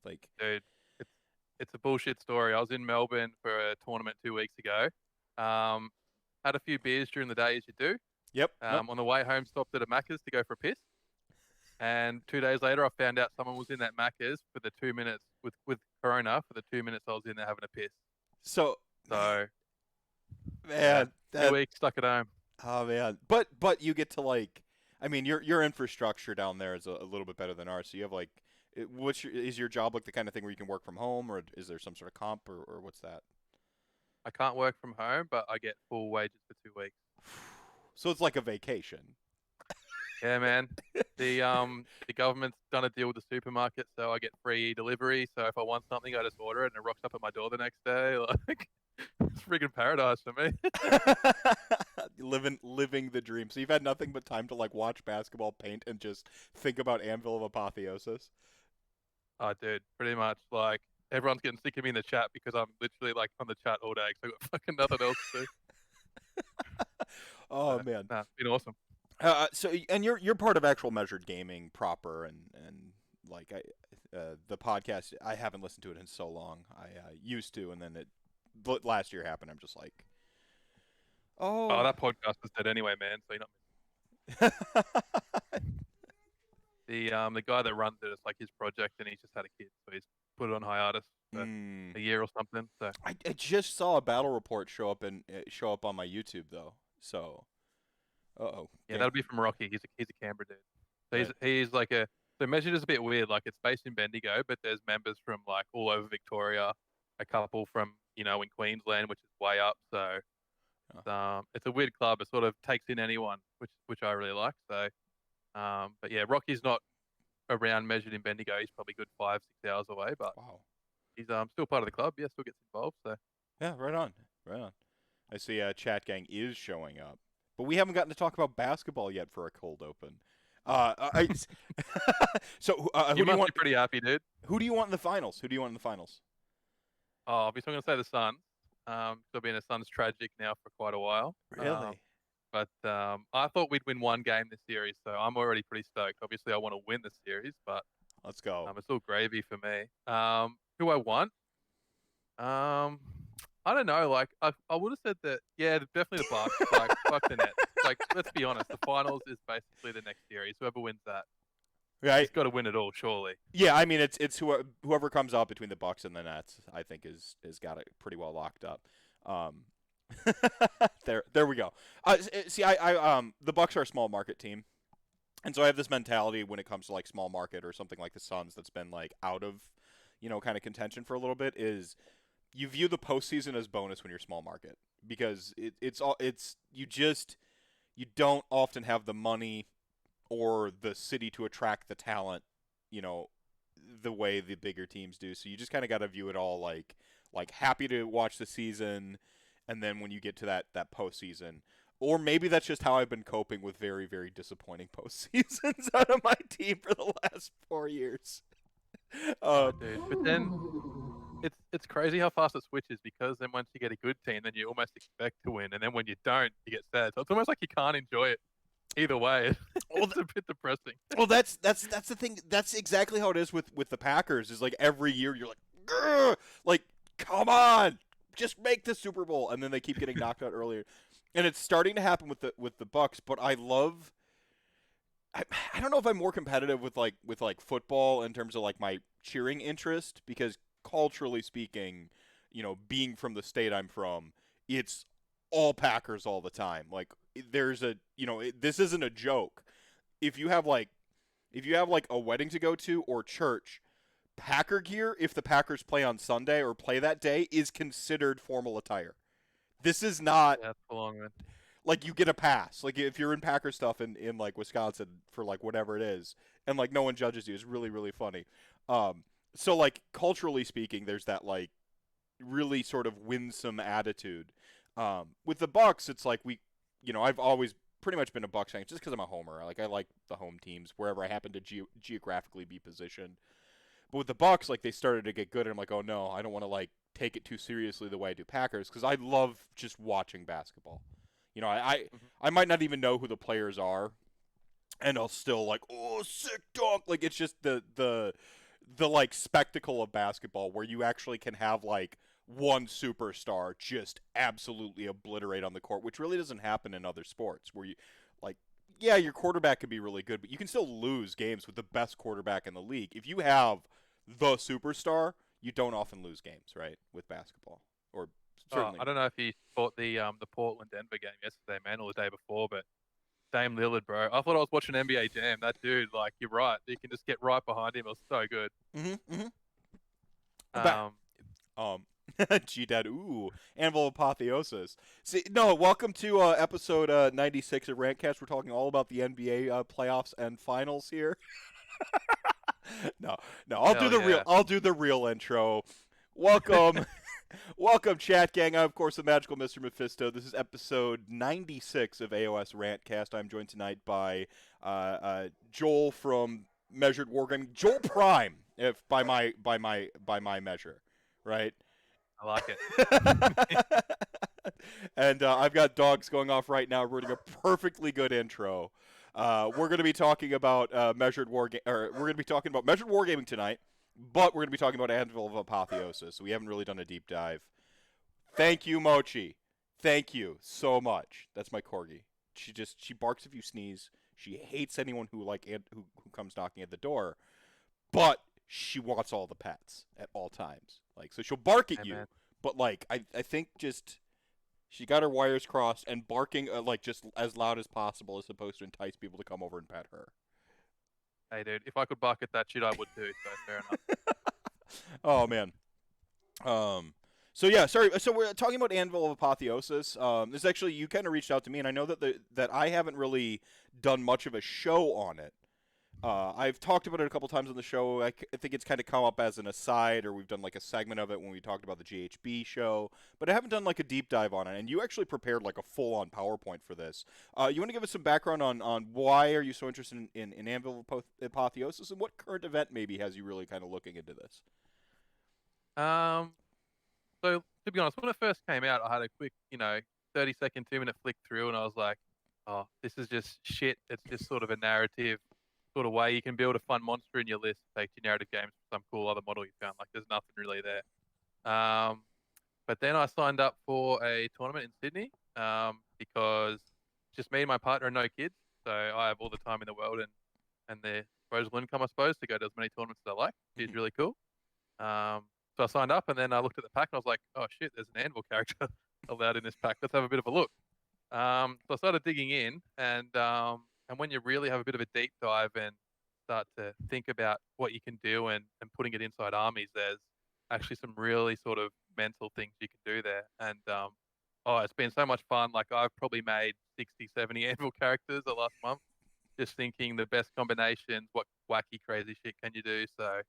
Like, Dude, it's it's a bullshit story. I was in Melbourne for a tournament 2 weeks ago. Um, had a few beers during the day, as you do. yep, nope. On the way home, stopped at a Macca's to go for a piss. And 2 days later, I found out someone was in that Macca's for the 2 minutes with Corona for the 2 minutes I was in there having a piss. So, man, So yeah, man, two that weeks stuck at home. oh man, but you get to like, I mean, your infrastructure down there is a little bit better than ours. So you have like, is your job like the kind of thing where you can work from home, or is there some sort of comp, or what's that? I can't work from home, but I get full wages for 2 weeks. So it's like a vacation. Yeah, man. The government's done a deal with the supermarket, so I get free delivery. So if I want something, I just order it and it rocks up at my door the next day. Like it's freaking paradise for me. Living the dream. So you've had nothing but time to like watch basketball, paint, and just think about Anvil of Apotheosis. Oh, dude, pretty much like everyone's getting sick of me in the chat because I'm literally like on the chat all day because I got fucking nothing else to do. Oh man. Nah, it's been awesome. So and you're part of actual measured gaming proper, and like the podcast, I haven't listened to it in so long. I used to, and then last year happened. I'm just like, Oh, oh. that podcast was dead anyway, man. So you're not the guy that runs it. It's like his project, and he's just had a kid, so he's put it on hiatus for mm. a year or something. So I just saw a battle report show up on my YouTube though. So, oh, yeah, that'll be from Rocky. He's a Canberra dude. So right. he's like a the measured is a bit weird. Like it's based in Bendigo, but there's members from like all over Victoria, a couple from in Queensland, which is way up. So Oh. it's a weird club. It sort of takes in anyone, which I really like. So but yeah, Rocky's not around measured in Bendigo. He's probably good 5 6 hours away, but Wow. he's still part of the club. Yeah, still gets involved. So Yeah, right on, right on. I see. Chat gang is showing up, but we haven't gotten to talk about basketball yet for a cold open. I so you must be pretty happy, dude. who do you want in the finals? Who do you want in the finals? Oh, obviously I'm going to say the Suns. Still been a Suns tragic now for quite a while. Really? But I thought we'd win one game this series, so I'm already pretty stoked. Obviously, I want to win the series, but Let's go. it's all gravy for me. Who I want? I don't know. Like I would have said that. Yeah, definitely the Bucks. Like fuck the Nets. Like let's be honest, the finals is basically the next series. Whoever wins that, Right? he's got to win it all, surely. Yeah. I mean, it's whoever comes out between the Bucks and the Nets. I think is got it pretty well locked up. Um, there we go. See, the Bucks are a small market team. And so I have this mentality when it comes to like small market or something like the Suns that's been like out of, kind of contention for a little bit is you view the postseason as bonus when you're small market because you don't often have the money or the city to attract the talent, you know, the way the bigger teams do. So you just kind of got to view it all like happy to watch the season, and then when you get to that postseason, or maybe that's just how I've been coping with very very disappointing postseasons out of my team for the last 4 years. Oh, Um, dude. But then it's crazy how fast it switches because then once you get a good team, then you almost expect to win, and then when you don't, you get sad. So it's almost like you can't enjoy it either way. well, It's a bit depressing. well, that's the thing. That's exactly how it is with the Packers. Is like every year you're like, "Grr!" Like, come on, just make the Super Bowl, and then they keep getting knocked out earlier, and it's starting to happen with the Bucks. But I love. I don't know if I'm more competitive with football in terms of like my cheering interest because culturally speaking, being from the state I'm from, it's all Packers all the time. Like there's this isn't a joke. If you have like a wedding to go to or church, Packer gear if the Packers play on Sunday or play that day is considered formal attire. This is not Yeah, it's a long one. like you get a pass. Like if you're in Packer stuff in like Wisconsin for like whatever it is, and like no one judges you, it's really really funny. So like culturally speaking, there's that like really sort of winsome attitude. With the Bucks, it's like I've always pretty much been a Bucks fan just because I'm a homer. Like I like the home teams wherever I happen to geographically be positioned. But with the Bucks, like they started to get good, and I'm like, oh no, I don't want to like take it too seriously the way I do Packers because I love just watching basketball. Mhm. I might not even know who the players are, and I'll still like, oh, sick dunk. Like it's just the like spectacle of basketball where you actually can have like one superstar just absolutely obliterate on the court, which really doesn't happen in other sports where you like yeah, your quarterback could be really good, but you can still lose games with the best quarterback in the league. If you have the superstar, you don't often lose games, right? With basketball. Or Oh, certainly I don't know if you caught the Portland Denver game yesterday, man, or the day before, but Dame Lillard, bro. I thought I was watching NBA Jam. That dude, like, you're right. You can just get right behind him. It was so good. mm-hmm. Ba- Um, Um, G Dad, ooh, Anvil of Apotheosis. See, no, welcome to episode 96 of RantCast. We're talking all about the NBA playoffs and finals here. no, no, hell yeah. I'll do the real intro. Welcome, welcome, chat gang. I'm of course the magical Mr. Mephisto. This is episode 96 of AOS RantCast. I'm joined tonight by Joel from Measured Wargaming, Joel Prime, if by my measure, right? I like it. And I've got dogs going off right now, running a perfectly good intro. We're going to be talking about we're going to be talking about measured wargaming tonight, but we're going to be talking about Anvil of Apotheosis. So we haven't really done a deep dive. Thank you, Mochi. Thank you so much. That's my corgi. She barks if you sneeze. She hates anyone who who comes knocking at the door, but she wants all the pets at all times. Like so, she'll bark at Hey, you, man. but like I think just she got her wires crossed and barking like just as loud as possible is supposed to entice people to come over and pet her. Hey, dude. If I could bark at that shit, I would too. So fair enough. Oh man. Um. So yeah, sorry. So we're talking about Anvil of Apotheosis. This actually you kind of reached out to me, and I know that I haven't really done much of a show on it. I've talked about it a couple times on the show. I think it's kind of come up as an aside, or we've done like a segment of it when we talked about the GHB show, but I haven't done like a deep dive on it. And you actually prepared like a full-on PowerPoint for this. You want to give us some background on why are you so interested in Anvil of Apotheosis, and what current event maybe has you really kind of looking into this? Um, so to be honest, when it first came out, I had a quick, 30-second, 2-minute flick through, and I was like, oh, this is just shit. It's just sort of a narrative sort of way you can build a fun monster in your list, take your narrative games for some cool other model you found. Like, there's nothing really there. But then I signed up for a tournament in Sydney, because just me and my partner and no kids. So I have all the time in the world and the disposable income, I suppose, to go to as many tournaments as I like, which is really cool. So I signed up and then I looked at the pack and I was like, oh shit, there's an Anvil character allowed in this pack. Let's have a bit of a look. So I started digging in, and when you really have a bit of a deep dive and start to think about what you can do and putting it inside armies, there's actually some really sort of mental things you can do there. And oh, it's been so much fun. Like, I've probably made 60, 70 Anvil characters the last month, just thinking the best combinations, what wacky, crazy shit can you do. So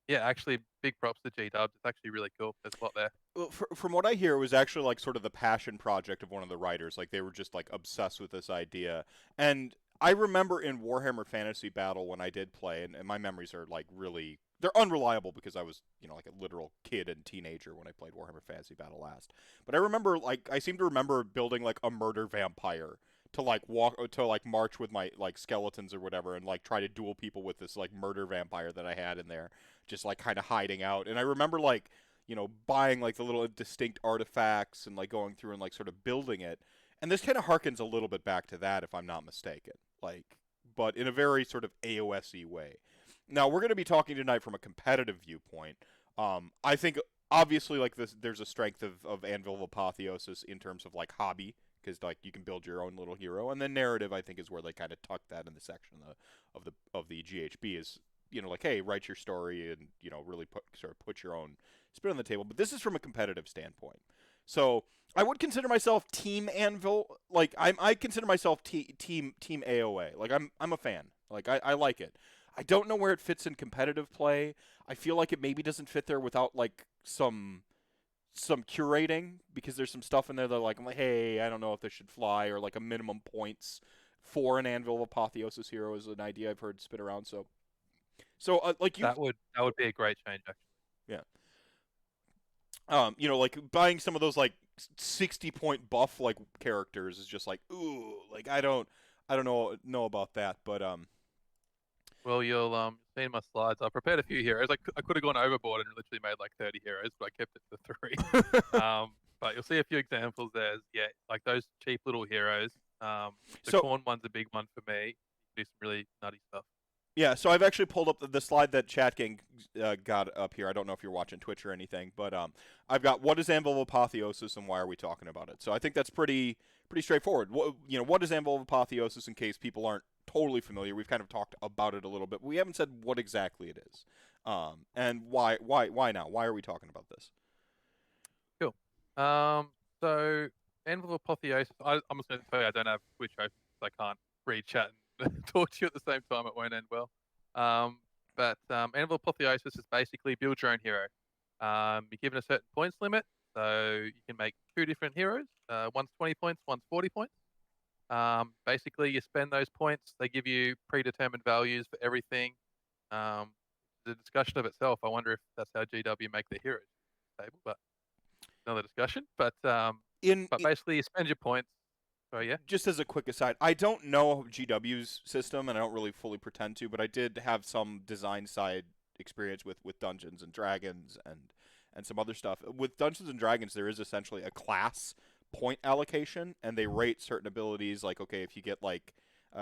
yeah, actually, big props to G Dubs. It's actually really cool. There's a lot there. Well, from what I hear, it was actually like sort of the passion project of one of the writers. Like they were just like obsessed with this idea. And I remember in Warhammer Fantasy Battle when I did play, and my memories are like really they're unreliable because I was like a literal kid and teenager when I played Warhammer Fantasy Battle last. But I remember like I seem to remember building like a murder vampire to like walk to like march with my like skeletons or whatever and like try to duel people with this like murder vampire that I had in there, just like kind of hiding out. And I remember like buying like the little distinct artifacts and like going through and like sort of building it. And this kind of harkens a little bit back to that, if I'm not mistaken. Like, but in a very sort of AOS-y way. Now we're going to be talking tonight from a competitive viewpoint. I think obviously like this, there's a strength of Anvil of Apotheosis in terms of like hobby, because like you can build your own little hero, and then narrative I think is where they kind of tuck that in the section of the GHB is like, hey, write your story and really put your own spin on the table. But this is from a competitive standpoint. So I would consider myself Team Anvil. Like I consider myself team AOA. Like I'm a fan. Like I like it. I don't know where it fits in competitive play. I feel like it maybe doesn't fit there without like some curating, because there's some stuff in there that I'm like, hey, I don't know if this should fly, or like a minimum points for an Anvil of Apotheosis hero is an idea I've heard spit around. So like you, That would be a great change, actually. yeah. Like buying some of those like 60-point buff like characters is just like, ooh, like I don't know about that, but Well, you'll seen my slides. I prepared a few heroes. I could have gone overboard and literally made like 30 heroes, but I kept it to 3. But you'll see a few examples. There's like those cheap little heroes. The So corn one's a big one for me. Do some really nutty stuff. yeah, so I've actually pulled up the slide that Chat Gang got up here. I don't know if you're watching Twitch or anything, but I've got what is Anvil of Apotheosis and why are we talking about it? So I think that's pretty straightforward. What is Anvil of Apotheosis in case people aren't totally familiar? We've kind of talked about it a little bit, but we haven't said what exactly it is, and why now? Why are we talking about this? Cool. So Anvil of Apotheosis. I'm just going to tell you, I don't have Twitch open, so I can't read chat and talk to you at the same time. It won't end well. But Anvil of Apotheosis is basically build your own hero. You're given a certain points limit, so you can make 2 different heroes. One's 20 points, one's 40 points. Basically, you spend those points. They give you predetermined values for everything. The discussion of itself. I wonder if that's how GW make their heroes stable, but another discussion. But basically, you spend your points. So yeah. Just as a quick aside, I don't know GW's system, and I don't really fully pretend to, but I did have some design side experience with Dungeons and Dragons and some other stuff. With Dungeons and Dragons, there is essentially a class point allocation, and they rate certain abilities. Like, okay, if you get like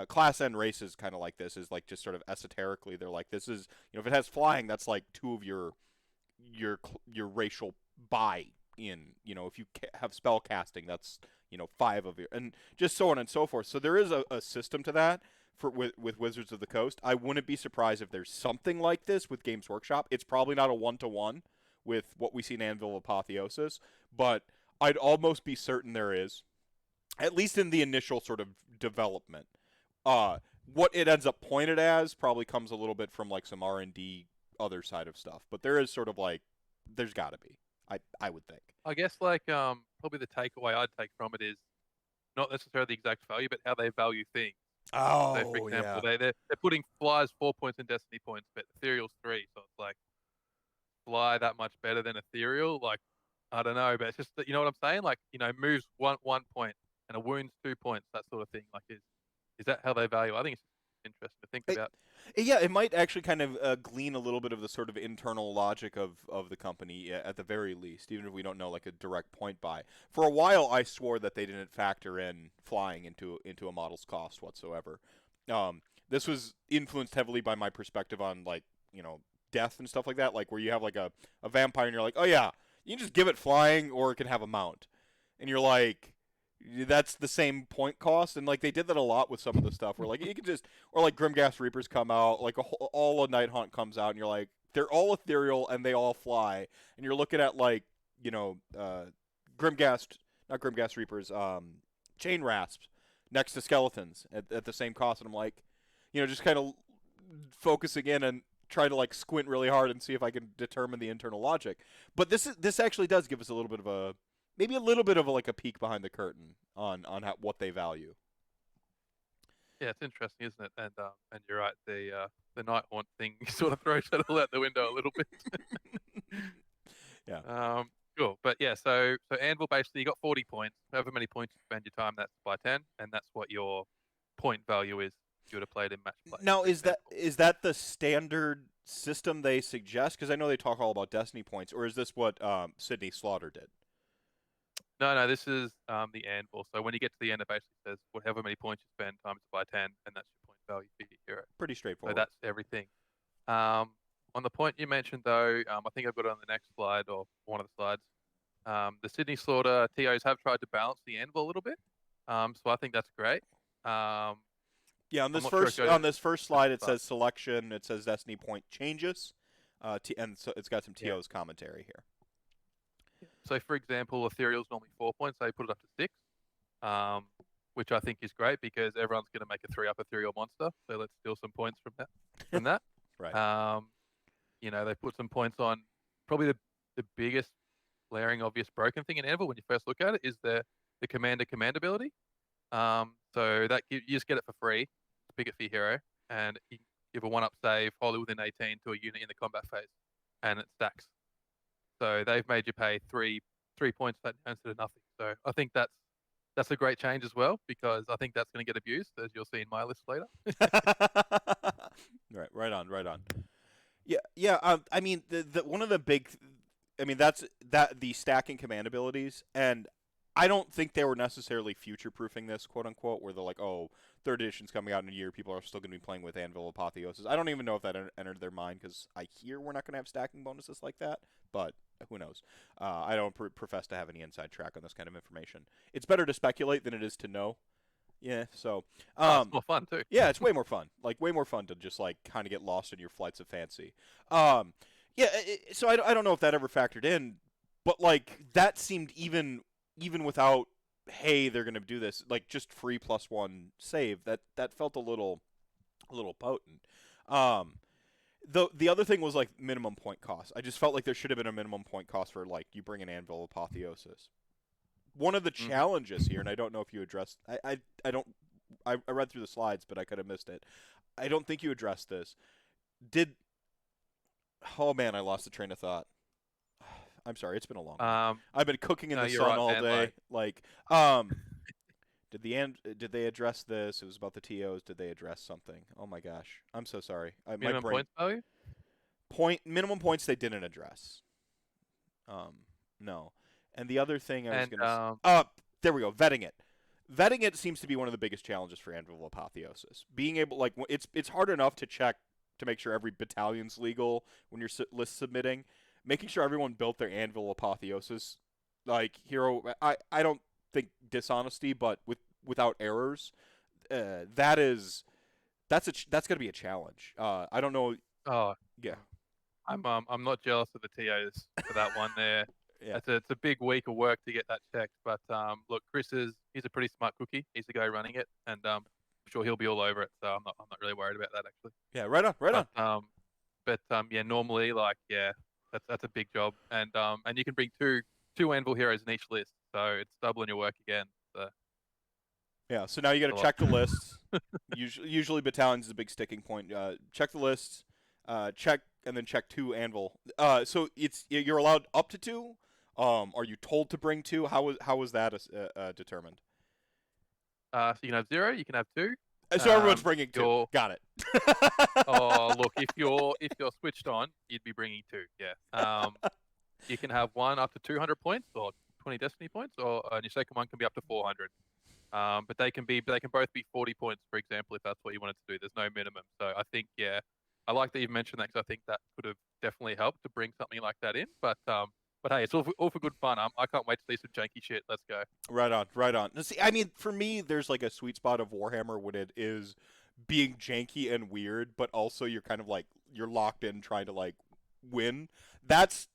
class N races, kind of like this is like just sort of esoterically, they're like this is if it has flying, that's like 2 of your racial buy in. If you have spell casting, that's 5 of your, and just so on and so forth. So there is a system to that with Wizards of the Coast. I wouldn't be surprised if there's something like this with Games Workshop. It's probably not a 1-to-1 with what we see in Anvil of Apotheosis, but I'd almost be certain there is, at least in the initial sort of development. What it ends up pointed as probably comes a little bit from like some R&D other side of stuff, but there is sort of like there's got to be. I would think. I guess like probably the takeaway I'd take from it is not necessarily the exact value, but how they value things. Oh, so for example, yeah. they're putting flies 4 points in Destiny points, but ethereal's 3. So it's like fly that much better than ethereal. Like I don't know, but it's just that you know what I'm saying. Like moves 1 point and a wounds 2 points, that sort of thing. Like is that how they value? I think it's interesting to think about. Yeah, it might actually kind of glean a little bit of the sort of internal logic of the company at the very least, even if we don't know like a direct point buy. For a while, I swore that they didn't factor in flying into a model's cost whatsoever. This was influenced heavily by my perspective on like death and stuff like that, like where you have like a vampire and you're like, oh yeah, you can just give it flying or it can have a mount, and you're like, that's the same point cost, and like they did that a lot with some of the stuff where like you can just, or like Grimghast Reapers come out, like all a Night Hunt comes out, and you're like, they're all ethereal and they all fly, and you're looking at like Grimghast, not Grimghast Reapers, Chain Rasps next to skeletons at the same cost, and I'm like, just kind of focusing in and try to like squint really hard and see if I can determine the internal logic. But this actually does give us a little bit of maybe a little bit of like a peek behind the curtain on what they value. Yeah, it's interesting, isn't it? And you're right, the Night Haunt thing sort of throws that all out the window a little bit. Yeah. Cool. But yeah, so Anvil basically you got 40 points. However many points you spend your time, that's by 10, and that's what your point value is if you would have played in match play. Now is that the standard system they suggest? Because I know they talk all about Destiny points, or is this what Sydney Slaughter did? No, this is the Anvil. So when you get to the end, it basically says whatever many points you spend times it by 10, and that's your point value for your hero. Pretty straightforward. So that's everything. On the point you mentioned, though, I think I've got it on the next slide or one of the slides. The Sydney Slaughter TOs have tried to balance the Anvil a little bit. So I think that's great. Yeah, on this first slide, it says selection. It says Destiny point changes, and so it's got some TOs commentary here. So, for example, Ethereal's normally 4 points. They put it up to 6, which I think is great because everyone's going to make a 3-up Ethereal monster. So let's steal some points from that. Right. They put some points on probably the biggest glaring obvious broken thing in Anvil when you first look at it is the command ability. So that you just get it for free. Pick it for your hero, and you give a 1-up save wholly within 18 to a unit in the combat phase, and it stacks. So they've made you pay three points instead of nothing. So I think that's a great change as well because I think that's going to get abused, as you'll see in my list later. Right on, right on. Yeah. I mean, the one of the big, I mean, that's the stacking command abilities, and I don't think they were necessarily future proofing this, quote unquote, where they're like, oh, third edition's coming out in a year, people are still going to be playing with Anvil of Apotheosis. I don't even know if that entered their mind because I hear we're not going to have stacking bonuses like that, but who knows? I don't profess to have any inside track on this kind of information. It's better to speculate than it is to know. Yeah, so It's more fun too. yeah, it's way more fun. Like way more fun to just like kind of get lost in your flights of fancy. Um, yeah, so I don't know if that ever factored in, but like that seemed even without hey they're gonna do this like just free +1 save that felt a little potent. Um, the other thing was like minimum point cost. I just felt like there should have been a minimum point cost for like you bring an Anvil of Apotheosis. One of the challenges here, and I don't know if you addressed. I don't. I read through the slides, but I could have missed it. I don't think you addressed this. Did? Oh man, I lost the train of thought. I'm sorry. It's been a long week. I've been cooking in No, the you're sun right, all man, day. Did they address this? It was about the TOs. Did they address something? Oh my gosh, I'm so sorry. My minimum brain points value. minimum points they didn't address. No. And the other thing I was And going to say, there we go, vetting it. Vetting it seems to be one of the biggest challenges for Anvil of Apotheosis. Being able, like, it's hard enough to check to make sure every battalion's legal when you're list submitting. Making sure everyone built their Anvil of Apotheosis, like hero. I don't think dishonesty, but without errors, that's going to be a challenge. I don't know. oh, Yeah, I'm not jealous of the TOs for that one there. yeah. It's a big week of work to get that checked. But look, he's a pretty smart cookie. He's the guy running it, and I'm sure he'll be all over it. So I'm not really worried about that actually. Yeah, right on, right on. Yeah, normally like yeah, that's a big job, and you can bring two Anvil heroes in each list, so it's doubling your work again. So Yeah, so now you got a to lot. check the lists. Usually battalions is a big sticking point. Check the lists, check and then check 2 Anvil. So you're allowed up to 2. Are you told to bring 2? How was that determined? So you can have 0, you can have 2. So everyone's bringing 2. You're Got it. Oh, look, if you're switched on, you'd be bringing 2. Yeah. You can have one up to 200 points or 20 destiny points, or and your second one can be up to 400. But they can both be 40 points, for example, if that's what you wanted to do. There's no minimum. So I think yeah, I like that you've mentioned that because I think that could have definitely helped to bring something like that in. But hey, it's all for good fun. I can't wait to see some janky shit. Let's go. Right on, right on. Now, see, I mean, for me, there's like a sweet spot of Warhammer when it is being janky and weird, but also you're kind of like you're locked in trying to like win. That's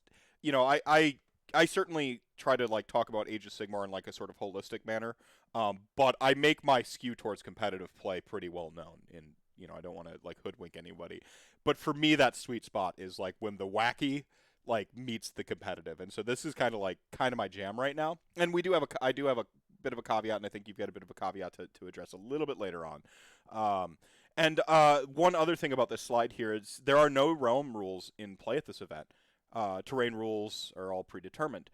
I certainly try to like talk about Age of Sigmar in like a sort of holistic manner, but I make my skew towards competitive play pretty well known. In I don't want to like hoodwink anybody, but for me, that sweet spot is like when the wacky like meets the competitive, and so this is kind of my jam right now. And I do have a bit of a caveat, and I think you've got a bit of a caveat to address a little bit later on. And one other thing about this slide here is there are no realm rules in play at this event. Terrain rules are all predetermined.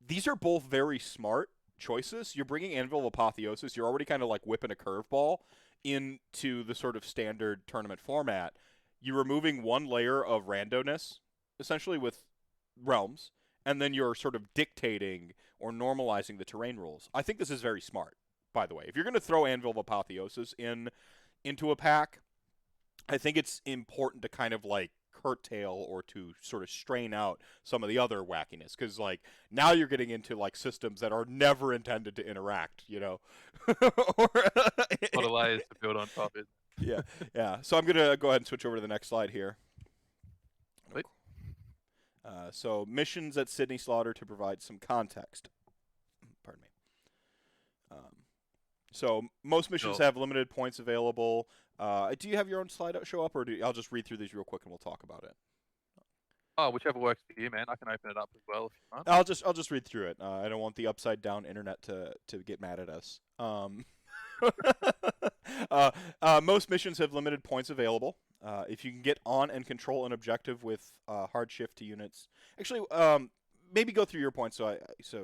These are both very smart choices. You're bringing Anvil of Apotheosis. You're already kind of like whipping a curveball into the sort of standard tournament format. You're removing one layer of randomness, essentially with realms, and then you're sort of dictating or normalizing the terrain rules. I think this is very smart, by the way. If you're going to throw Anvil of Apotheosis into a pack, I think it's important to kind of like curtail or to sort of strain out some of the other wackiness, because like now you're getting into like systems that are never intended to interact, or What a layers to build on top is. yeah. So I'm gonna go ahead and switch over to the next slide here. Wait. So missions at Sydney Slaughter to provide some context. Pardon me. So most missions have limited points available. Do you have your own slide show up, or I'll just read through these real quick and we'll talk about it? Oh, whichever works for you, man. I can open it up as well if you want. I'll just read through it. I don't want the upside down internet to get mad at us. Most missions have limited points available. If you can get on and control an objective with hard shift to units, actually, maybe go through your points so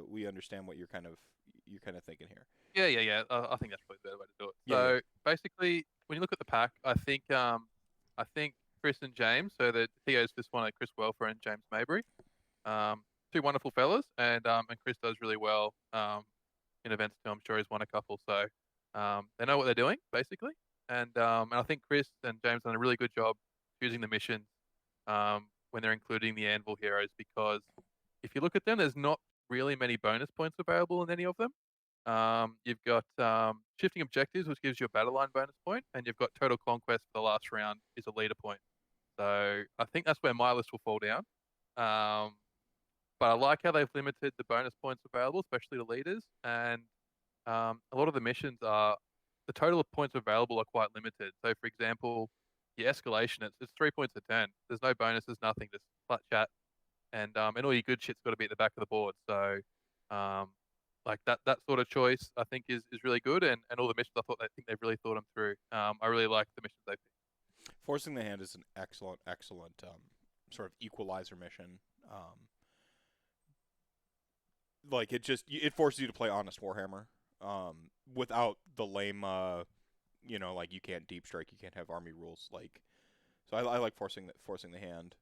we understand what you're kind of thinking here. Yeah. I think that's probably the better way to do it. Yeah. So basically, when you look at the pack, I think I think Chris and James, so the TO's this one, Chris Welfer and James Mabry. Two wonderful fellas, and Chris does really well in events too. I'm sure he's won a couple, so they know what they're doing basically. And I think Chris and James done a really good job choosing the missions when they're including the Anvil heroes, because if you look at them, there's not really many bonus points available in any of them. You've got shifting objectives, which gives you a battle line bonus point, and you've got total conquest for the last round is a leader point. So I think that's where my list will fall down. Um, but I like how they've limited the bonus points available, especially the leaders. And a lot of the missions are the total of points available are quite limited. So, for example, your escalation, it's 3 points a turn. There's no bonuses, nothing, just flat chat, and all your good shit's got to be at the back of the board. So, um, like that sort of choice, I think is really good. And all the missions, I think they've really thought them through. I really like the missions they picked. Forcing the hand is an excellent, excellent sort of equalizer mission. Like it forces you to play honest Warhammer without the lame, like you can't deep strike, you can't have army rules. Like, so I like forcing the hand.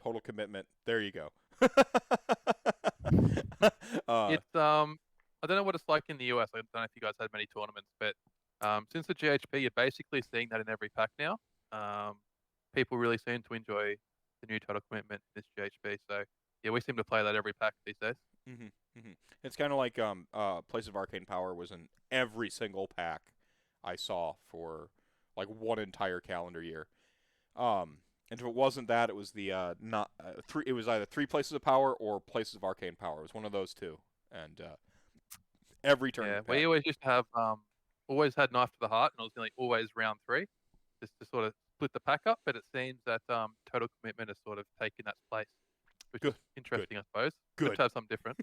Total commitment. There you go. It's I don't know what it's like in the US. I don't know if you guys had many tournaments, but since the GHP, you're basically seeing that in every pack now. Um, People really seem to enjoy the new total commitment in this GHP. So yeah, we seem to play that every pack these days. hmm hmm It's kind of like Place of Arcane Power was in every single pack I saw for like one entire calendar year. And if it wasn't that, it was the not three. It was either Three Places of Power or Places of Arcane Power. It was one of those two. And every turn Yeah, of the we pack. always used to have always had knife to the heart, and it was nearly always round three, just to sort of split the pack up. But it seems that total commitment has sort of taken that place, which is Good, good, interesting, I suppose. Good good, to have something different.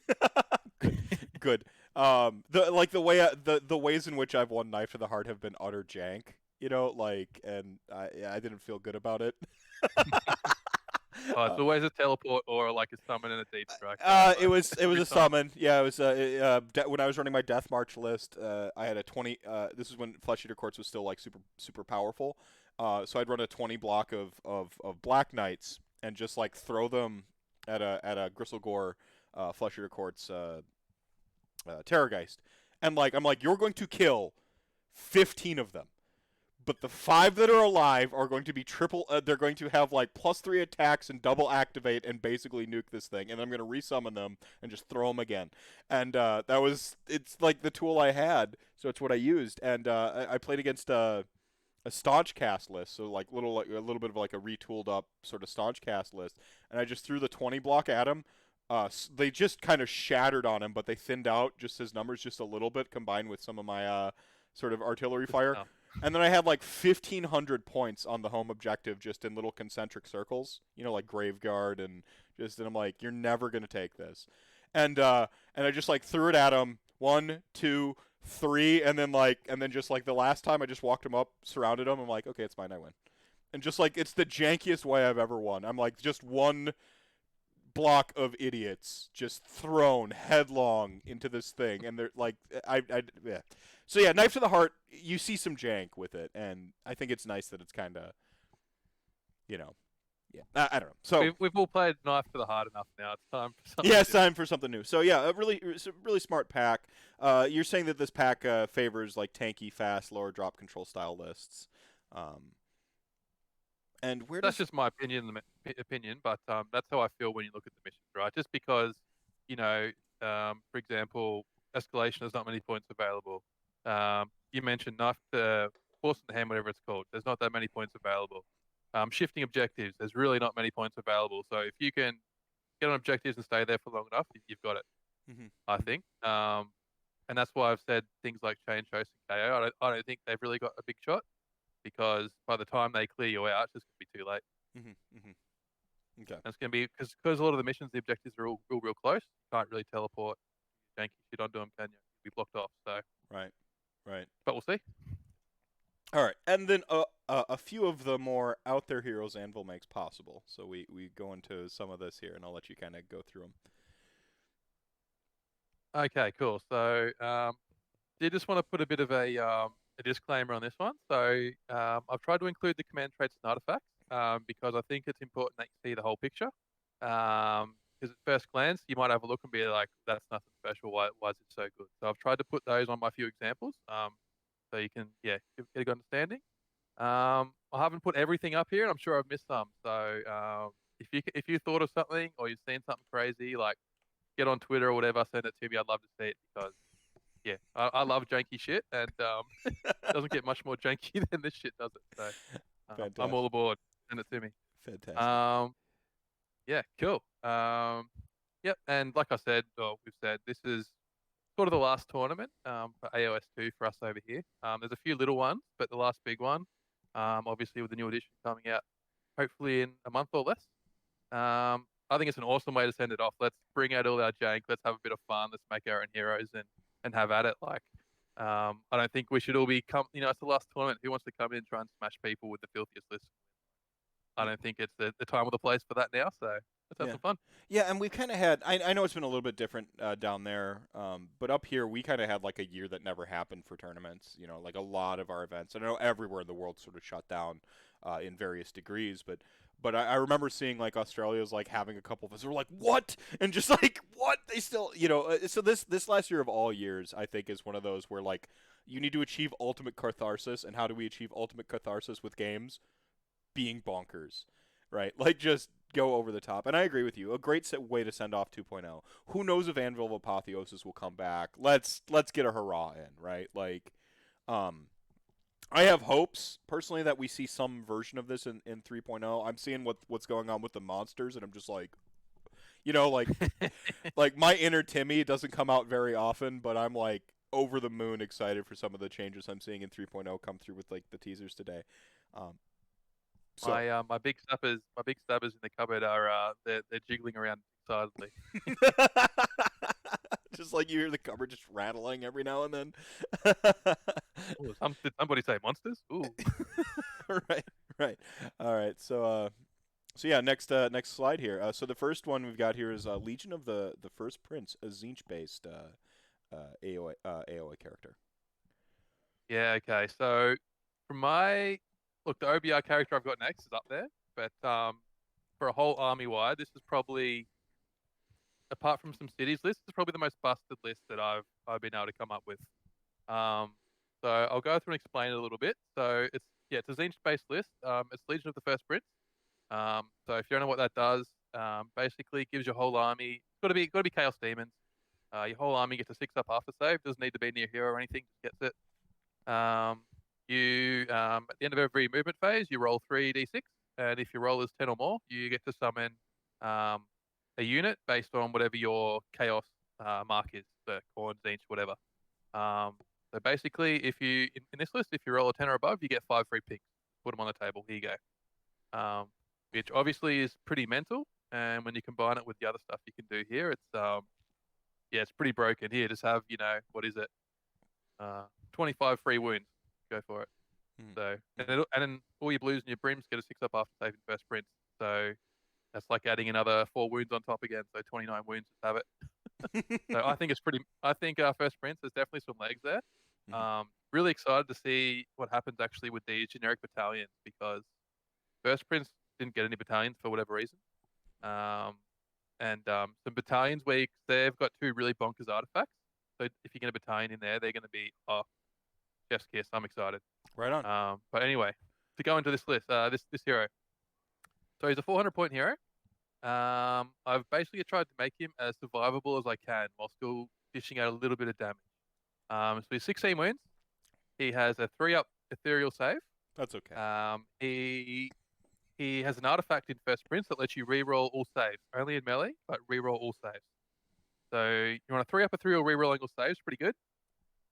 good, good. The ways in which I've won Knife to the Heart have been utter jank. And I didn't feel good about it. Oh, it's always a teleport or like a summon and a deep strike. It was Every a time. summon. Yeah, it was when I was running my Death March list. I had a 20. This is when Flesh Eater Courts was still like super powerful. So I'd run a 20 block of Black Knights and just like throw them at a Gristlegore Flesh Eater Courts Terrorgeist, and like I'm like, you're going to kill 15 of them. But the 5 that are alive are going to be triple. They're going to have like +3 attacks and double activate and basically nuke this thing. And I'm going to resummon them and just throw them again. And it's like the tool I had, so it's what I used. And I played against a staunch cast list, so like a little bit of like a retooled up sort of staunch cast list. And I just threw the 20 block at him. They just kind of shattered on him, but they thinned out just his numbers just a little bit, combined with some of my sort of artillery Good fire. stuff. And then I had like 1,500 points on the home objective just in little concentric circles, like Graveguard and I'm like, you're never gonna take this, and I just like threw it at him, 1, 2, 3, and then just like the last time I just walked him up, surrounded him. I'm like, okay, it's mine, I win, and just like it's the jankiest way I've ever won. I'm like just one block of idiots just thrown headlong into this thing, and they're like, yeah. So yeah, Knife to the Heart. You see some jank with it, and I think it's nice that it's kind of, yeah. I don't know. So We've all played knife to the heart enough now. It's time for something yeah, it's different. time for something new. So yeah, it's a really smart pack. You're saying that this pack favors like tanky, fast, lower drop control style lists. And where That's does just my opinion, but that's how I feel when you look at the missions, right? Just because, you know, for example, escalation, there's not many points available. You mentioned knife, force in the hand, whatever it's called. There's not that many points available. Shifting objectives, there's really not many points available. So if you can get on objectives and stay there for long enough, you've got it, Mhm. I think. And that's why I've said things like chain chase and KO. I don't think they've really got a big shot, because by the time they clear you out, it's just going to be too late. Mhm. Mhm. Okay. And it's going to be because a lot of the missions, the objectives are all real close. You can't really teleport janky shit onto them, can you? You'll be blocked off. So, Right. Right. but we'll see. All right, and then a few of the more out there heroes Anvil makes possible. So we go into some of this here, and I'll let you kind of go through them. Okay, cool. So, do you just want to put a bit of a a disclaimer on this one. So I've tried to include the command traits and artifacts because I think it's important that you see the whole picture. Because at first glance, you might have a look and be like, "That's nothing special. Why is it so good?" So I've tried to put those on my few examples, so you can get a good understanding. I haven't put everything up here, and I'm sure I've missed some. So if you thought of something or you've seen something crazy, like get on Twitter or whatever, send it to me. I'd love to see it because yeah, I love janky shit, and doesn't get much more janky than this shit, does it? So I'm all Fantastic. aboard. Send it to me. Fantastic. Um, yeah, cool. Yep, and like I said, or we've said, this is sort of the last tournament for AOS 2 for us over here. There's a few little ones, but the last big one, obviously with the new edition coming out, hopefully in a month or less. I think it's an awesome way to send it off. Let's bring out all our jank. Let's have a bit of fun. Let's make our own heroes and have at it. Like, I don't think we should all it's the last tournament. Who wants to come in and try and smash people with the filthiest list? I don't think it's the time or the place for that now. So let's have Yeah. some fun. Yeah, and we've kind of had. I know it's been a little bit different down there, but up here we kind of had like a year that never happened for tournaments. You know, like a lot of our events. I know everywhere in the world sort of shut down in various degrees, but I remember seeing like Australia's like having a couple of us who were like, "What?" and just like, "What?" They still, so this last year of all years, I think, is one of those where like you need to achieve ultimate catharsis, and how do we achieve ultimate catharsis with games? Being bonkers, right? Like just go over the top. And I agree with you. A great way to send off 2.0. Who knows if Anvil of Apotheosis will come back? Let's get a hurrah in, right? Like, um, I have hopes personally that we see some version of this in 3.0. I'm seeing what's going on with the monsters, and I'm just like, like my inner Timmy doesn't come out very often, but I'm like over the moon excited for some of the changes I'm seeing in 3.0 come through with like the teasers today. Um, so My big stabbers in the cupboard are they're jiggling around excitedly. just like you hear the cupboard just rattling every now and then. Ooh, did somebody say monsters? Ooh. Right, right. All right. So yeah, next slide here. So the first one we've got here is Legion of the First Prince, a Zinch based AOA character. Yeah, okay. So from my look, the OBR character I've got next is up there, but for a whole army wide, this is probably apart from some cities list, is probably the most busted list that I've been able to come up with. Um, so I'll go through and explain it a little bit. So it's a Zinch based list. It's Legion of the First Prince. So if you don't know what that does, basically it gives your whole army got to be Chaos Demons. Your whole army gets a 6 up after save. Doesn't need to be near hero or anything. Just gets it. You at the end of every movement phase, you roll 3d6, and if your roll is 10 or more, you get to summon um, a unit based on whatever your chaos mark is, the corn, zinch, whatever. So basically, if you in this list, if you roll a 10 or above, you get 5 free picks. Put them on the table. Here you go. Which obviously is pretty mental, and when you combine it with the other stuff you can do here, it's pretty broken. Here, just have what is it? 25 free wounds. Go for it. So and then all your blues and your brims get a 6 up after saving first sprint. So that's like adding another 4 wounds on top again. So 29 wounds. Just have it. So I think it's pretty. I think first sprints there's definitely some legs there. Really excited to see what happens actually with these generic battalions because first sprints didn't get any battalions for whatever reason. And some battalions where they've got 2 really bonkers artifacts. So if you get a battalion in there, they're going to be chef's kiss. I'm excited. Right on. But anyway, to go into this list, this hero. So he's a 400-point hero. I've basically tried to make him as survivable as I can while still dishing out a little bit of damage. So he's 16 wounds. He has a 3 up ethereal save. That's okay. He has an artifact in first sprints that lets you reroll all saves, only in melee, but reroll all saves. So you want a 3 up ethereal rerolling all saves, pretty good.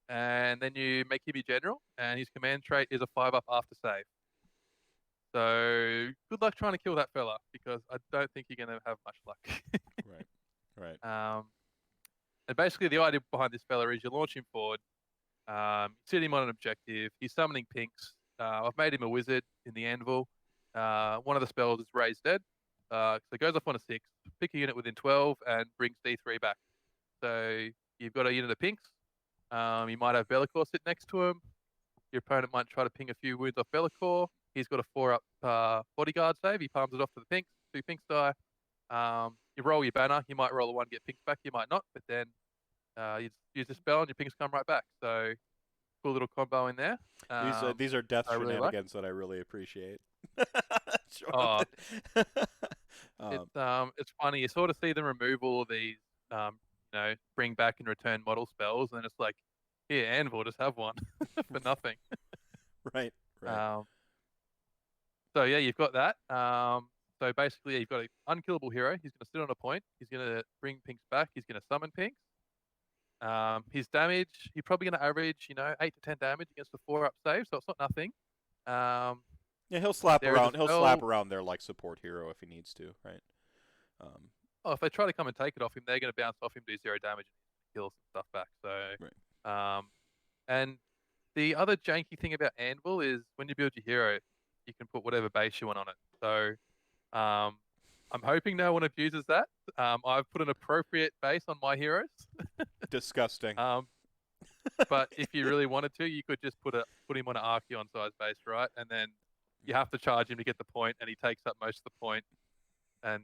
And then you make him your general, and his command trait is a 5 up after save. So good luck trying to kill that fella because I don't think you're going to have much luck. Right. And basically the idea behind this fella is you launch him forward, sit him on an objective. He's summoning pinks. I've made him a wizard in the Anvil. One of the spells is Raise Dead. So it goes off on a 6. Pick a unit within 12 and brings D3 back. So you've got a unit of pinks. You might have Bellicor sit next to him. Your opponent might try to ping a few wounds off Bellacore. He's got a 4-up bodyguard save. He palms it off to the pinks. 2 pinks die. You roll your banner. You might roll a 1, get pinks back. You might not. But then you use the spell and your pinks come right back. So cool little combo in there. These are death I really shenanigans that I really appreciate. Oh, Um, it's funny. You sort of see them remove all of these, bring back and return model spells, and it's like, here, Anvil, just have one for nothing. right. So yeah, you've got that. So basically, you've got an unkillable hero. He's going to sit on a point. He's going to bring pinks back. He's going to summon pinks. His damage, he's probably going to average, 8 to 10 damage against a 4-up save, so it's not nothing. Yeah, he'll slap there is a around. He'll spell- slap around their like support hero if he needs to, right? Oh, if they try to come and take it off him, they're going to bounce off him, do 0 damage, and kill some stuff back. So, and the other janky thing about Anvil is when you build your hero, you can put whatever base you want on it. So, I'm hoping no one abuses that. I've put an appropriate base on my heroes. Disgusting. But if you really wanted to, you could just put him on an Archeon size base, right? And then you have to charge him to get the point, and he takes up most of the point. And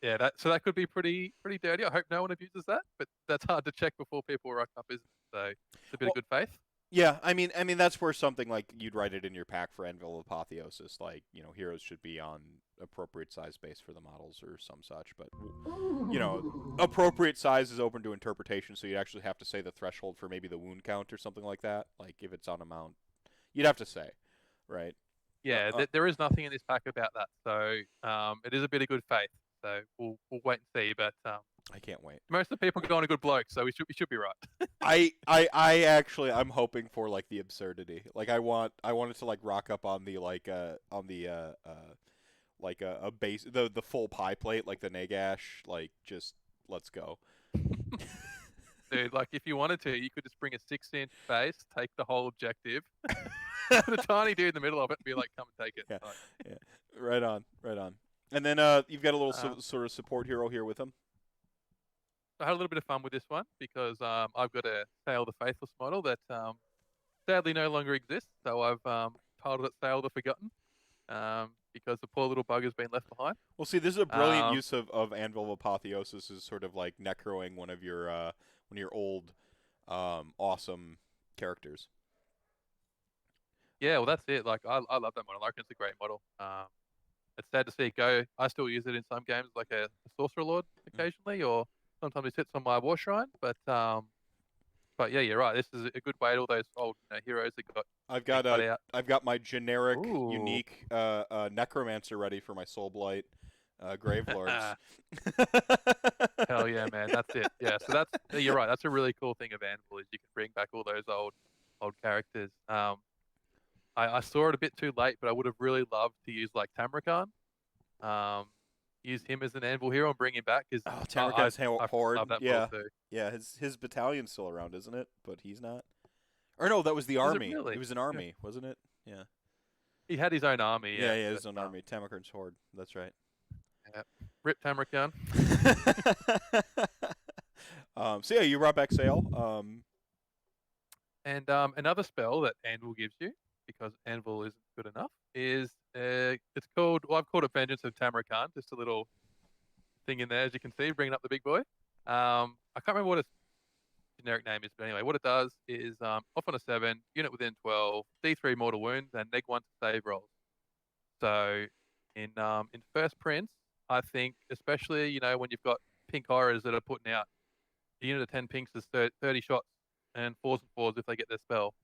yeah, that could be pretty dirty. I hope no one abuses that, but that's hard to check before people rock up, isn't it? So it's a bit of good faith. Yeah, I mean that's where something like you'd write it in your pack for Anvil of Apotheosis, like heroes should be on appropriate size base for the models or some such. But appropriate size is open to interpretation, so you actually have to say the threshold for maybe the wound count or something like that. Like if it's on a mount, you'd have to say, right? Yeah, there is nothing in this pack about that, so it is a bit of good faith. So we'll wait and see, but I can't wait. most of the people go on a good bloke, so we should be right. I actually I'm hoping for like the absurdity. Like I want it to like rock up on the like a base the full pie plate like the Nagash, like just let's go. Dude, like if you wanted to, you could just bring a 6-inch base, take the whole objective, put a tiny dude in the middle of it, and be like, "Come and take it." Yeah, yeah. Right on. And then you've got a little sort of support hero here with him. I had a little bit of fun with this one because I've got a Sail the Faithless model that sadly no longer exists. So I've titled it Sail the Forgotten because the poor little bugger's been left behind. Well, see, this is a brilliant use of Anvil of Apotheosis is sort of like necroing one of your old awesome characters. Yeah, well, that's it. Like, I love that model. I reckon it's a great model. It's sad to see it go. I still use it in some games, like a Sorcerer Lord occasionally, or sometimes it sits on my War Shrine. But yeah, you're right. This is a good way to all those old heroes that got. I've got my generic, unique Necromancer ready for my Soul Blight Gravelords. Hell yeah, man! That's it. Yeah, so you're right. That's a really cool thing of Anvil is you can bring back all those old characters. I saw it a bit too late, but I would have really loved to use like Tamrakan. Use him as an Anvil hero and bring him back. Tamrakan's horde. Love that yeah, too. yeah. His battalion's still around, isn't it? But he's not. Or no, that was the army. It really? He was an army, wasn't it? Yeah. He had his own army. Yeah, his own army. Tamrakan's horde. That's right. Yeah. Rip Tamrakan. So yeah, you brought back Sail. And another spell that Anvil gives you, because Anvil isn't good enough, is it's called. Well, I've called it Vengeance of Tamrakan. Just a little thing in there, as you can see, bringing up the big boy. I can't remember what its generic name is, but anyway, what it does is off on a 7, unit within 12, D3 mortal wounds, and -1 to save rolls. So in First Prince, I think, especially when you've got pink horrors that are putting out, a unit of 10 pinks is 30 shots and 4s and 4s if they get their spell.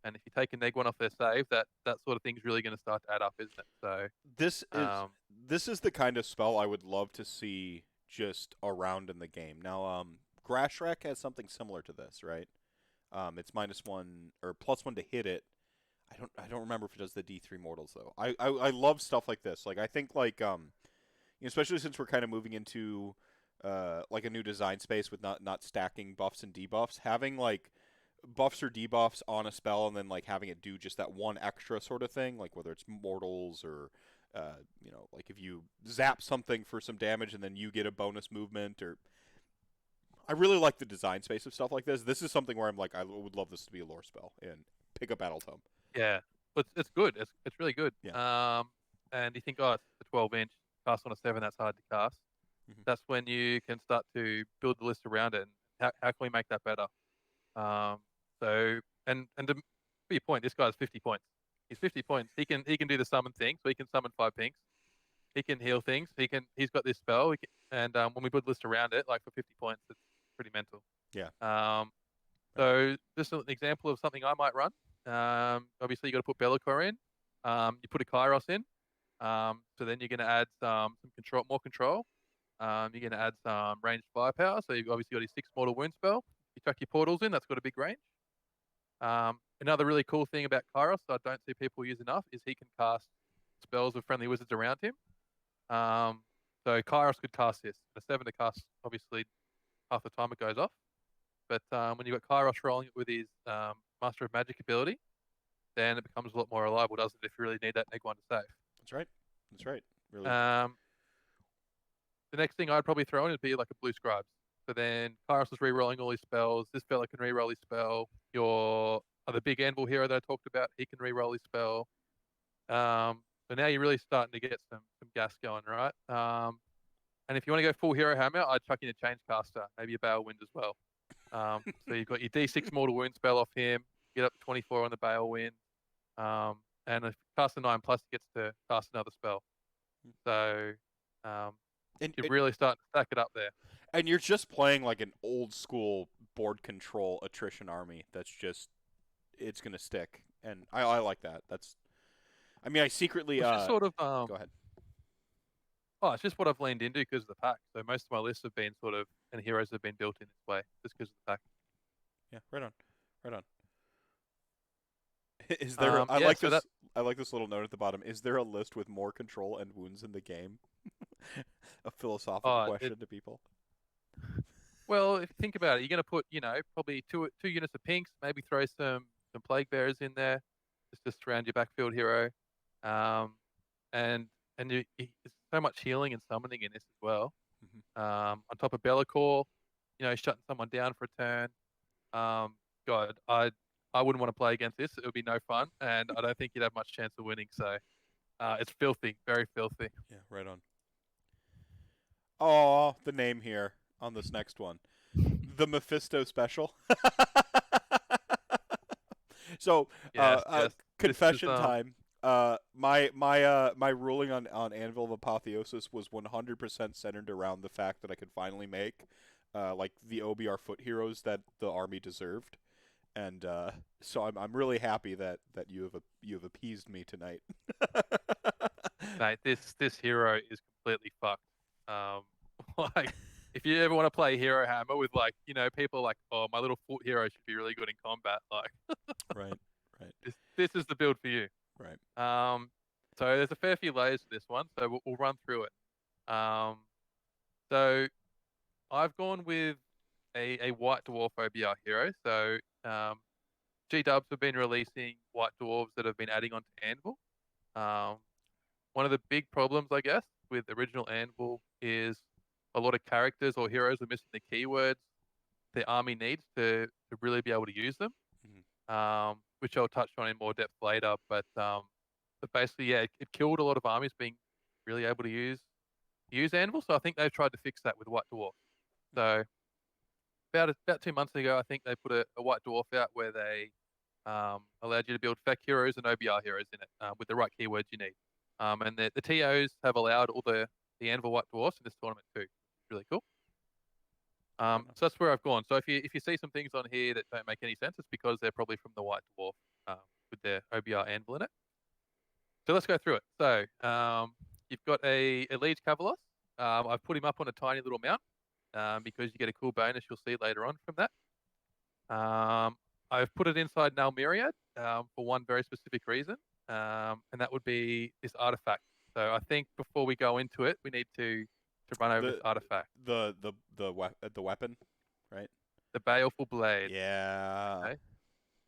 And if you take a -1 off their save, that sort of thing's really going to start to add up, isn't it? So this is the kind of spell I would love to see just around in the game. Now, Grashrak has something similar to this, right? It's -1 or +1 to hit it. I don't remember if it does the D3 mortals though. I love stuff like this. Like I think like especially since we're kind of moving into like a new design space with not stacking buffs and debuffs, having like buffs or debuffs on a spell and then like having it do just that one extra sort of thing, like whether it's mortals or like if you zap something for some damage and then you get a bonus movement, or I really like the design space of stuff like this. This is something where I'm like, I would love this to be a lore spell in pick a battle tome. Yeah, but it's good. It's really good. Yeah. And you think, oh, it's a 12-inch cast on a 7. That's hard to cast. Mhm. That's when you can start to build the list around it. And how can we make that better? Um, so and to be your point, this guy's 50 points. He's 50 points. He can do the summon thing, so he can summon 5 pinks. He can heal things. He's got this spell. And when we build a list around it, like for 50 points, it's pretty mental. Yeah. Um, Right. so just an example of something I might run. Obviously you got to put Be'lakor in. You put a Kairos in. So then you're going to add some control, more control. You're going to add some ranged firepower. So you've obviously got your 6 mortal wound spell. You chuck your portals in. That's got a big range. Another really cool thing about Kairos that I don't see people use enough is he can cast spells with friendly wizards around him. So Kairos could cast this. A 7 to cast, obviously, half the time it goes off. But when you've got Kairos rolling it with his Master of Magic ability, then it becomes a lot more reliable, doesn't it, if you really need that neg 1 to save. That's right. That's right. Really. The next thing I'd probably throw in would be like a Blue Scribes. So then Kairos is re-rolling all his spells. This fella can re-roll his spell. Your other big Anvil hero that I talked about, he can re-roll his spell. So now you're really starting to get some gas going, right? And if you want to go full hero hammer, I'd chuck in a Change Caster, maybe a Bale Wind as well. So you've got your D6 mortal wound spell off him, get up to 24 on the Bale Wind. And if you cast a 9+, he gets to cast another spell. So you're really starting to stack it up there. And you're just playing like an old school board control attrition army that's just, it's going to stick. And I like that. I mean, I secretly, sort of, go ahead. Oh, it's just what I've leaned into because of the pack. So most of my lists have been sort of, and heroes have been built in this way just because of the pack. Yeah, right on. Right on. Is there? I like this little note at the bottom. Is there a list with more control and wounds in the game? A philosophical question to people. Well, if you think about it, you're going to put, probably two units of pinks. Maybe throw some plague bearers in there, just to surround your backfield hero. And it's so much healing and summoning in this as well. On top of Be'lakor, shutting someone down for a turn. God, I wouldn't want to play against this. It would be no fun, and I don't think you'd have much chance of winning. So it's filthy, very filthy. Yeah, right on. Oh, the name here on this next one, the Mephisto special. So, yes. confession time. My ruling on Anvil of Apotheosis was 100% centered around the fact that I could finally make like the OBR foot heroes that the army deserved, and so I'm really happy that you have appeased me tonight. Mate, this hero is completely fucked. Like if you ever want to play Hero Hammer with people like, oh, my little foot hero should be really good in combat, like Right. this is the build for you. Right. So there's a fair few layers to this one, so we'll run through it. So I've gone with a White Dwarf OBR hero. So G-Dubs have been releasing White Dwarves that have been adding on to Anvil. One of the big problems, I guess, with original Anvil is a lot of characters or heroes are missing the keywords the army needs to really be able to use them, which I'll touch on in more depth later. But basically, yeah, it killed a lot of armies being really able to use Anvil. So I think they've tried to fix that with White Dwarf. So about 2 months ago, I think they put a White Dwarf out where they allowed you to build FAQ heroes and OBR heroes in it with the right keywords you need. And the TOs have allowed all the Anvil White Dwarfs in this tournament too. Really cool. So that's where I've gone. So if you see some things on here that don't make any sense, it's because they're probably from the White Dwarf with their OBR Anvil in it. So let's go through it. So you've got a Liege Cavalos. I've put him up on a tiny little mount because you get a cool bonus you'll see later on from that. I've put it inside Null Myriad for one very specific reason, and that would be this artifact. So I think before we go into it, we need to run over this artifact. The weapon, right? The Baleful Blade. Yeah. Okay.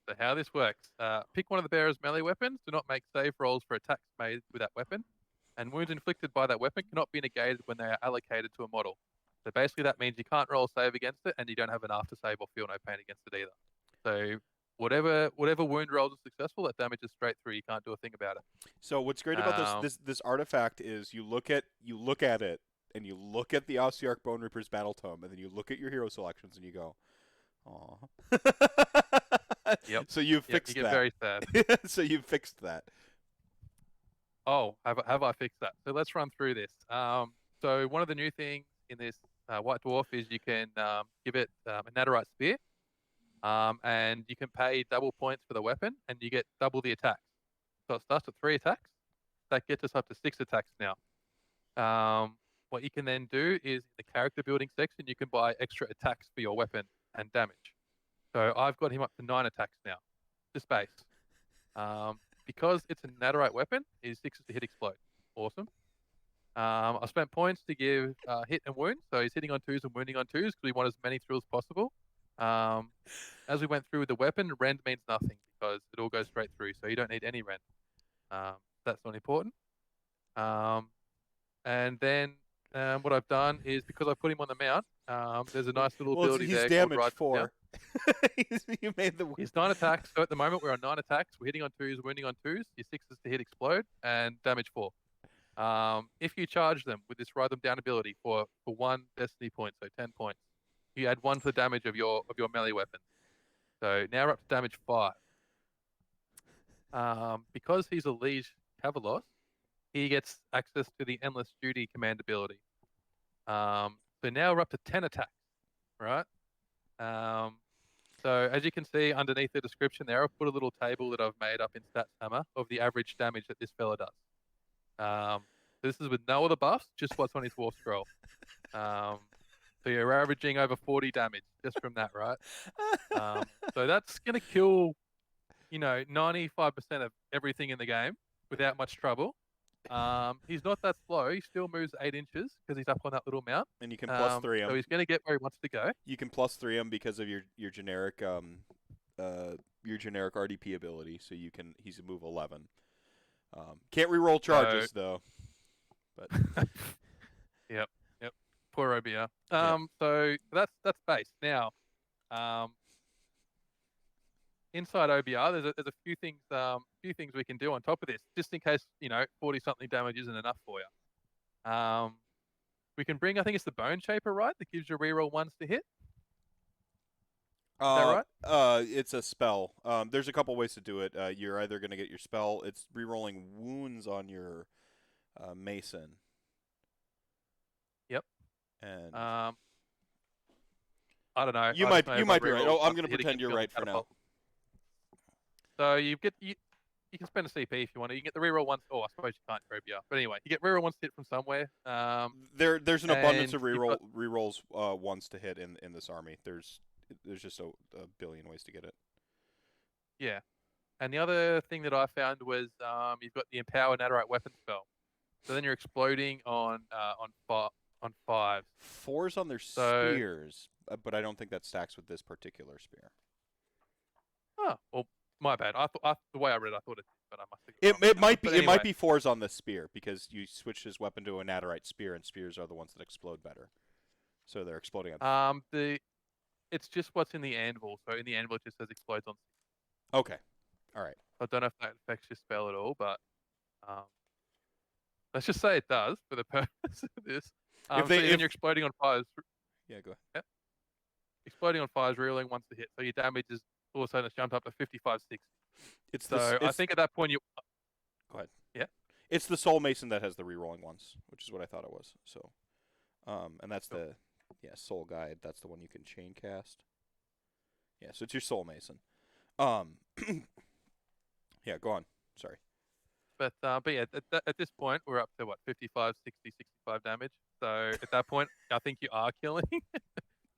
So how this works, pick one of the bearer's melee weapons. Do not make save rolls for attacks made with that weapon. And wounds inflicted by that weapon cannot be negated when they are allocated to a model. So basically that means you can't roll a save against it and you don't have an after save or feel no pain against it either. So whatever wound rolls are successful, that damage is straight through. You can't do a thing about it. So what's great about Um, this artifact is you look at it and you look at the Ossiarch Bone Reaper's battle tome and then you look at your hero selections and you go, "Aw." yep, So you've yep. You fixed get that. very sad. So you've fixed that. Oh, have I fixed that? So let's run through this. So one of the new things in this White Dwarf is you can give it a Netherite Spear, and you can pay double points for the weapon, and you get double the attacks. So it starts at 3 attacks. That gets us up to 6 attacks now. What you can then do is in the character building section, you can buy extra attacks for your weapon and damage. So I've got him up to 9 attacks now, just base. Because it's a Netherite weapon, his 6 is to hit explode. Awesome. I spent points to give hit and wound, so he's hitting on 2s and wounding on 2s because we want as many thrills possible. As we went through with the weapon, rend means nothing because it all goes straight through, so you don't need any rend. That's not important. And then what I've done is because I put him on the mount, there's a nice little Well, ability he's there called damage Ride Them Down. 4. You made the He's 9 attacks, so at the moment we're on 9 attacks. We're hitting on 2s, wounding on 2s. Your 6 is to hit explode and damage 4. If you charge them with this Ride Them Down ability for 1 destiny point, so 10 points, you add 1 to the damage of your melee weapon. So now we're up to damage 5. Because he's a Liege Cavalos, he gets access to the Endless Duty command ability. So now we're up to 10 attacks, right? So as you can see underneath the description there, I've put a little table that I've made up in Stats Hammer of the average damage that this fella does. This is with no other buffs, just what's on his war scroll. So you're averaging over 40 damage just from that, right? So that's going to kill, 95% of everything in the game without much trouble. He's not that slow. He still moves 8 inches because he's up on that little mount. and you can plus 3 him. So he's going to get where he wants to go. You can plus 3 him because of your generic RDP ability. So he's a move 11. Can't reroll charges though. But Yep. Poor OBR. Yep. So that's base. Now, inside OBR, there's a few things we can do on top of this, just in case 40-something damage isn't enough for you. We can bring, I think it's the Bone Shaper, right? That gives you reroll 1s to hit. Is that right? It's a spell. There's a couple ways to do it. You're either going to get your spell. It's rerolling wounds on your Mason. Yep. And I don't know. you might be right. Oh, I'm going to pretend you're right for now. So you can spend a CP if you want to. You can get the reroll 1s. Oh, I suppose you can't for OBR. But anyway, you get reroll 1s to hit from somewhere. There's an abundance of rerolls 1s to hit in this army. There's just a billion ways to get it. Yeah. And the other thing that I found was you've got the Empower Netherite weapon spell. So then you're exploding on 5s. 4s on their spears, but I don't think that stacks with this particular spear. Oh, well, my bad. The way I read it, I thought it did, but I must have. It might be. Anyway. It might be 4s on this spear because you switched his weapon to a Netherite spear, and spears are the ones that explode better. So they're exploding on. It's just what's in the anvil. So in the anvil, it just says explodes on. Okay. All right. I don't know if that affects your spell at all, but let's just say it does for the purpose of this. If you're exploding on 5s. Yeah, go ahead. Yep. Exploding on 5s, reeling 1s to hit. So your damage is all of a sudden it's jumped up to 55-60. I think at that point you. Go ahead. Yeah. It's the Soul Mason that has the rerolling ones, which is what I thought it was. So, and that's the Soul Guide. That's the one you can chain cast. Yeah, so it's your Soul Mason. Yeah, go on. Sorry. But yeah, at this point we're up to 55, 60, 65 damage. So at that point, I think you are killing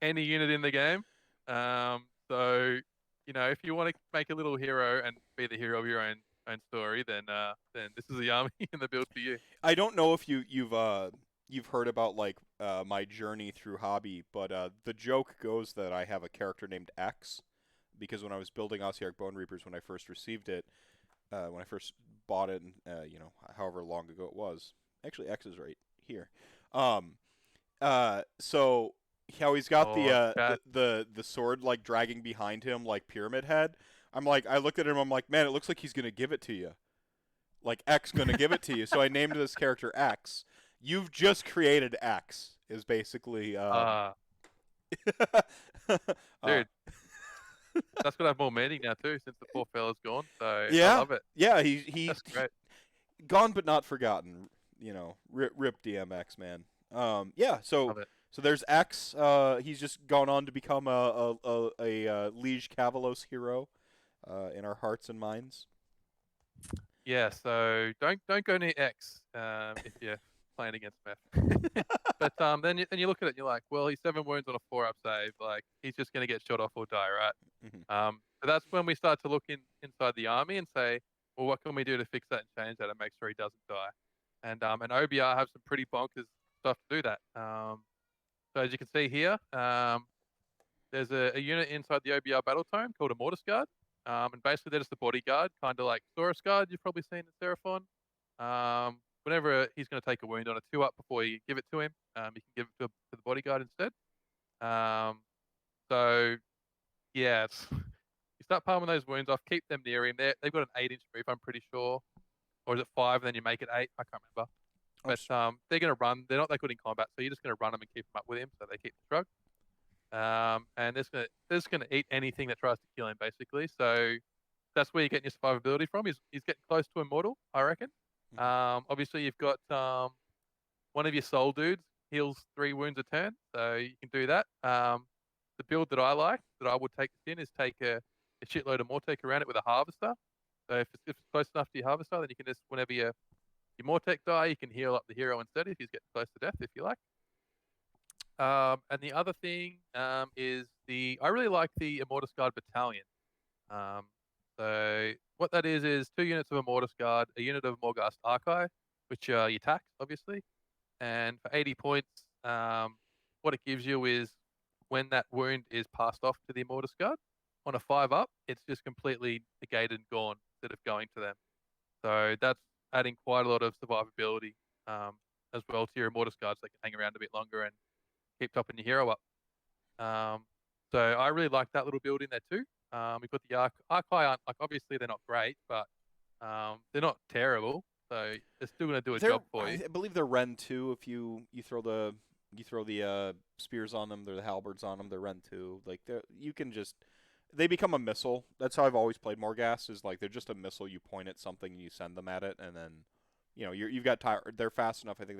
any unit in the game. So if you want to make a little hero and be the hero of your own story, then this is the army and the build for you. I don't know if you've heard about my journey through hobby, but the joke goes that I have a character named X, because when I was building Ossiarch Bone Reapers when I first received it, when I first bought it, and however long ago it was, actually X is right here. So how he's got the sword dragging behind him like Pyramid Head. I looked at him. I'm like, man, it looks like he's gonna give it to you. Like X gonna give it to you. So I named this character X. You've just created X. Is basically uh, Dude, that's gonna have more meaning now too, since the poor fella's gone. So I yeah, love it. yeah. He That's great. gone but not forgotten. Rip DMX, man. Yeah. So Love it. there's X. He's just gone on to become a Liege Cavalos hero in our hearts and minds. Yeah. So don't go near X if you're playing against Meth. But then you look at it and you're like, well, he's 7 wounds on a 4-up save. Like he's just gonna get shot off or die, right? Mhm. So that's when we start to look inside the army and say, well, what can we do to fix that and change that and make sure he doesn't die? And OBR have some pretty bonkers stuff to do that. So as you can see here, there's a unit inside the OBR battle tome called a Mortis Guard. And basically they're just a bodyguard, kind of like Saurus Guard you've probably seen in Seraphon. Whenever he's going to take a wound on a 2-up before you give it to him, you can give it to the bodyguard instead. So yeah, you start palming those wounds off, keep them near him. They've got an 8-inch move, I'm pretty sure, or is it 5? And then you make it 8. I can't remember. But they're going to run. They're not that good in combat, so you're just going to run them and keep them up with him, so they keep the shrug. And they're just going to eat anything that tries to kill him, basically. So that's where you're getting your survivability from. He's getting close to immortal, I reckon. Obviously, you've got one of your soul dudes heals 3 wounds a turn, so you can do that. The build that I like, that I would take this in, is take a shitload of Mortek around it with a harvester. So if it's close enough to your harvester, then you can just, whenever your Mortek die, you can heal up the hero instead if he's getting close to death, if you like. And the other thing is I really like the Immortus Guard Battalion. So what that is 2 units of Immortus Guard, a unit of Morghast Archive, which are your tax, obviously. And for 80 points, what it gives you is when that wound is passed off to the Immortus Guard, on a 5-up, it's just completely negated and gone instead of going to them. So that's adding quite a lot of survivability as well to your Immortus Guards, so they can hang around a bit longer and keep topping your hero up. So I really like that little build in there too. We've got the Archai aren't, like, obviously they're not great, but they're not terrible. So they're still going to do a job for you. I believe they're Ren 2 if you throw the spears on them, they're the halberds on them, they're Ren 2. Like you can just they become a missile. That's how I've always played Morghast, is like they're just a missile. You point at something and you send them at it, and then you've got they're fast enough. I think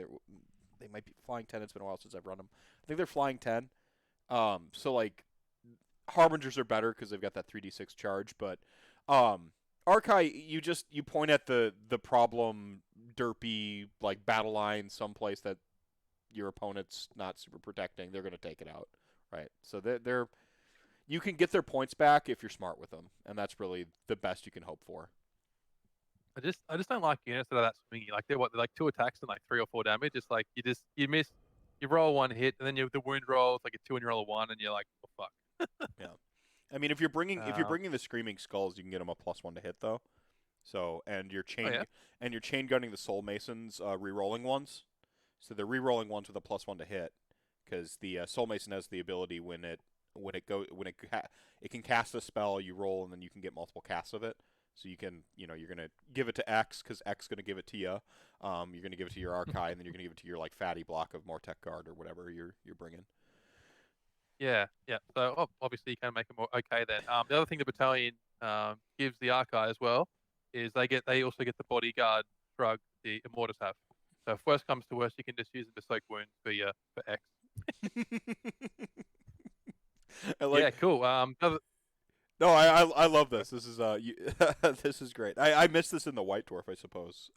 they might be flying 10. It's been a while since I've run them. I think they're flying 10. So like Harbingers are better because they've got that 3d6 charge, but Archai, you point at the problem derpy like battle line someplace that your opponent's not super protecting. They're going to take it out, right? So they're you can get their points back if you're smart with them, and that's really the best you can hope for. I just don't like units that are that swingy. Like they're 2 attacks and like 3 or 4 damage. It's like you miss, you roll 1 hit, and then the wound roll, it's like a 2 and you roll a 1, and you're like, oh fuck. Yeah, I mean if you're bringing the Screaming Skulls, you can get them a +1 to hit though. So and you're chain gunning the Soul Masons, re-rolling ones. So they're re-rolling ones with a +1 to hit, because the Soul Mason has the ability when it can cast a spell, you roll, and then you can get multiple casts of it. So you can, you're gonna give it to X because X is gonna give it to you. You're gonna give it to your Archai, and then you're gonna give it to your like fatty block of Mortek Guard or whatever you're bringing. Yeah. So obviously you can make them more okay then. The other thing the battalion gives the Archai as well is they also get the bodyguard shrug the Immortus have. So if worst comes to worst, you can just use them to soak wounds for X. Yeah, cool. No, I love this. This is this is great. I missed this in the White Dwarf, I suppose.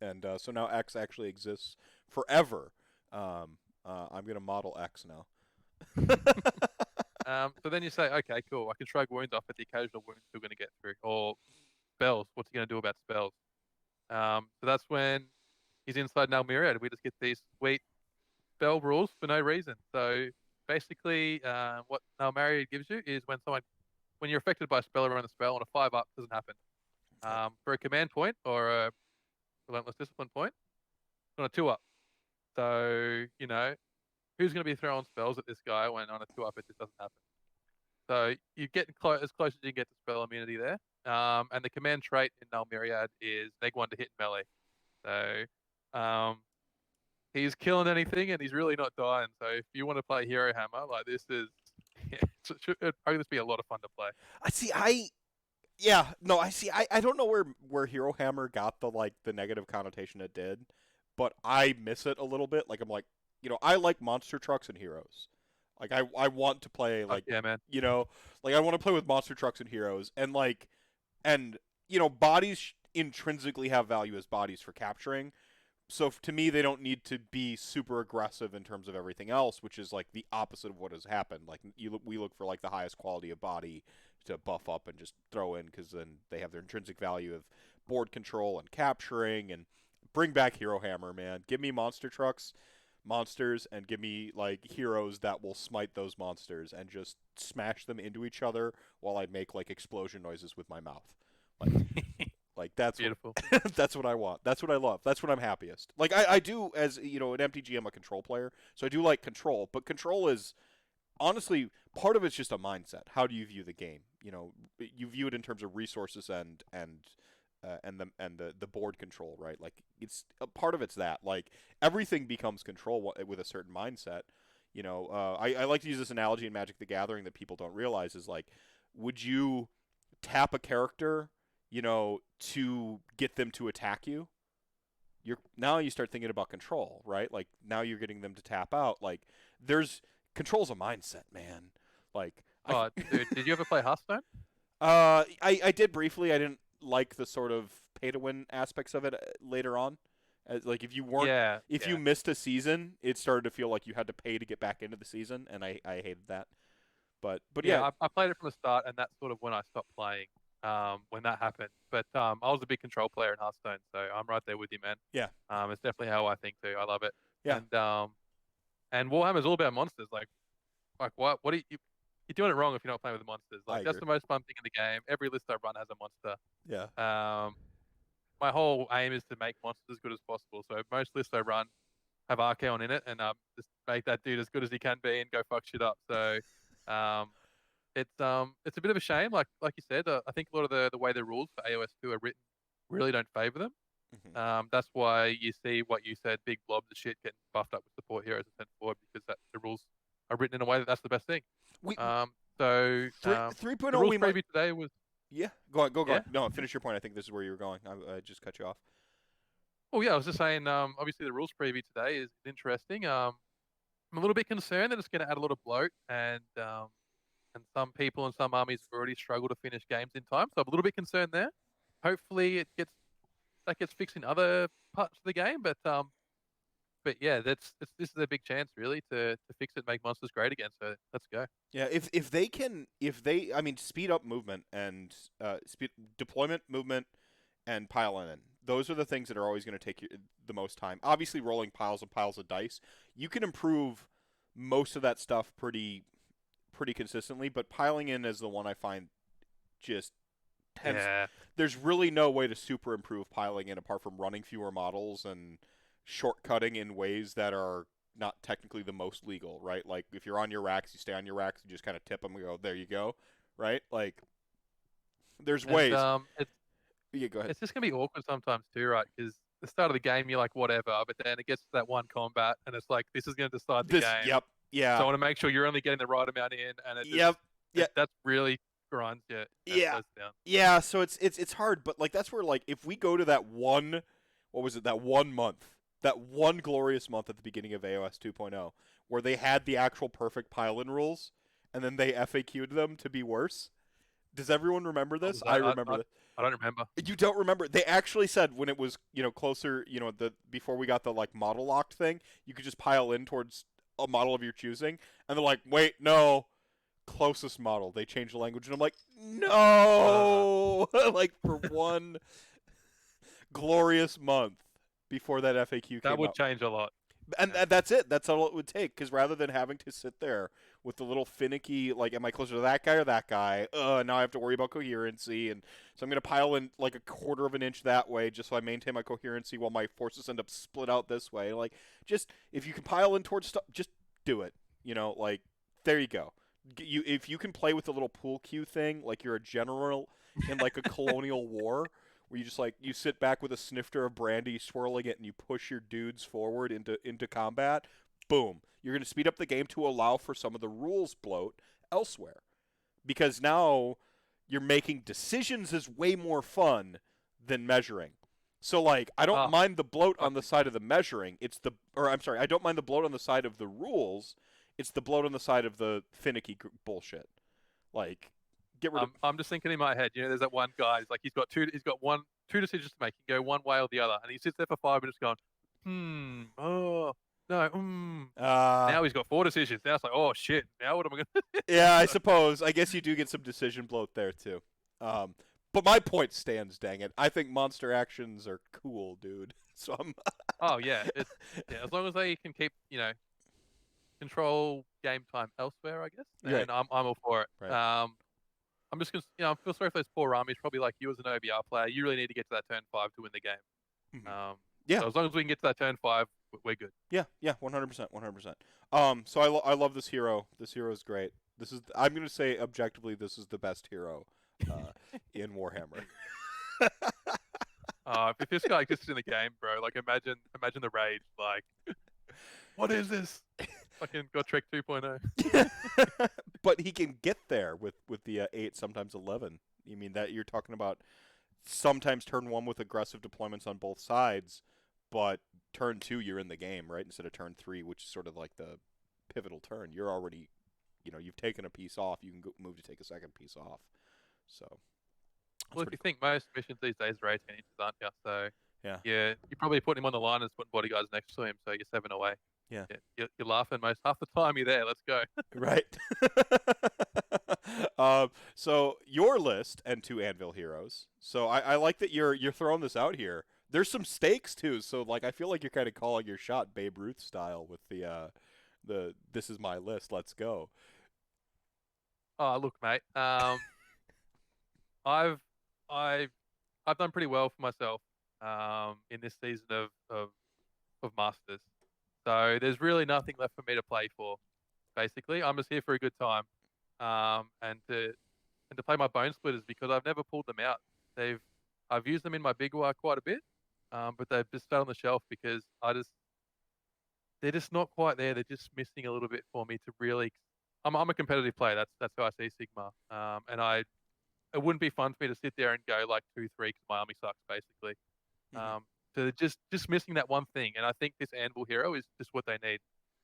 And so now X actually exists forever. I'm gonna model X now. So then you say, okay, cool. I can shrug wounds off, but the occasional wounds still going to get through. Or spells. What's he going to do about spells? So that's when he's inside Null Myriad. We just get these sweet spell rules for no reason. So basically, what Null Myriad gives you is when you're affected by a spell or on a spell on a 5-up, doesn't happen. For a command point or a relentless discipline point, on a 2-up. So who's going to be throwing spells at this guy when on a 2-up it just doesn't happen? So you get as close as you can get to spell immunity there. And the command trait in Null Myriad is -1 to hit melee. So he's killing anything and he's really not dying. So if you want to play Hero Hammer, like this is, yeah, it'd probably just be a lot of fun to play. I see. Yeah, no, I see. I don't know where Hero Hammer got the negative connotation it did, but I miss it a little bit. Like I'm like, I like monster trucks and heroes. Like I want to play Fuck yeah, man. like I want to play with monster trucks and heroes and bodies intrinsically have value as bodies for capturing. So to me, they don't need to be super aggressive in terms of everything else, which is like the opposite of what has happened. Like we look for like the highest quality of body to buff up and just throw in because then they have their intrinsic value of board control and capturing and bring back Hero Hammer, man. Give me monster trucks, monsters, and give me like heroes that will smite those monsters and just smash them into each other while I make like explosion noises with my mouth. Like that's Beautiful. that's what I want. That's what I love. That's what I'm happiest. Like I do as an MTG. I'm a control player, so I do like control. But control is honestly part of it's just a mindset. How do you view the game? You view it in terms of resources and the board control, right? Like it's a part of it's that. Like everything becomes control with a certain mindset. I like to use this analogy in Magic the Gathering that people don't realize is like, would you tap a character, to get them to attack you? Now you start thinking about control, right? Like now you're getting them to tap out. Like control's a mindset, man. Like Dude, did you ever play Hearthstone? I did briefly. I didn't like the sort of pay to win aspects of it later on. Like if you weren't, if you missed a season, it started to feel like you had to pay to get back into the season, and I hated that. But yeah, I played it from the start, and that's sort of when I stopped playing. When that happened, but I was a big control player in Hearthstone, so I'm right there with you, man. Yeah. It's definitely how I think too. I love it. Yeah. And Warhammer's all about monsters. Like what are you're doing it wrong if you're not playing with monsters. Like that's the most fun thing in the game. Every list I run has a monster. Yeah. My whole aim is to make monsters as good as possible. So most lists I run have Archaon in it, and just make that dude as good as he can be and go fuck shit up. So it's a bit of a shame, like you said. I think a lot of the way the rules for AOS 2 are written really don't favor them. Mm-hmm. That's why you see what you said, big blobs of shit getting buffed up with support heroes and sent forward because the rules are written in a way that's the best thing. So 3.0 the rules preview today was go on. Yeah? No, finish your point. I think this is where you were going. I just cut you off. Oh yeah, I was just saying. Obviously the rules preview today is interesting. I'm a little bit concerned that it's going to add a lot of bloat and some people and some armies have already struggled to finish games in time. So I'm a little bit concerned there. Hopefully that gets fixed in other parts of the game. But yeah, this is a big chance really to fix it, make monsters great again. So let's go. Yeah, if they I mean speed up movement and deployment movement and pile in. Those are the things that are always going to take you the most time. Obviously, rolling piles and piles of dice, you can improve most of that stuff pretty consistently, but piling in is the one I find just tends. Yeah. There's really no way to super improve piling in apart from running fewer models and shortcutting in ways that are not technically the most legal, right? Like if you're on your racks, you stay on your racks, you just kind of tip them and go, there you go, right? Like there's ways. Yeah, go ahead. It's just gonna be awkward sometimes too, right? Because the start of the game you're like whatever, but then it gets to that one combat and it's like this is gonna decide the game. Yep. Yeah. So I want to make sure you're only getting the right amount in, and that's really grinds you. Yeah. Yeah. So it's hard, but like that's where like if we go to that one, what was it? That 1 month, that one glorious month at the beginning of AOS 2.0, where they had the actual perfect pile-in rules, and then they FAQ'd them to be worse. Does everyone remember this? I remember this. I don't remember. You don't remember? They actually said when it was closer, before we got the like model locked thing, you could just pile in towards a model of your choosing, and they're like, wait, no, closest model. They changed the language, and I'm like, no, like for one glorious month before that FAQ came that would out. change a lot. And that's it. That's all it would take. Because rather than having to sit there with the little finicky, like, am I closer to that guy or that guy? Now I have to worry about coherency. And so I'm going to pile in like a quarter of an inch that way just so I maintain my coherency while my forces end up split out this way. Like, just, if you can pile in towards stuff, just do it. Like, there you go. if you can play with the little pool cue thing, like you're a general in like a colonial war, where you just like you sit back with a snifter of brandy, swirling it, and you push your dudes forward into combat. Boom! You're going to speed up the game to allow for some of the rules bloat elsewhere, because now you're making decisions is way more fun than measuring. So like I don't Oh, mind the bloat on the fucking side of the measuring. I'm sorry, I don't mind the bloat on the side of the rules. It's the bloat on the side of the finicky bullshit. Like get rid of I'm just thinking in my head, there's that one guy. He's like, he's got two decisions to make. He can go one way or the other, and he sits there for 5 minutes going, oh no, uh Now he's got 4 decisions. Now it's like, oh shit. Now what am I gonna do? yeah, I suppose. I guess you do get some decision bloat there too. But my point stands, dang it. I think monster actions are cool, dude. So I'm Oh yeah, as long as they can keep control game time elsewhere, I guess. Then right. I'm all for it. Right. I'm just gonna I feel sorry for those poor armies. Probably like you as an OBR player, you really need to get to that turn 5 to win the game. Mhm. Um, Yeah. so as long as we can get to that turn 5, we're good. Yeah, 100%, 100%. So I love this hero. This hero is great. I'm gonna say objectively, this is the best hero in Warhammer. If this guy exists in the game, bro, like imagine the rage. Like, what is this? Fucking got Trek 2.0. But he can get there with the 8, sometimes 11. You mean that you're talking about sometimes turn 1 with aggressive deployments on both sides, but turn 2 you're in the game, right? Instead of turn 3, which is sort of like the pivotal turn. You're already, you've taken a piece off. You can move to take a second piece off. So. Well, if you think most missions these days are 18 inches, aren't you? So Yeah. you're probably putting him on the line and putting bodyguards next to him, so you're 7 away. Yeah. You're laughing most half the time you're there. Let's go. Right. So your list and 2 Anvil heroes. So I like that you're throwing this out here. There's some stakes too. So like I feel like you're kind of calling your shot Babe Ruth style with the this is my list. Let's go. Oh, look, mate. I've I've I've done pretty well for myself in this season of Masters. So there's really nothing left for me to play for. Basically, I'm just here for a good time, and to play my bone splitters because I've never pulled them out. I've used them in my big war quite a bit, but they've just sat on the shelf because they're just not quite there. They're just missing a little bit for me to really. I'm a competitive player. That's how I see Sigma, and it wouldn't be fun for me to sit there and go like 2-3 because my army sucks basically. Mhm. So just missing that one thing, and I think this Anvil hero is just what they need.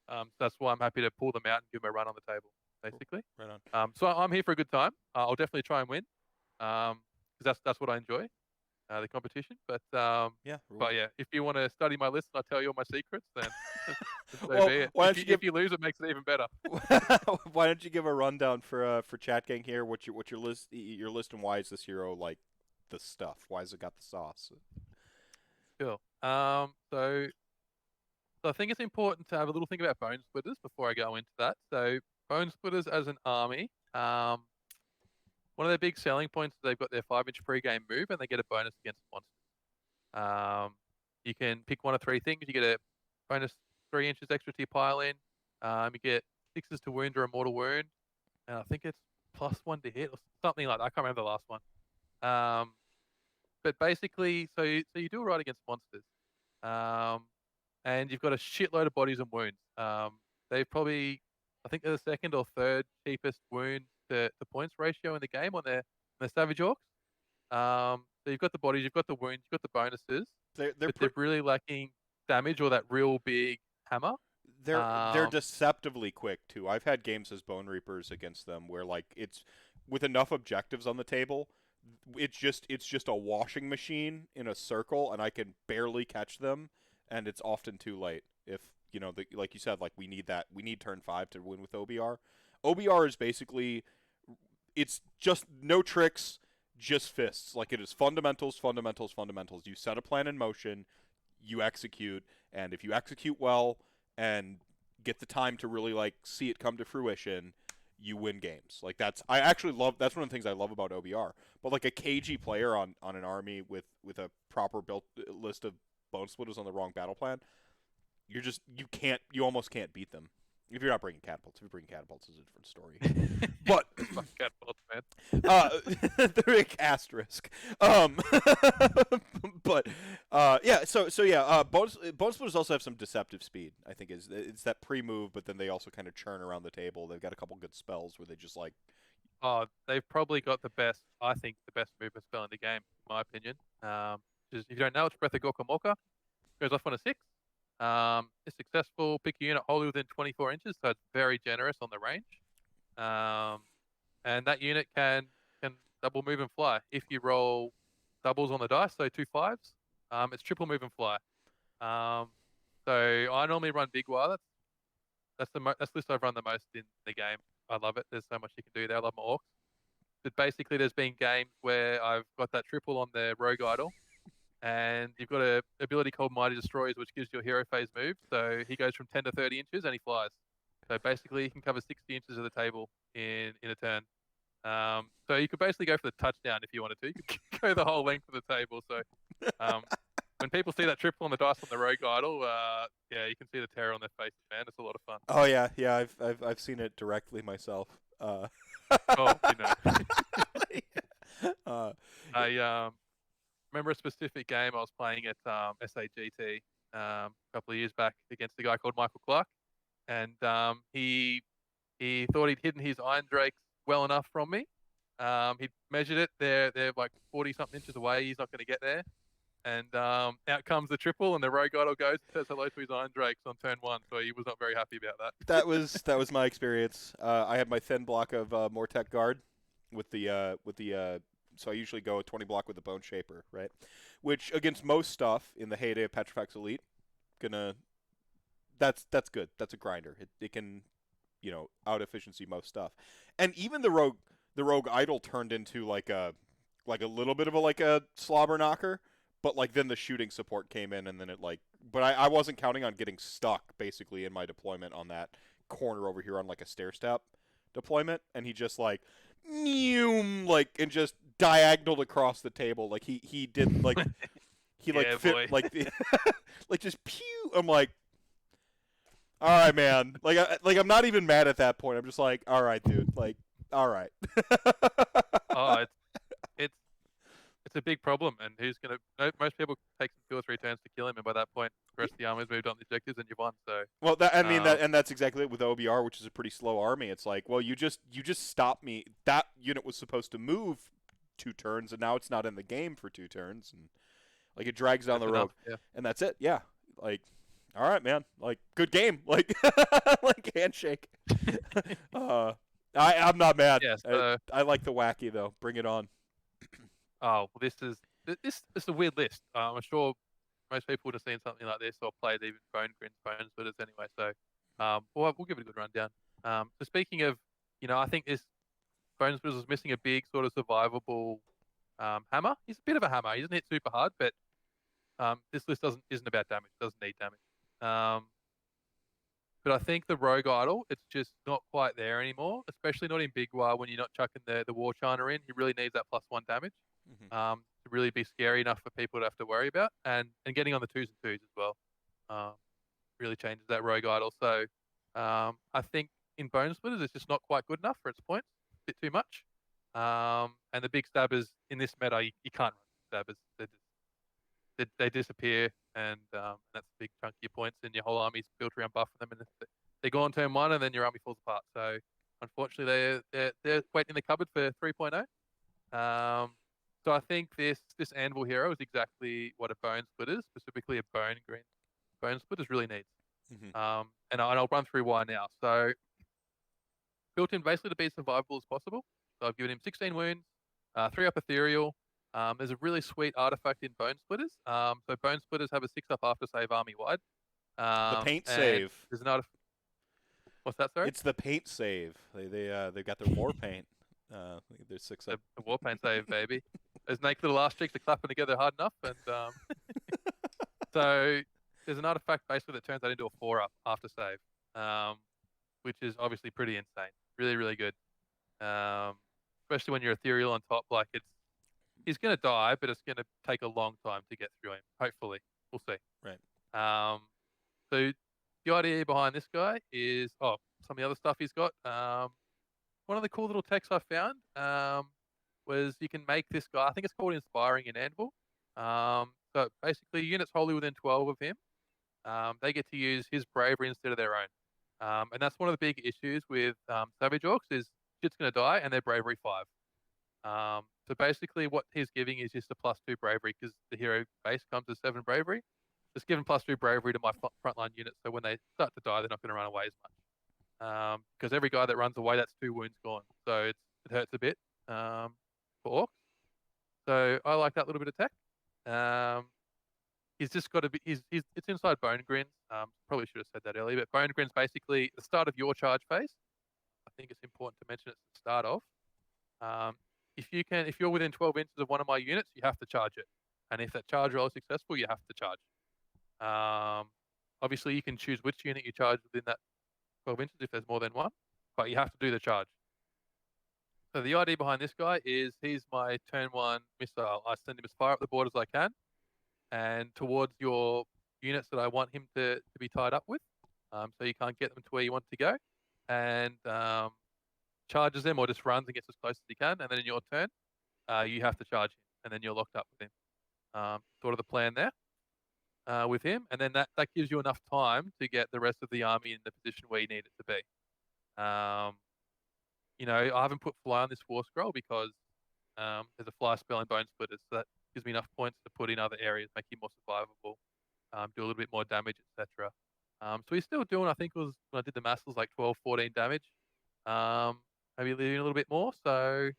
So that's why I'm happy to pull them out and give them a run on the table, basically. Right on. So I'm here for a good time. I'll definitely try and win, because that's what I enjoy, the competition. But Yeah. yeah, if you want to study my list and I tell you all my secrets, then so Well, be it. why don't you If you lose, it makes it even better. why don't you give a rundown for Chat Gang here? What's your list and why is this hero like the stuff? Why has it got the sauce? Sure. So I think it's important to have a little think about Bone Splitters before I go into that. So Bone Splitters as an army, one of their big selling points is they've got their 5-inch pre-game move and they get a bonus against monsters. You can pick one of 3 things. You get a bonus 3 inches extra to your pile in. You get 6s to wound or a mortal wound, and I think it's +1 to hit or something like that. I can't remember the last one. But basically, so you do it right against monsters. And you've got a shitload of bodies and wounds. They've probably, I think they're the second or third cheapest wound to points ratio in the game on their Savage Orcs. So you've got the bodies, you've got the wounds, you've got the bonuses, but they're really lacking damage or that real big hammer. They're deceptively quick too. I've had games as Bone Reapers against them where like it's with enough objectives on the table, it's just a washing machine in a circle, and I can barely catch them, and it's often too late. If like you said, like we need turn 5 to win with OBR. OBR is basically it's just no tricks, just fists. Like it is fundamentals, fundamentals, fundamentals. You set a plan in motion, you execute, and if you execute well and get the time to really like see it come to fruition, you win games. Like that's one of the things I love about OBR. But like a cagey player on an army with a proper built list of bone splitters on the wrong battle plan, you almost can't beat them. If you're not bringing catapults, if you're bringing catapults, is a different story. But Fuck catapults, man. the big asterisk. But yeah. So yeah. Bonus splitters also have some deceptive speed. I think it's that pre-move, but then they also kind of churn around the table. They've got a couple good spells where they just like. Oh, they've probably got the best. I think the best movement spell in the game, in my opinion. Just if you don't know, it's Breath of Gorkamorka. Goes off on a 6. It's successful. Pick a unit wholly within 24 inches, so it's very generous on the range. And that unit can double move and fly. If you roll doubles on the dice, so 2 5s, it's triple move and fly. So I normally run Big Wire. That's the list I've run the most in the game. I love it. There's so much you can do there. I love my orcs. But basically, there's been games where I've got that triple on the Rogue Idol, and you've got a ability called Mighty Destroys, which gives you a hero phase move. So he goes from 10 to 30 inches, and he flies. So basically, he can cover 60 inches of the table in a turn. So you could basically go for the touchdown if you wanted to. You could go the whole length of the table. So when people see that triple on the dice on the Rogue Idol, yeah, you can see the terror on their faces, man. It's a lot of fun. Oh yeah. I've seen it directly myself. Oh, you know. I remember a specific game I was playing at SAGT a couple of years back against a guy called Michael Clark, and he thought he'd hidden his Iron Drakes well enough from me. He measured it. They're like 40 something inches away. He's not going to get there. And out comes the triple, and the Rogue Idol goes and says hello to his Iron Drakes on turn 1. So he was not very happy about that. that was my experience. I had my thin block of Mortek Guard with the so I usually go a 20 block with the Bone Shaper, right? Which against most stuff in the heyday of Petrifex Elite, that's good. That's a grinder. It can, out efficiency most stuff. And even the Rogue Idol turned into like a little bit of a slobber knocker, but then the shooting support came in, and then but I wasn't counting on getting stuck basically in my deployment on that corner over here on a stair step deployment, and he just and just diagonaled across the table. He did he Yeah, fit boy. just pew. I'm like, all right, man. I'm not even mad at that point. I'm just like, all right, dude. All right. Oh, it's a big problem, and most people take 2 or 3 turns to kill him, and by that point, the rest of the army's moved on the objectives, and you've won. So well, that's exactly it with OBR, which is a pretty slow army. It's like, well, you just stopped me. That unit was supposed to move 2 turns, and now it's not in the game for 2 turns, and it drags down the road, yeah. and that's it. Yeah, all right, man. Good game. Handshake. I'm not mad. Yeah, I like the wacky though. Bring it on. oh, well, this is a weird list. I'm sure most people would have seen something like this or played even Bone Splitters anyway. So we'll give it a good rundown. So speaking of, I think this Bone Splitters was missing a big sort of survivable hammer. He's a bit of a hammer. He doesn't hit super hard, but this list isn't about damage. It doesn't need damage. But I think the Rogue Idol, it's just not quite there anymore, especially not in Big War when you're not chucking the War China in. He really needs that +1 damage to really be scary enough for people to have to worry about. And getting on the 2s and 2s as well really changes that Rogue Idol. So I think in Bone Splitters, it's just not quite good enough for its points. A bit too much. And the big stabbers in this meta, you can't run stabbers. They disappear, and that's a big chunk of your points, and your whole army's built around buffing them, and they go on turn 1, and then your army falls apart. So unfortunately, they're waiting in the cupboard for 3.0. So I think this Anvil hero is exactly what a Bone Splitters, specifically a Bone Splitters, really needs. Mm-hmm. And I'll run through why now. So built in basically to be as survivable as possible. So I've given him 16 wounds, 3 up ethereal. There's a really sweet artifact in Bone Splitters. So Bone Splitters have a 6 up after save army wide. The paint save. There's an artifact. What's that, sorry? It's the paint save. They've got their war paint. There's 6 up. The war paint save, baby. Those naked little arse cheeks are clapping together hard enough, and so there's an artifact basically that turns that into a 4 up after save, which is obviously pretty insane. Really, really good. Especially when you're ethereal on top, he's going to die, but it's going to take a long time to get through him. Hopefully. We'll see. Right. So the idea behind this guy is some of the other stuff he's got. One of the cool little techs I found was you can make this guy. I think it's called Inspiring in Anvil. So basically, units wholly within 12 of him, they get to use his bravery instead of their own. And that's one of the big issues with Savage Orcs is shit's going to die and their bravery 5. So basically, what he's giving is just a +2 bravery because the hero base comes with 7 bravery. Just giving +2 bravery to my frontline units, so when they start to die, they're not going to run away as much. Because every guy that runs away, that's 2 wounds gone, so it hurts a bit for orcs. So I like that little bit of tech. He's just got to be. It's inside Bone Grins. Probably should have said that earlier, but Bone Grins basically the start of your charge phase. I think it's important to mention it's the start of. If you're within 12 inches of one of my units, you have to charge it. And if that charge roll is successful, you have to charge. Obviously, you can choose which unit you charge within that 12 inches if there's more than one, but you have to do the charge. So the idea behind this guy is he's my turn 1 missile. I send him as far up the board as I can and towards your units that I want him to be tied up with. So you can't get them to where you want to go. And charges them or just runs and gets as close as he can. And then in your turn, you have to charge him. And then you're locked up with him. Sort of the plan there with him. And then that gives you enough time to get the rest of the army in the position where you need it to be. I haven't put fly on this war scroll because there's a fly spell in Bone Splitters. So that gives me enough points to put in other areas, make him more survivable, do a little bit more damage, etc. So he's still doing, I think it was, when I did the maths, it was like 12, 14 damage. Maybe doing a little bit more. So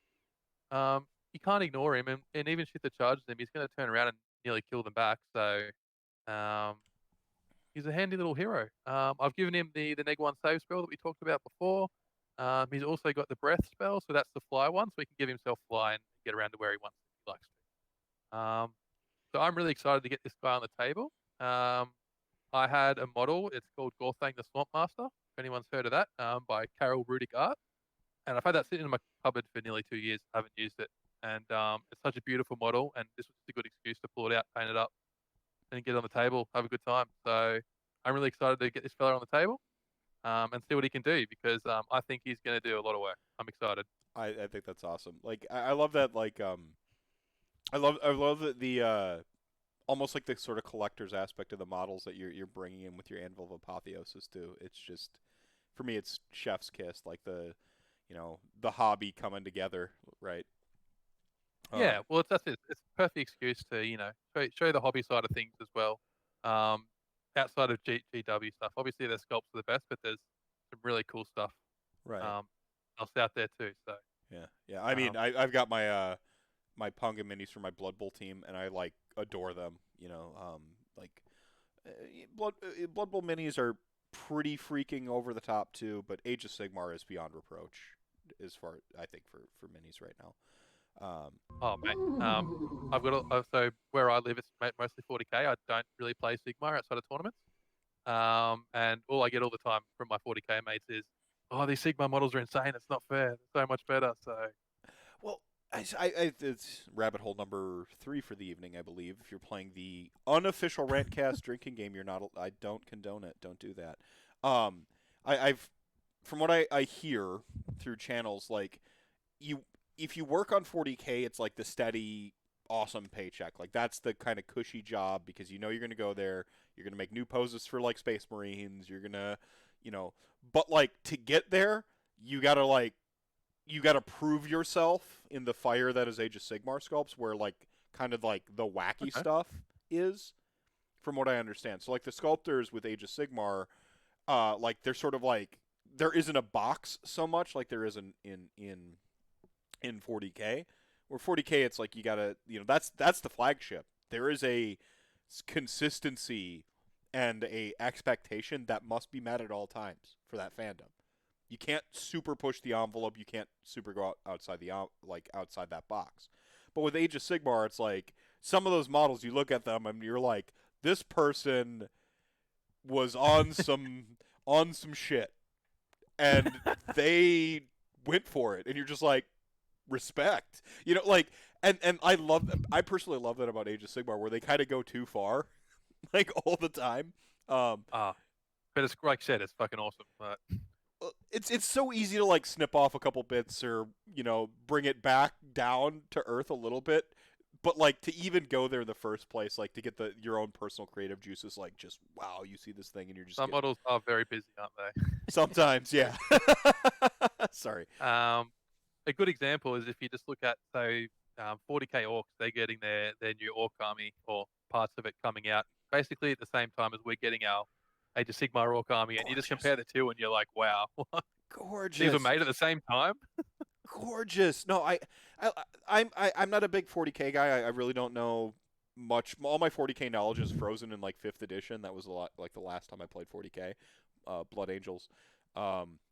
you can't ignore him. And even shit that charges him, he's going to turn around and nearly kill them back. So he's a handy little hero. I've given him the -1 save spell that we talked about before. He's also got the breath spell, so that's the fly one, so he can give himself fly and get around to where he wants if he likes to. So I'm really excited to get this guy on the table. I had a model. It's called Gorthang the Swamp Master. If anyone's heard of that, by Carol Rudick Art. And I've had that sitting in my cupboard for nearly 2 years. I haven't used it. And it's such a beautiful model, and this was just a good excuse to pull it out, paint it up, and get it on the table, have a good time. So I'm really excited to get this fella on the table and see what he can do because I think he's going to do a lot of work. I'm excited. I think that's awesome. Like I love that. Like I love the almost like the sort of collector's aspect of the models that you're bringing in with your Anvil of Apotheosis too. It's just for me, it's chef's kiss. Like the hobby coming together, right? Yeah, well, that's it. It's a perfect excuse to show the hobby side of things as well. Outside of GW stuff, obviously their sculpts are the best, but there's some really cool stuff Right. else out there too. So yeah. I mean, I've got my my Punga minis for my Blood Bowl team, and I like adore them. Blood Bowl minis are pretty freaking over the top too, but Age of Sigmar is beyond reproach as far I think for minis right now. oh mate, I've got so where I live, it's mostly 40k. I don't really play Sigmar outside of tournaments. And all I get all the time from my 40k mates is, "Oh, these Sigmar models are insane. It's not fair. They're so much better." So, well, it's rabbit hole number 3 for the evening, I believe. If you're playing the unofficial RantCast drinking game, you're not. I don't condone it. Don't do that. I've from what I hear through channels, like if you work on 40k, it's like the steady, awesome paycheck. Like that's the kind of cushy job because you know you're going to go there. You're going to make new poses for like Space Marines. You're going to, but like to get there, you got to prove yourself in the fire that is Age of Sigmar sculpts, where like kind of like the wacky stuff is, from what I understand. So like the sculptors with Age of Sigmar, like they're sort of like there isn't a box so much like there is in 40k. Where 40k, it's like you gotta, that's the flagship. There is a consistency and a expectation that must be met at all times for that fandom. You can't super push the envelope. You can't super go outside outside that box. But with Age of Sigmar, it's like some of those models, you look at them and you're like, this person was on some shit, and they went for it, and you're just like, respect. And I personally love that about Age of Sigmar, where they kind of go too far, like all the time. But it's like I said, it's fucking awesome. But It's so easy to like snip off a couple bits or bring it back down to earth a little bit, but like to even go there in the first place, like to get your own personal creative juices, like just wow, you see this thing and you're just some models are very busy, aren't they? sometimes, yeah. Sorry. A good example is if you just look at 40k orcs, they're getting their new orc army or parts of it coming out basically at the same time as we're getting our Age of Sigmar orc army, and you just compare the two, and you're like, wow, Gorgeous. these were made at the same time. Gorgeous. No, I'm not a big 40k guy. I really don't know much. All my 40k knowledge is frozen in like 5th edition. That was a lot like the last time I played 40k, Blood Angels.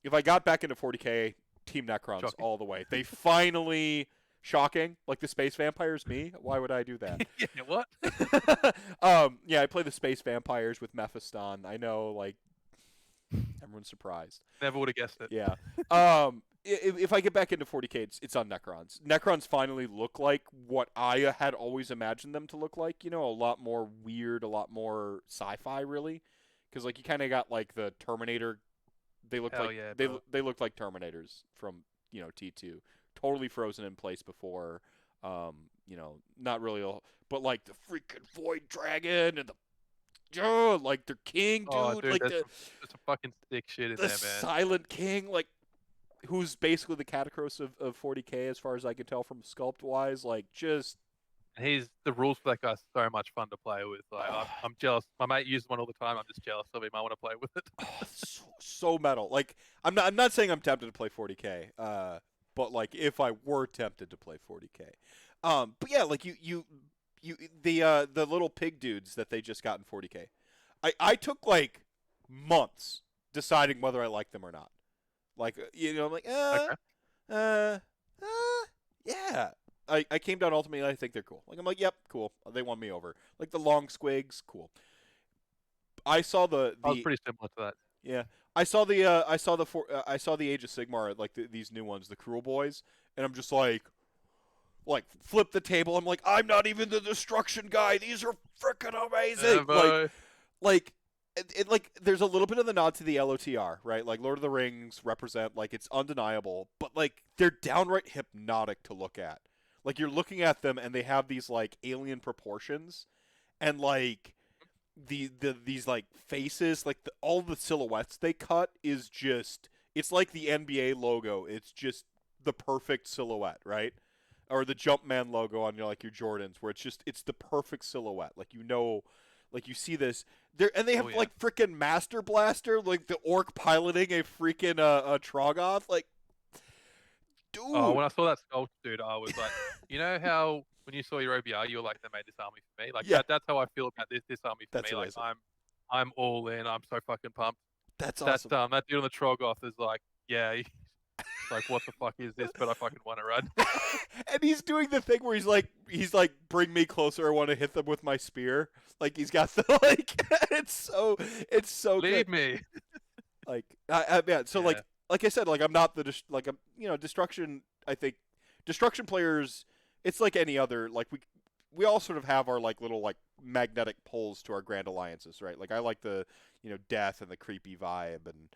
If I got back into 40k, Team Necrons Shocking. all the way. They finally shocking like the space vampires. Me? Why would I do that? Yeah, what? Yeah, I play the space vampires with Mephisto. I know, like everyone's surprised. Never would have guessed it. Yeah. If I get back into 40k, it's on Necrons. Necrons finally look like what I had always imagined them to look like. A lot more weird, a lot more sci-fi, really. Because like you kind of got like the Terminator. They looked like they looked like Terminators from T2, totally frozen in place before. Not really, but like the freaking Void Dragon and like their king, dude. Oh, dude, like there's some fucking sick shit in there, man. Silent King, like who's basically the Catacross of 40k as far as I can tell from sculpt wise. Like just the rules for that guy's so much fun to play with. Like I'm jealous. My mate uses one all the time. I'm just jealous of him. I want to play with it. so metal. Like I'm not saying I'm tempted to play 40k. But like if I were tempted to play 40k. But yeah, like the little pig dudes that they just got in 40k. I took like months deciding whether I liked them or not. Like I'm like yeah. I came down ultimately. I think they're cool. Like I'm like, yep, cool. They won me over. Like the long squigs, cool. I saw the. I was pretty similar to that. Yeah, I saw the Age of Sigmar, like these new ones, the Cruel Boys, and I'm just like flip the table. I'm like, I'm not even the destruction guy. These are freaking amazing. Like there's a little bit of the nod to the LOTR, right? Like Lord of the Rings represent, like it's undeniable, but like they're downright hypnotic to look at. Like you're looking at them and they have these like alien proportions, and like these like faces, like all the silhouettes they cut is just, it's like the NBA logo. It's just the perfect silhouette, right? Or the Jumpman logo on your Jordans, where it's the perfect silhouette. Like like you see this there, and they have like freaking Master Blaster, like the orc piloting a freaking Trogoth, like dude. Oh, when I saw that sculpt, dude, I was like, you know how when you saw your OBR, you were like, they made this army for me. Like that's how I feel about this army for me. Amazing. Like I'm all in. I'm so fucking pumped. That's awesome. That dude on the Trogoth is like, yeah. Like, what the fuck is this? But I fucking want to run. And he's doing the thing where he's like, bring me closer. I want to hit them with my spear. Like he's got the like, it's so Leave good. me. Like, yeah. So like I said, like I'm not the destruction. I think destruction players. It's like any other. Like we all sort of have our like little like magnetic pulls to our grand alliances, right? Like I like the death and the creepy vibe, and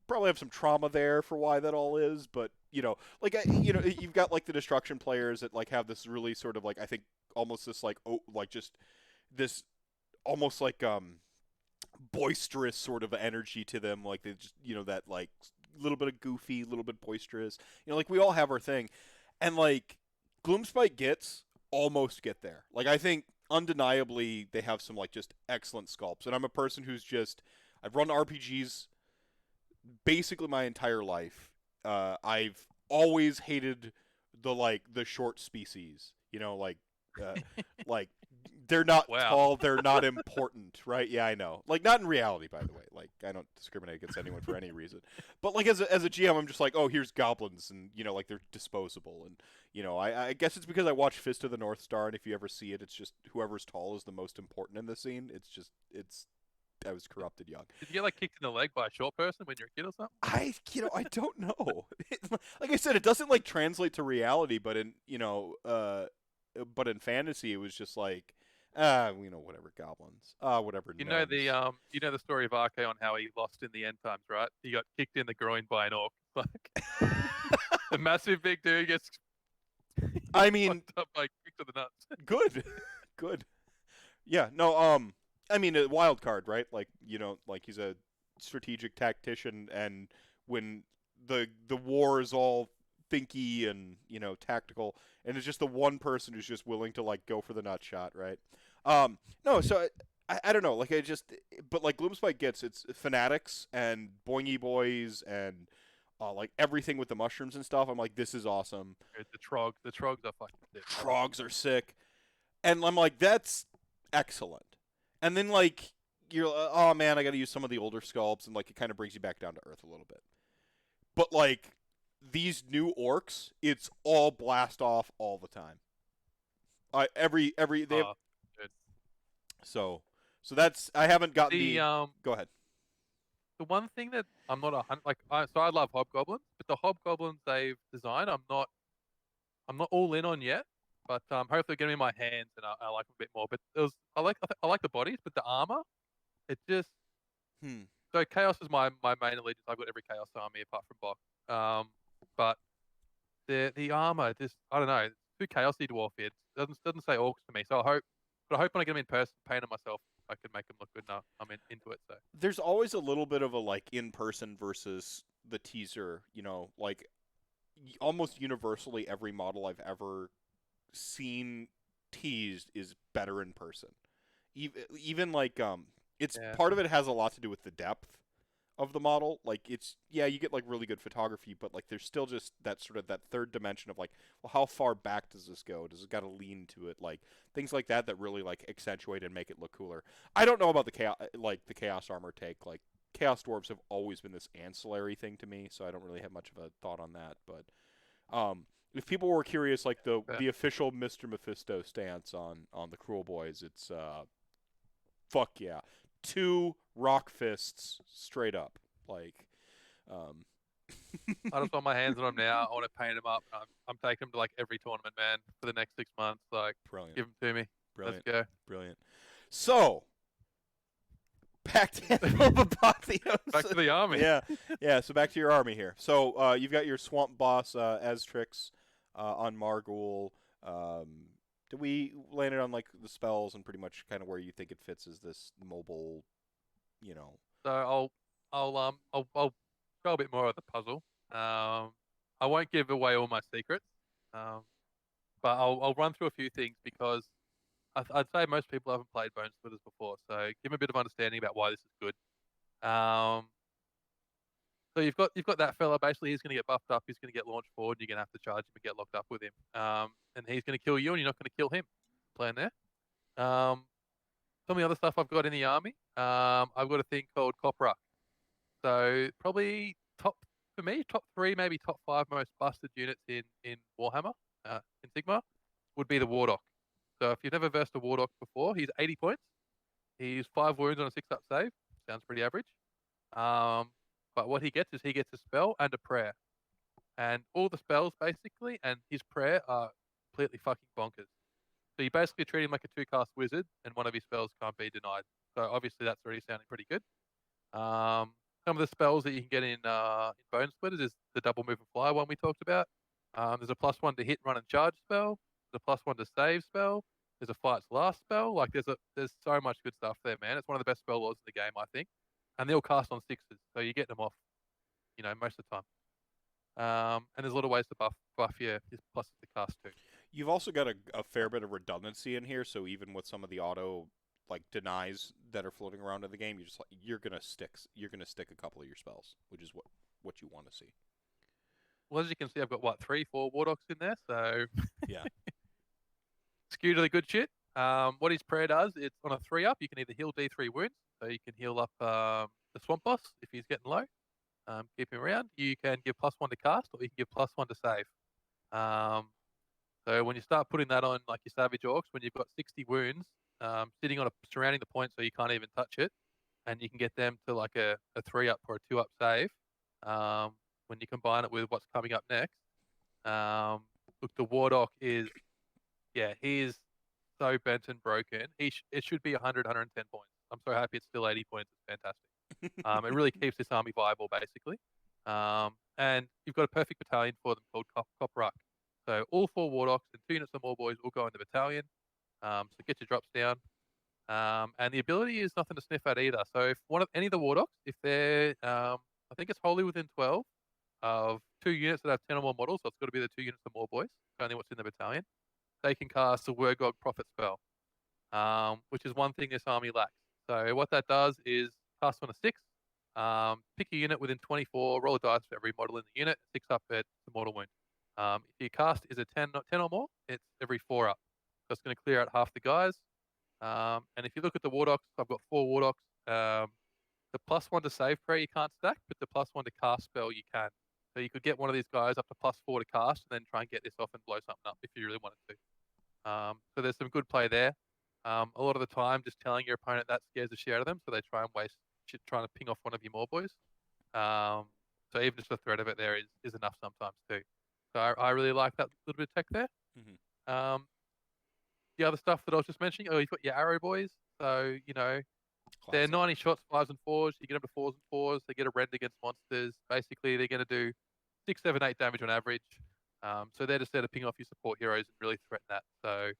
probably have some trauma there for why that all is, but like you've got like the destruction players that like have this really sort of like, I think almost this like just this almost like boisterous sort of energy to them, like they just that like little bit of goofy, little bit boisterous, like we all have our thing, and like Gloomspite almost get there. Like I think undeniably they have some like just excellent sculpts, and I'm a person I've run RPGs basically my entire life. I've always hated the short species. Like they're not tall, they're not important, right? Yeah, I know. Like not in reality, by the way. Like I don't discriminate against anyone for any reason. But like as a GM, I'm just like, oh, here's goblins, and like they're disposable, and I guess it's because I watch Fist of the North Star, and if you ever see it, it's just whoever's tall is the most important in the scene. I was corrupted young. Did you get like kicked in the leg by a short person when you're a kid or something? I don't know. Like I said, it doesn't like translate to reality, but in fantasy, it was just like, Whatever goblins. Whatever gnomes. You know the story of Arche on how he lost in the end times, right? He got kicked in the groin by an orc. Like the massive big dude gets I mean, fucked up by kick to the nuts. good, good. Yeah, no. I mean, a wild card, right? Like like he's a strategic tactician, and when the war is all thinky and tactical, and it's just the one person who's just willing to like go for the nut shot, right? No, so I don't know, like but like Gloomspite gets it's fanatics and boingy boys and like everything with the mushrooms and stuff. I'm like, this is awesome. Dude, the trogs are fucking sick. Trogs are sick, and I'm like, that's excellent. And then like you're, oh man, I got to use some of the older sculpts, and like it kind of brings you back down to earth a little bit. But like these new orcs, it's all blast off all the time. Every they have, Dude. so that's I haven't gotten The Go ahead. the one thing that I'm not so I love hobgoblins, but the hobgoblins they've designed I'm not all in on yet. But hopefully get them in my hands and I like them a bit more. But I like the bodies, but the armor, it just Hmm. so chaos is my main allegiance. I've got every chaos army apart from Bok. But the armor just I don't know, it's too chaosy dwarf here. It doesn't say orcs to me. So I hope when I get them in person, paint them myself, I can make them look good enough. I'm into it. So There's always a little bit of a like in person versus the teaser. Like almost universally, every model I've ever seen teased is better in person. Even like it's yeah, part of it has a lot to do with the depth of the model. Like it's you get like really good photography, but like there's still just that sort of that third dimension of like, well, how far back does this go? Does it got to lean to it? Like things like that really like accentuate and make it look cooler. I don't know about the chaos armor take. Like chaos dwarves have always been this ancillary thing to me, so I don't really have much of a thought on that. But if people were curious, like yeah. the official Mr. Mephisto stance on the Cruel Boys, it's fuck yeah, 2 rock fists straight up, like um, I just want my hands on them now. I want to paint them up. I'm taking them to like every tournament, man, for the next 6 months. Like, brilliant, give them to me. brilliant, Let's go. brilliant. So back to Anvil of Apotheosis. Back to the army. yeah. So back to your army here. So you've got your swamp boss Aztrix on Margul. Do we landed on like the spells and pretty much kind of where you think it fits is this mobile, So I'll show a bit more of the puzzle. I won't give away all my secrets. Um, but I'll run through a few things because I'd say most people haven't played Bone Splitters before, so give them a bit of understanding about why this is good. So you've got that fella. Basically, he's going to get buffed up. He's going to get launched forward. You're going to have to charge him and get locked up with him. And he's going to kill you, and you're not going to kill him. Plan there. Some of the other stuff I've got in the army. I've got a thing called Copra. So probably for me, top 3, maybe top 5 most busted units in Warhammer, in Sigma, would be the Warlock. So if you've never versed a Warlock before, he's 80 points. He's 5 wounds on a 6-up save. Sounds pretty average. But what he gets is he gets a spell and a prayer. And all the spells, basically, and his prayer are completely fucking bonkers. So you basically treat him like a 2-cast wizard, and one of his spells can't be denied. So obviously that's already sounding pretty good. Some of the spells that you can get in Bone Splitters is the double move and fly one we talked about. There's a +1 to hit, run, and charge spell. There's a +1 to save spell. There's a fight's last spell. Like there's so much good stuff there, man. It's one of the best spell lords in the game, I think. And they'll cast on 6s, so you get them off, most of the time. And there's a lot of ways to buff your pluses to cast too. You've also got a fair bit of redundancy in here, so even with some of the auto like denies that are floating around in the game, you're gonna stick a couple of your spells, which is what you want to see. Well, as you can see, I've got 3, 4 Wardocks in there, so yeah, skewed to the good shit. What his prayer does, it's on a 3-up. You can either heal D3 wounds, so you can heal up the swamp boss if he's getting low. Keep him around. You can give +1 to cast, or you can give +1 to save. So when you start putting that on like your Savage Orcs, when you've got 60 wounds, sitting on surrounding the point so you can't even touch it, and you can get them to like a 3-up or a 2-up save. When you combine it with what's coming up next, look, the Warlock is, he's so bent and broken. It should be 100, 110 points. I'm so happy it's still 80 points. It's fantastic. It really keeps this army viable, basically. And you've got a perfect battalion for them called Cop Ruck. So all 4 Warlocks and 2 units of more boys will go in the battalion. So get your drops down. And the ability is nothing to sniff at either. So if any of the Warlocks, if they're, I think it's wholly within 12 of 2 units that have 10 or more models, so it's got to be the 2 units or more boys, only what's in the battalion, they can cast a Wurgog Prophet spell, which is one thing this army lacks. So what that does is cast on a 6, pick a unit within 24, roll a dice for every model in the unit, 6 up at the mortal wound. If your cast is a 10 or more, it's every 4 up. So it's going to clear out half the guys. And if you look at the Warlocks, I've got 4 Warlocks. The +1 to save prayer you can't stack, but the +1 to cast spell you can. So you could get one of these guys up to +4 to cast, and then try and get this off and blow something up if you really wanted to. So there's some good play there. A lot of the time, just telling your opponent that scares the shit out of them, so they try and waste shit trying to ping off one of your more boys. So even just the threat of it there is enough sometimes too. So I really like that little bit of tech there. Mm-hmm. The other stuff that I was just mentioning, you've got your arrow boys. So, they're 90 shots, 5s and 4s. You get them to 4s and 4s. They get a rend against monsters. Basically, they're going to do 6, 7, 8 damage on average. So they're just there to ping off your support heroes and really threaten that. So,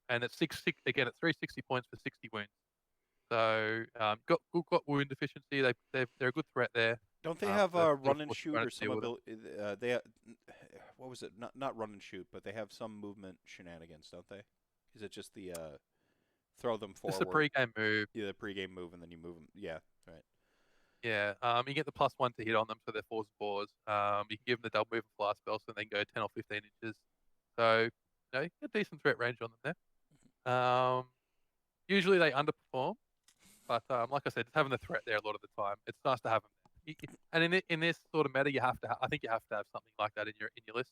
and it's 360 points for 60 wounds. So, got wound efficiency. They're a good threat there. Don't they have run and shoot or some ability? What was it? Not run and shoot, but they have some movement shenanigans, don't they? Is it just the throw them forward? It's a pre-game move. Yeah, the pre-game move, and then you move them. Yeah, right. Yeah, you get the +1 to hit on them, so they're 4s and 4s. You can give them the double move and fly spell, so they can go 10 or 15 inches. So, you get decent threat range on them there. Usually they underperform, but like I said, just having the threat there a lot of the time, it's nice to have them there. And in this sort of meta, I think you have to have something like that in your list,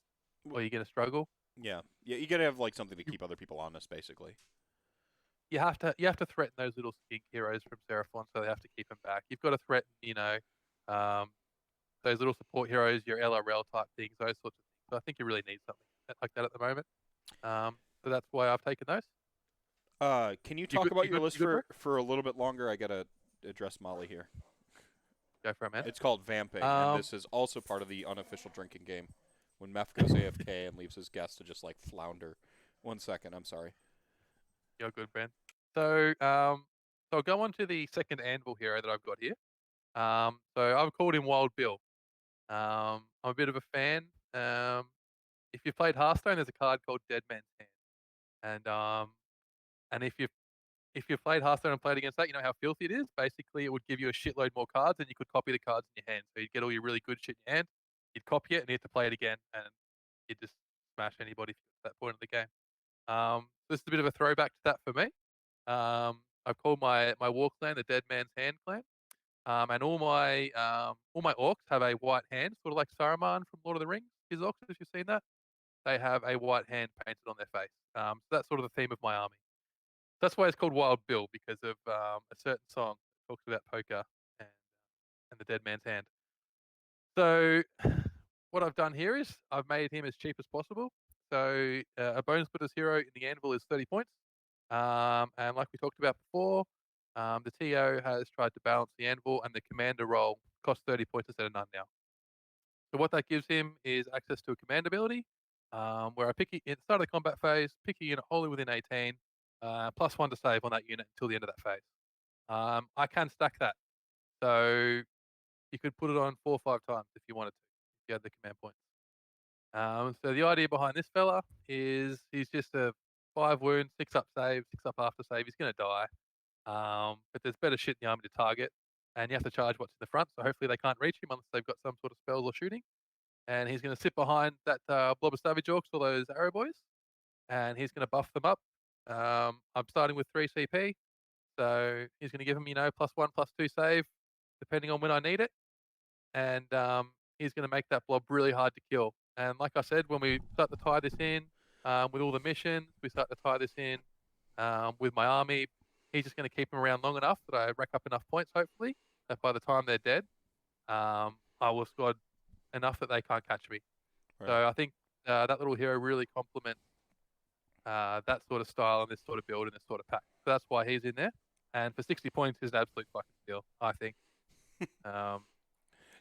or you're going to struggle. Yeah, you got to have like something to keep other people honest, basically. You have to threaten those little skink heroes from Seraphon, so they have to keep them back. You've got to threaten, those little support heroes, your LRL type things, those sorts of things. So I think you really need something like that at the moment. So that's why I've taken those. Can you talk about your list for a little bit longer? I gotta address Molly here. Go for it, man. It's called Vamping, and this is also part of the unofficial drinking game. When Meph goes AFK and leaves his guests to just like flounder. 1 second, I'm sorry. You're good, Ben. So I'll go on to the second Anvil hero that I've got here. So I've called him Wild Bill. I'm a bit of a fan. If you've played Hearthstone, there's a card called Dead Man's Hand, and if you've played Hearthstone and played against that, you know how filthy it is. Basically, it would give you a shitload more cards, and you could copy the cards in your hand. So you'd get all your really good shit in your hand. You'd copy it, and you have to play it again, and you'd just smash anybody at that point of the game. This is a bit of a throwback to that for me. I've called my war clan the Dead Man's Hand clan, and all my orcs have a white hand, sort of like Saruman from Lord of the Rings. His orcs, if you've seen that, they have a white hand painted on their face. So that's sort of the theme of my army. That's why it's called Wild Bill, because of a certain song that talks about poker and the Dead Man's Hand. So what I've done here is I've made him as cheap as possible. So a Bone Splitter's hero in the Anvil is 30 points. And like we talked about before, the TO has tried to balance the Anvil, and the commander role costs 30 points instead of none now. So what that gives him is access to a command ability, where I pick at the start of the combat phase, pick a unit wholly within 18, +1 to save on that unit until the end of that phase. I can stack that. So you could put it on 4 or 5 times if you wanted to, if you had the command points. So the idea behind this fella is he's just a 5 wound, 6 up save, 6 up after save. He's going to die. But there's better shit in the army to target, and you have to charge what's in the front, so hopefully they can't reach him unless they've got some sort of spells or shooting. And he's going to sit behind that blob of savage orcs, all those arrow boys, and he's going to buff them up. I'm starting with 3 CP, so he's going to give him, +1, +2 save, depending on when I need it. And he's going to make that blob really hard to kill. And like I said, when we start to tie this in with all the missions, we start to tie this in with my army, he's just going to keep him around long enough that I rack up enough points, hopefully, that by the time they're dead, I will squad enough that they can't catch me. Right. So I think that little hero really complements that sort of style and this sort of build and this sort of pack. So that's why he's in there. And for 60 points, he's an absolute fucking steal, I think. Um,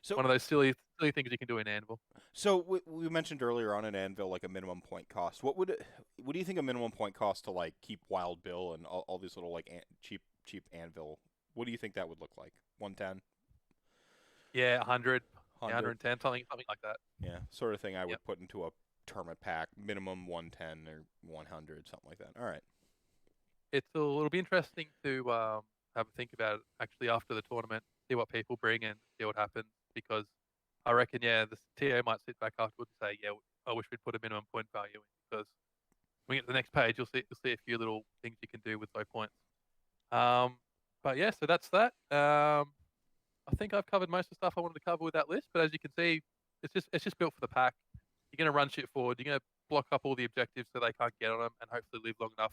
So one of those silly things you can do in Anvil. So we mentioned earlier on in Anvil like a minimum point cost. What do you think a minimum point cost to like keep Wild Bill and all these little like cheap Anvil? What do you think that would look like? 110, Yeah, 100, yeah, 100, 110, something like that. yeah, sort of thing I Yep. would put into a tournament pack. Minimum 110 or 100, something like that. All right. It'll be interesting to have a think about it actually after the tournament, see what people bring and see what happens because I reckon the TA might sit back afterwards and say, yeah, I wish we'd put a minimum point value in because when we get to the next page, you'll see a few little things you can do with those points. Um, but yeah, so that's that. I think I've covered most of the stuff I wanted to cover with that list. But as you can see, it's just built for the pack. You're going to run shit forward. You're going to block up all the objectives so they can't get on them and hopefully live long enough.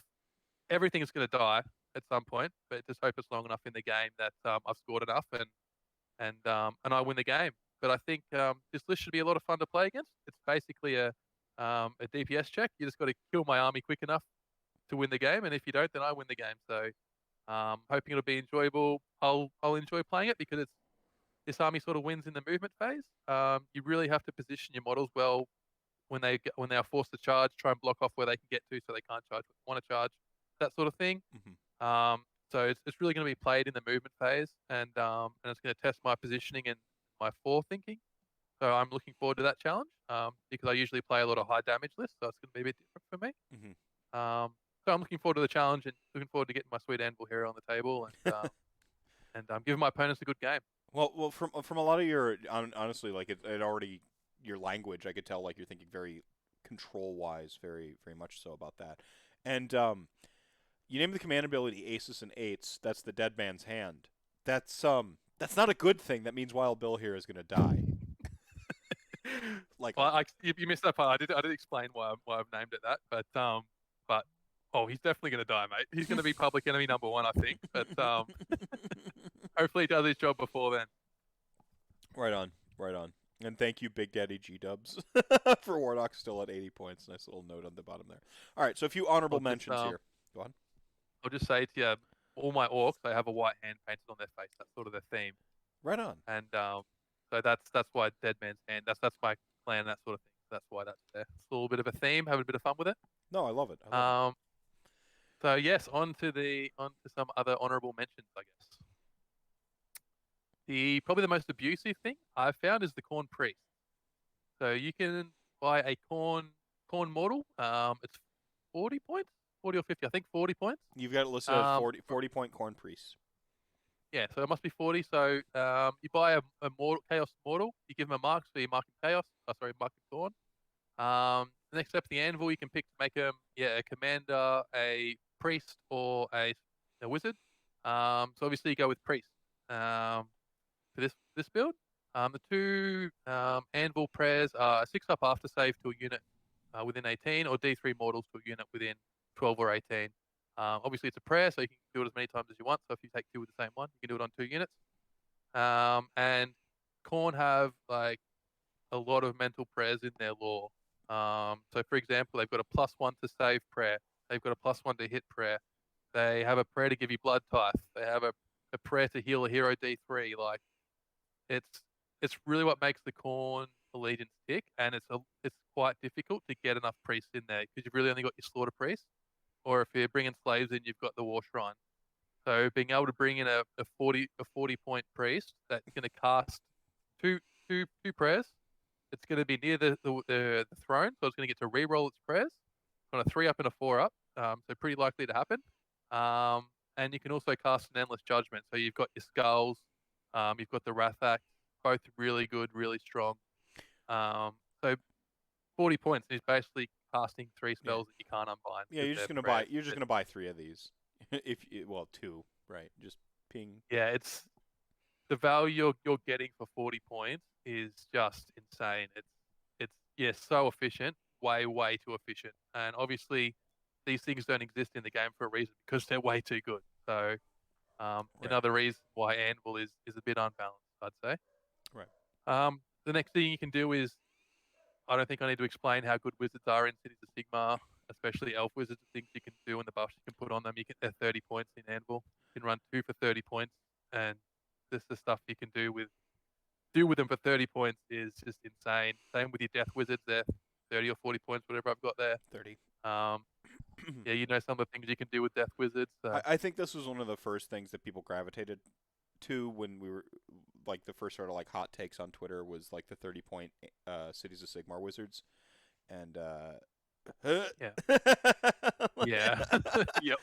Everything is going to die at some point, but just hope it's long enough in the game that I've scored enough and I win the game. But I think this list should be a lot of fun to play against. It's basically a DPS check. You just got to kill my army quick enough to win the game, and if you don't, then I win the game. So hoping it'll be enjoyable. I'll enjoy playing it because this army sort of wins in the movement phase. You really have to position your models well when they are forced to charge. Try and block off where they can get to, so they can't charge what they want to charge. That sort of thing. Hmm. Um, so it's really going to be played in the movement phase, and it's going to test my positioning and my forethinking. So I'm looking forward to that challenge because I usually play a lot of high damage lists, so it's going to be a bit different for me. Hmm. So I'm looking forward to the challenge and looking forward to getting my sweet Anvil hero on the table and giving my opponents a good game. Well, from a lot of your honestly, like it already your language, I could tell like you're thinking very control wise, very much so about that. And you name the command ability Aces and Eights. That's the dead man's hand. That's not a good thing. That means Wild Bill here is gonna die. Like Well, you missed that part. I did explain why I've named it that, but oh, he's definitely going to die, mate. He's going to be public enemy number one, I think. But hopefully he does his job before then. right on, right on. And thank you, Big Daddy G Dubs, for Warlock still at 80 points. Nice little note on the bottom there. All right, so a few honorable I'll just mentions here. Go on. I'll just say to you, all my orcs they have a white hand painted on their face. That's sort of their theme, Right on. and so that's why Dead Man's Hand. That's my clan, that sort of thing. That's why that's there. It's a little bit of a theme, having a bit of fun with it. No, I love it. I love it. Um, so yes, on to some other honourable mentions, I guess. The probably the most abusive thing I've found is the Corn Priest. So you can buy a corn mortal. It's 40 points, 40 or 50, I think 40 points. You've got it listed as Um, 40 point corn priest. yeah, so it must be 40. So you buy a mortal, chaos mortal. You give him a mark, so you mark him chaos. Oh, sorry, mark him corn. The next step, the anvil, you can pick to make him a commander, a priest, or a wizard. So obviously you go with priest for this build. The two anvil prayers are a 6 up after save to a unit within 18, or D3 mortals to a unit within 12 or 18. Obviously, it's a prayer, so you can do it as many times as you want. So if you take two with the same one, you can do it on 2 units. And Khorne have like a lot of mental prayers in their lore. So for example, they've got a +1 to save prayer. They've got a +1 to hit prayer. They have a prayer to give you blood tithe. They have a prayer to heal a hero D3. Like it's it's really what makes the Khorne allegiance tick, and it's quite difficult to get enough priests in there because you've really only got your slaughter priest, or if you're bringing slaves in, you've got the war shrine. So being able to bring in a 40 point priest that's going to cast two two prayers. It's going to be near the throne, so it's going to get to re-roll its prayers. It's got a 3 up and a 4 up, so pretty likely to happen. And you can also cast an endless judgment. So you've got your skulls, you've got the Rathak, both really good, really strong. So 40 points is basically casting 3 Yeah. spells that you can't unbind. Yeah, because you're just they're gonna buy. prayers. You're just gonna buy 3 of these. Well, 2, right? Just ping. Yeah, it's the value you're getting for 40 points is just insane. It's so efficient, way too efficient. And obviously these things don't exist in the game for a reason because they're way too good. So Right. another reason why Anvil is a bit unbalanced, I'd say. Right. The next thing you can do is I don't think I need to explain how good wizards are in Cities of Sigmar. especially elf wizards, the things you can do and the buffs you can put on them. They're 30 points in Anvil. You can run 2 for 30 points, and this the stuff you can do with them for 30 points is just insane. Same with your death wizards, they're 30 or 40 points, whatever I've got there. 30. Yeah, you know some of the things you can do with death wizards. So. I think this was one of the first things that people gravitated to when we were like the first sort of like hot takes on Twitter was like the 30-point Cities of Sigmar wizards, and Yeah. Yeah. Yep.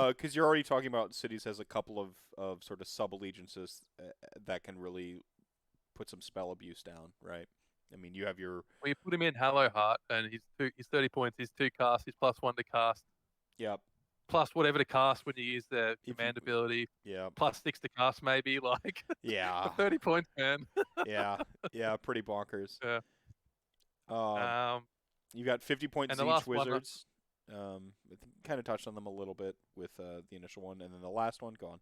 because you're already talking about Cities has a couple of sort of sub allegiances that can really put some spell abuse down, right? I mean, you have your Well, you put him in Hallow Heart, and he's 30 points. He's 2 casts. He's +1 to cast, yep, plus whatever to cast when you use the if you, command ability, yeah, +6 to cast maybe. Like yeah, for 30 points, man. yeah, pretty bonkers. Yeah. Um, Um, you got 50-point and the Siege last one, wizards. I kind of touched on them a little bit with the initial one, and then the last one, gone.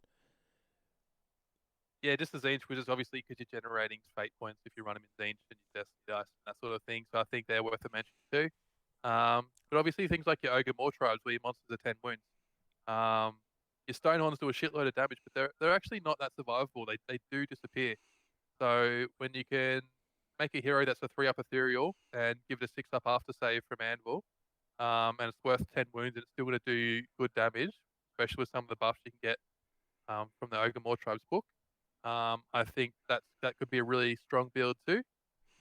yeah, just the Zinch wizards, obviously, because you're generating fate points if you run them in Zinch and your Destiny dice and that sort of thing. So I think they're worth a mention too. But obviously things like your Ogre Maw Tribes, where your monsters are 10 wounds. Your Stonehorns do a shitload of damage, but they're actually not that survivable. They do disappear. So when you can make a hero that's a 3-up ethereal and give it a 6-up after save from Anvil, and it's worth 10 wounds and it's still going to do good damage, especially with some of the buffs you can get from the Ogre Maw Tribes book. I think that could be a really strong build too.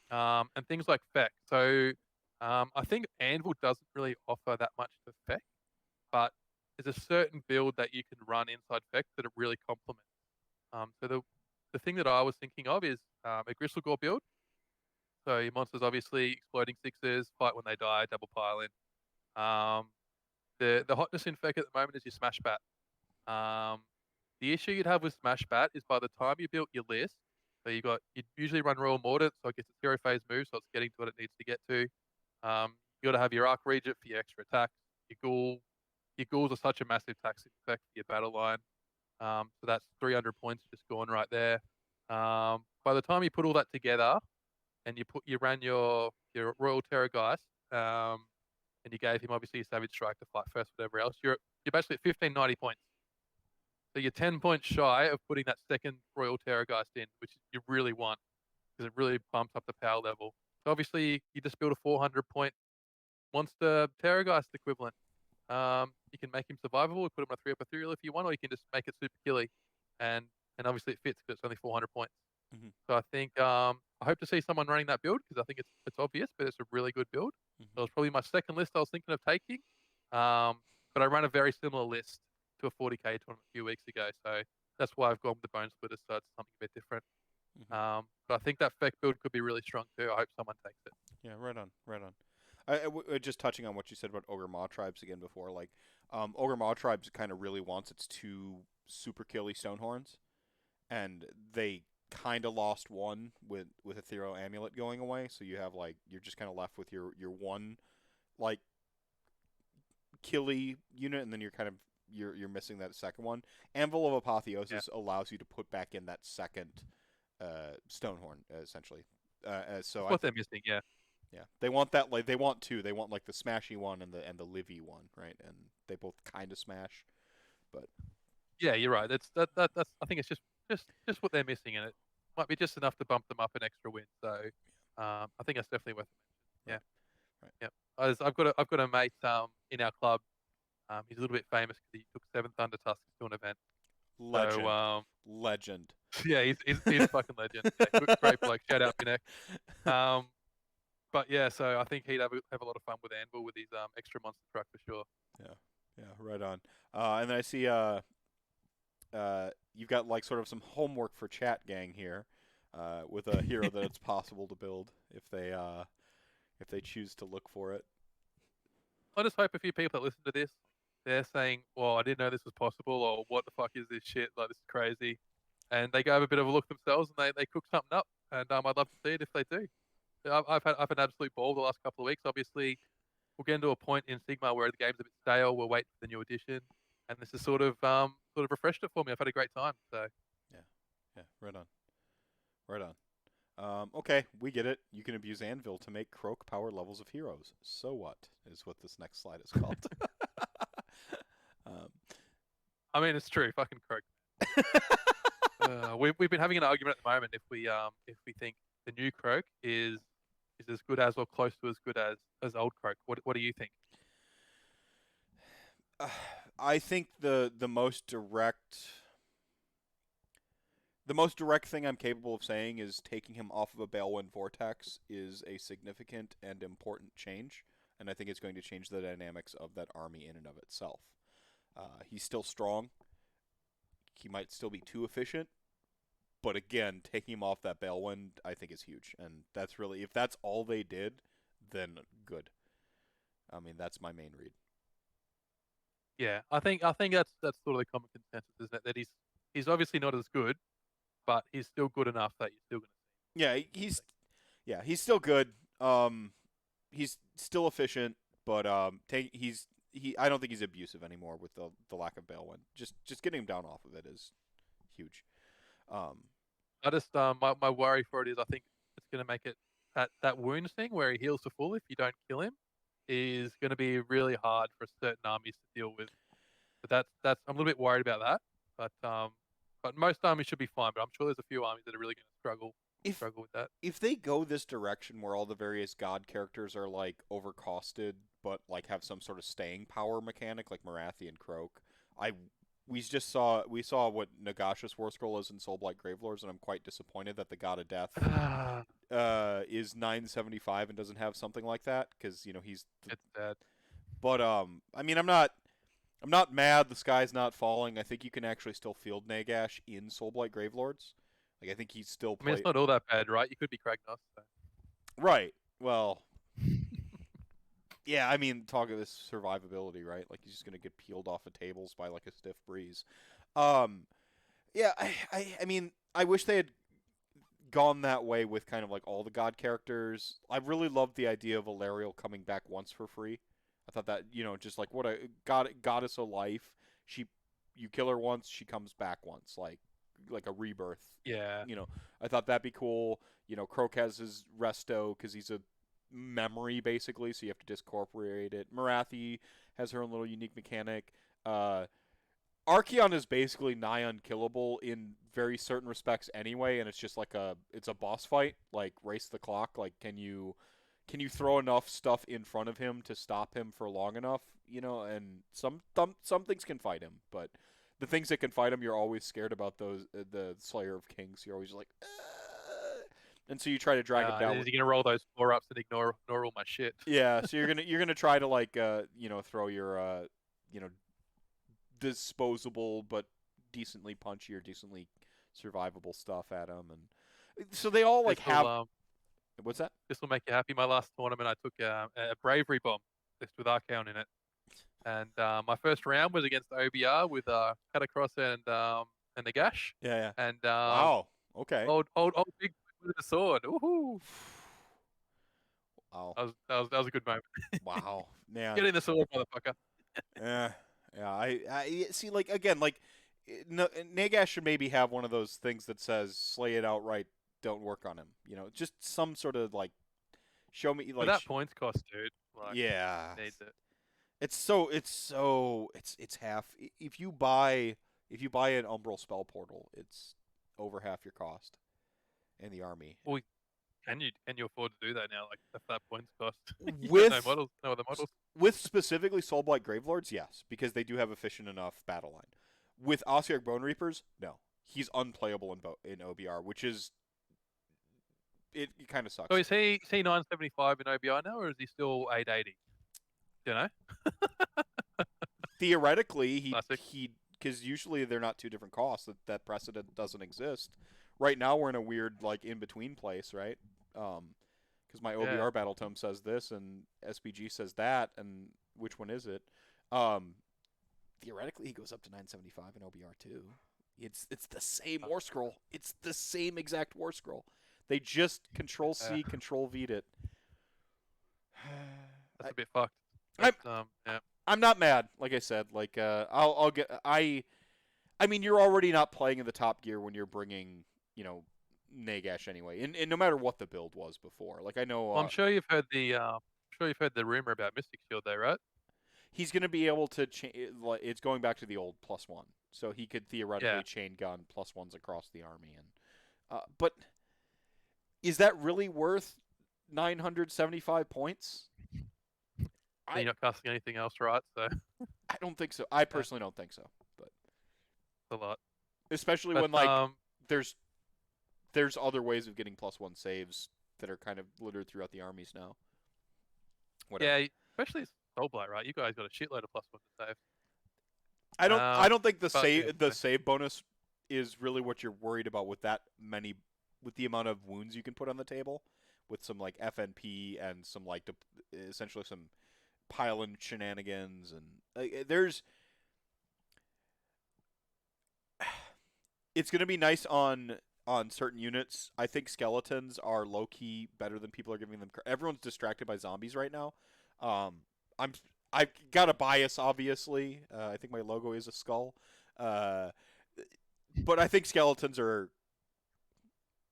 And things like Feck. So I think Anvil doesn't really offer that much to Feck, but there's a certain build that you can run inside Feck that it really complements. So the thing that I was thinking of is a Gristlegore build. So your monsters obviously exploding sixes, fight when they die, double pile in. The hotness in Feck at the moment is your Smash Bat. The issue you'd have with Smash Bat is by the time you built your list, so you usually run Royal Mordant, so it gets its hero phase move, so it's getting to what it needs to get to. You got to have your Arc Regent for your extra attacks. Your ghouls are such a massive tax effect for your battle line. So that's 300 points just gone right there. By the time you put all that together, and you ran your Royal Terrorgeist, and you gave him obviously a Savage Strike to fight first, whatever else, you're basically at 1590 points. So you're 10 points shy of putting that second Royal Terrorgeist in, which you really want, because it really bumps up the power level. So obviously, you just build a 400-point monster Terrorgeist equivalent. You can make him survivable, put him on a 3-up ethereal if you want, or you can just make it super killy, and obviously it fits because it's only 400 points. Mm-hmm. So I think I hope to see someone running that build because I think it's obvious, but it's a really good build. Mm-hmm. So it was probably my second list I was thinking of taking, but I ran a very similar list to a 40k tournament a few weeks ago, so that's why I've gone with the Bone Splitters, so it's something a bit different. Mm-hmm. But I think that Feck build could be really strong too. I hope someone takes it. Yeah, right on, right on. Just touching on what you said about Ogre Maw Tribes again before, like Ogre Maw Tribes kind of really wants its 2 super killy Stonehorns, and they kind of lost one with Ethereal Amulet going away, so you have like you're just kind of left with your one like killy unit, and then you're missing that second one. Anvil of Apotheosis allows you to put back in that second Stonehorn essentially. So What they're missing, yeah. yeah, they want that like they want 2. They want like the smashy one and the livey one, right? And they both kind of smash, but Yeah, you're right. That's I think it's just what they're missing, and it might be just enough to bump them up an extra win. So I think that's definitely worth a mention. right. Yeah, yeah. I've got a mate in our club. He's a little bit famous because he took 7 Thunder Tusks to an event. Legend, So legend. yeah, he's a fucking legend. Yeah, great bloke. Shout out Binek. But yeah, so I think he'd have a lot of fun with Anvil with his extra monster truck for sure. Yeah, right on. And then I see you've got like sort of some homework for chat gang here, with a hero that it's possible to build if they choose to look for it. I just hope a few people that listen to this, they're saying, "Well, I didn't know this was possible," or "What the fuck is this shit? Like this is crazy," and they go have a bit of a look themselves and they cook something up. And I'd love to see it if they do. I've had an absolute ball the last couple of weeks. Obviously, we'll get into a point in Sigma where the game's a bit stale. We'll wait for the new edition, and this has sort of refreshed it for me. I've had a great time. So Yeah, right on, right on. Okay, we get it. You can abuse Anvil to make Croak power levels of heroes. So what is what this next slide is called. um, I mean, it's true. Fucking correct. We've been having an argument at the moment if we think the new Croak is as good as or close to as good as old Croak. What do you think? I think the most direct thing I'm capable of saying is taking him off of a Balewind Vortex is a significant and important change, and I think it's going to change the dynamics of that army in and of itself. He's still strong. He might still be too efficient, but again, taking him off that Balewind, I think is huge, and that's really if that's all they did, then good. I mean, that's my main read. Yeah, I think that's sort of the common consensus, isn't it? That he's obviously not as good, but he's still good enough that you're still going to Yeah, he's still good. He's still efficient, but I don't think he's abusive anymore with the lack of Balewind. Just getting him down off of it is huge. Um, I just my worry for it is I think it's going to make it that wound thing where he heals to full if you don't kill him is going to be really hard for certain armies to deal with. But that's I'm a little bit worried about that. But most armies should be fine. But I'm sure there's a few armies that are really going to if struggle with that. if they go this direction where all the various god characters are like overcosted but like have some sort of staying power mechanic like Marathi and Croak, I we saw what Nagash's War Scroll is in Soulblight Gravelords, and I'm quite disappointed that the God of Death is 975 and doesn't have something like that because he's. It's bad. But I mean, I'm not mad. The sky's not falling. I think you can actually still field Nagash in Soulblight Gravelords. Like I think he's still I mean, play. it's not all that bad, right? You could be Kragnos. So. Right. Well. Yeah, I mean, talk of this survivability, right? Like he's just gonna get peeled off of tables by like a stiff breeze. Um, yeah, I mean, I wish they had gone that way with kind of like all the god characters. I really loved the idea of Alariel coming back once for free. I thought that just like what a goddess of life. She, you kill her once, she comes back once, like a rebirth. Yeah. I thought that'd be cool. Croak has his resto because he's a memory basically, so you have to discorporate it. Marathi has her own little unique mechanic. Archeon is basically nigh unkillable in very certain respects anyway, and it's just like it's a boss fight, like race the clock. Like can you throw enough stuff in front of him to stop him for long enough? And some things can fight him, but the things that can fight him, you're always scared about those. The Slayer of Kings, you're always like, and so you try to drag him down. Is he gonna roll those 4-ups and ignore all my shit? Yeah, so you're gonna try to like throw your disposable but decently punchy or decently survivable stuff at him, and so they all like have. What's that? This will make you happy. My last tournament, I took a bravery bomb just with Archaon in it, and my first round was against OBR with Catacross and the Gash. Yeah, yeah. And Wow. Okay. old big with the sword. Woohoo! Wow. That was a good moment. Wow. Man. Get in the sword, motherfucker. Yeah. Yeah. I see. Like again, like Nagash should maybe have one of those things that says "slay it outright, don't work on him." Just some sort of like show me like. But that points cost, dude. Like, yeah. needs it. It's half. If you buy an Umbral spell portal, it's over half your cost in the army. Well, can you afford to do that now? Like that points cost. With no other models. With specifically Soulblight Gravelords, yes, because they do have efficient enough battle line. With Ossiarch Bone Reapers, no, he's unplayable in OBR, which is it kind of sucks. So is he 975 in OBR now, or is he still 880? Don't know. Theoretically, he Classic. because usually they're not two different costs. That precedent doesn't exist. Right now we're in a weird like in between place, right? Because my OBR battle tome says this and SPG says that, and which one is it? Theoretically, he goes up to 975 in OBR too. It's the same war scroll. It's the same exact war scroll. They just Control C, Control V'd it. That's a bit fucked. Yeah. I'm not mad. Like I said, like I mean, you're already not playing in the top gear when you're bringing Nagash anyway, and no matter what the build was before. Like I know Well, I'm sure you've heard the rumor about Mystic Shield, though, right? he's going to be able to it's going back to the old +1, so he could Yeah. theoretically chain gun +1s across the army. And but is that really worth 975 points? And you're not casting anything else, right? So I don't think so. I yeah, personally don't think so. But it's a lot. especially But when like there's there's other ways of getting +1 saves that are kind of littered throughout the armies now. Whatever. yeah, especially Soulblight, right? You guys got a shitload of +1 to save. I don't think But yeah, the save bonus is really what you're worried about with that many with the amount of wounds you can put on the table with some like FNP and some like essentially some pile-in shenanigans and there's it's going to be nice on certain units. I think skeletons are low key better than people are giving them. Everyone's distracted by zombies right now. Um, I'm I've got a bias, obviously. I think my logo is a skull, uh, but I think skeletons are.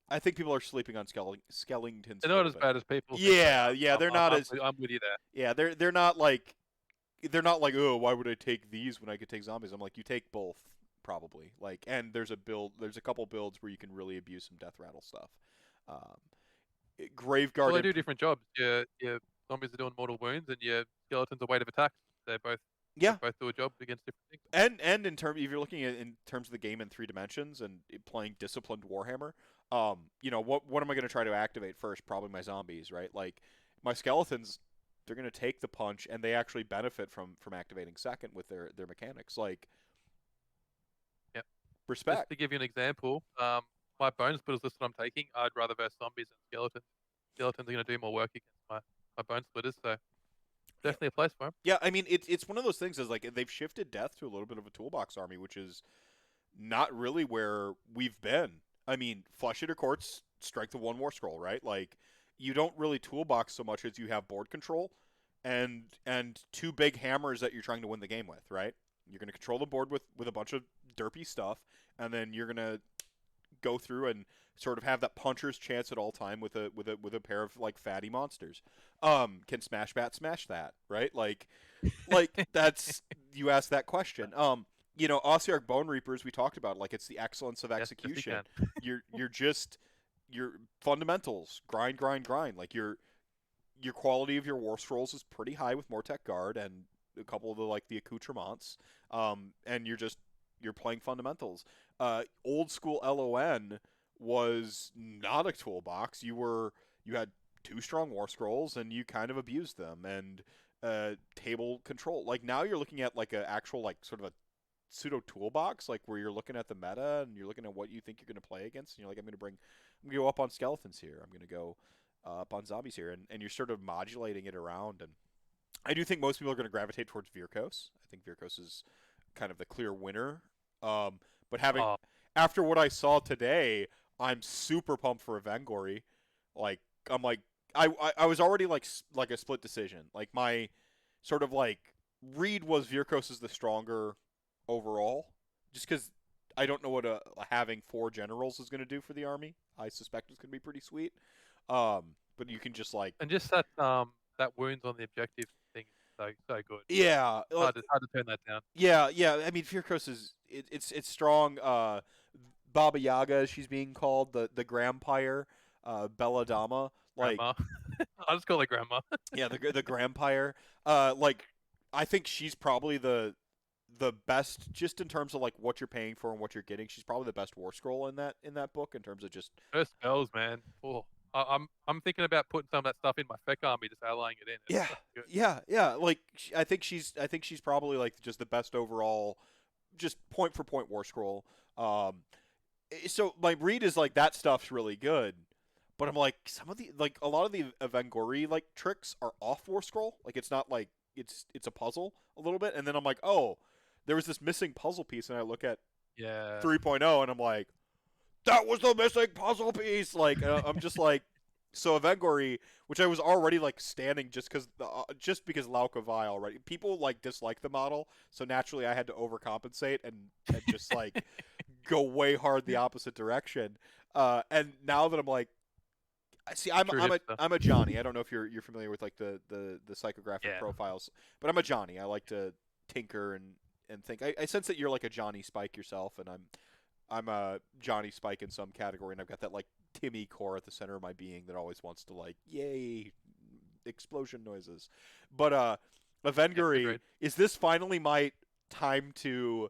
I think people are sleeping on skeletons. they're A not little as bit. bad as people think they Yeah, are. yeah, they're not as. I'm with you there. Yeah, they're not like, oh, why would I take these when I could take zombies? I'm like, you take both probably. Like, and there's a couple builds where you can really abuse some death rattle stuff. Um, Graveguard. Well, they do different jobs. Your zombies are doing mortal wounds, and your skeletons are weight of attack. They both Yeah, both do a job against different things. and in terms, if you're looking at in terms of the game in 3 dimensions and playing disciplined Warhammer, what am I going to try to activate first? Probably my zombies, right? Like my skeletons, they're going to take the punch, and they actually benefit from activating second with their mechanics. Like Yep. Just respect. to give you an example, my bone splitters list that I'm taking, I'd rather verse zombies than skeletons. Skeletons are going to do more work against my bone splitters, so Yeah. definitely a place for them. Yeah, I mean it's one of those things is like they've shifted death to a little bit of a toolbox army, which is not really where we've been. I mean, Flesh Eater Courts strike the one war scroll, right? Like you don't really toolbox so much as you have board control and two big hammers that you're trying to win the game with, right? You're going to control the board with a bunch of derpy stuff, and then you're going to go through and sort of have that puncher's chance at all time with a pair of like fatty monsters. Can Smash Bat smash that, right? Like that's you asked that question. Ossiarch Bone Reapers we talked about, like it's the excellence of Yes, yes, you execution. can. You're just your fundamentals, grind, grind, grind. Like your quality of your war scrolls is pretty high with Mortek Guard and a couple of the accoutrements. And you're playing fundamentals. Old school LON was not a toolbox. You had two strong war scrolls and you kind of abused them and table control. Like now you're looking at like a actual like sort of a pseudo toolbox, like where you're looking at the meta and you're looking at what you think you're going to play against. And you're like, I'm going to go up on skeletons here. I'm going to go up on zombies here, and you're sort of modulating it around. And I do think most people are going to gravitate towards Virkos. I think Virkos is kind of the clear winner. But Oh, after what I saw today, I'm super pumped for a Vangori. Like I'm like I was already like a split decision. Like my sort of like read was Virkos is the stronger overall, just because I don't know what having 4 generals is going to do for the army. I suspect it's going to be pretty sweet. But you can just like and just that wounds on the objective thing is so good. yeah, Hard to turn that down. yeah. I mean, Virkos is it's strong. Baba Yaga, as she's being called, the Grampire, Belladama, like Grandma. I'll just call it grandma. yeah, the Grampire. Like I think she's probably the best just in terms of like what you're paying for and what you're getting. She's probably the best war scroll in that book in terms of just Her spells, man. Oh, I'm thinking about putting some of that stuff in my feck army, just allying it in. It's yeah, so good. yeah. Like I think she's probably like just the best overall, just point for point war scroll. So my read is like that stuff's really good, but I'm like some of the like a lot of the Evangori like tricks are off war scroll. Like it's not like it's a puzzle a little bit, and then I'm like, oh, there was this missing puzzle piece, and I look at Yeah. 3.0, and I'm like, that was the missing puzzle piece. Like I'm just like, so Evangori, which I was already like standing just because Lauka Vi already people like dislike the model, so naturally I had to overcompensate and just like go way hard the opposite direction. And now that I'm like, see, True hipster. I'm a Johnny. I don't know if you're familiar with like the psychographic Yeah. profiles, but I'm a Johnny. I like to tinker and think. I sense that you're like a Johnny Spike yourself, and I'm a Johnny Spike in some category, and I've got that like Timmy core at the center of my being that always wants to like, yay, explosion noises. But Yeah, Avengary, agreed. is this finally my time to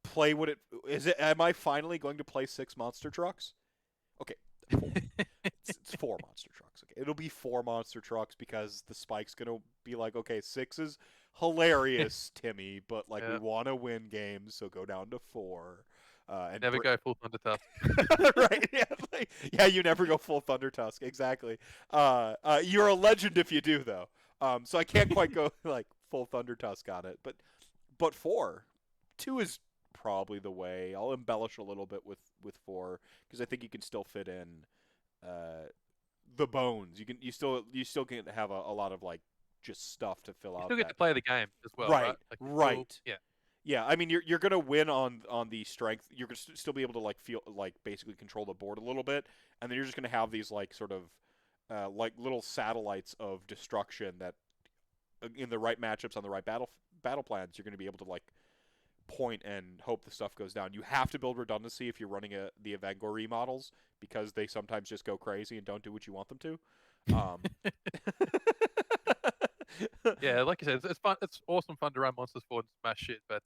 play what it is? It am I finally going to play 6 monster trucks? Okay, 4. It's 4 monster trucks. Okay, it'll be 4 monster trucks because the spike's gonna be like, okay, 6 is hilarious, Timmy, but like we Yeah. want to win games, so go down to 4. And Never go full Thunder Tusk. right? Yeah, like, yeah. You never go full Thunder Tusk. Exactly. You're a legend if you do, though. So I can't quite go like full Thunder Tusk on it, but 4, 2 is probably the way. I'll embellish a little bit with 4 because I think you can still fit in the bones. You still can have a lot of like just stuff to fill You out still get that. to play the game as well, Right, right? Like, right. yeah. Yeah, I mean you're gonna win on the strength. You're gonna still be able to like feel like basically control the board a little bit, and then you're just gonna have these like sort of like little satellites of destruction that in the right matchups on the right battle plans you're gonna be able to like point and hope the stuff goes down. You have to build redundancy if you're running the Evangori models because they sometimes just go crazy and don't do what you want them to. Um, Yeah, like you said, it's fun. It's awesome fun to run monsters forward and smash shit, but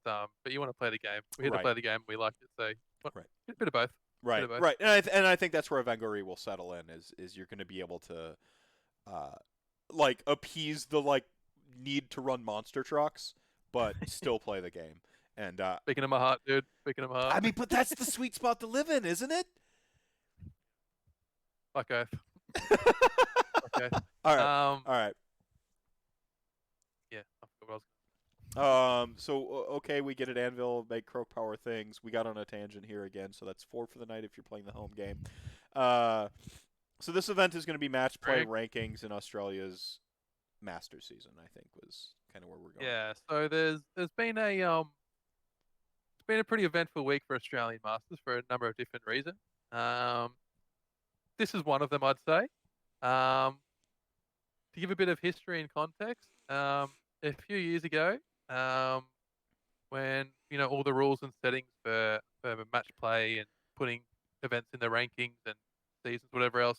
you want to play the game. We're here to right, play the game. We like it, so right. a bit of both. Bit Right, of both. right, and I think that's where Evangori will settle in is you're going to be able to, uh, like appease the like need to run monster trucks, but still play the game. And Speaking of my heart, dude. Speaking of my heart. I mean, but that's the sweet spot to live in, isn't it? Fuck oath. Okay. All right, Um. all right. Yeah. I forgot what I was. So okay, we get it. Anvil make croak power things. We got on a tangent here again, so that's 4 for the night if you're playing the home game. So this event is going to be match play rankings in Australia's Masters season. I think was kind of where we're going. Yeah. So there's been it's been a pretty eventful week for Australian Masters for a number of different reasons. Um. This is one of them, I'd say. To give a bit of history and context, a few years ago, when all the rules and settings for match play and putting events in the rankings and seasons, whatever else,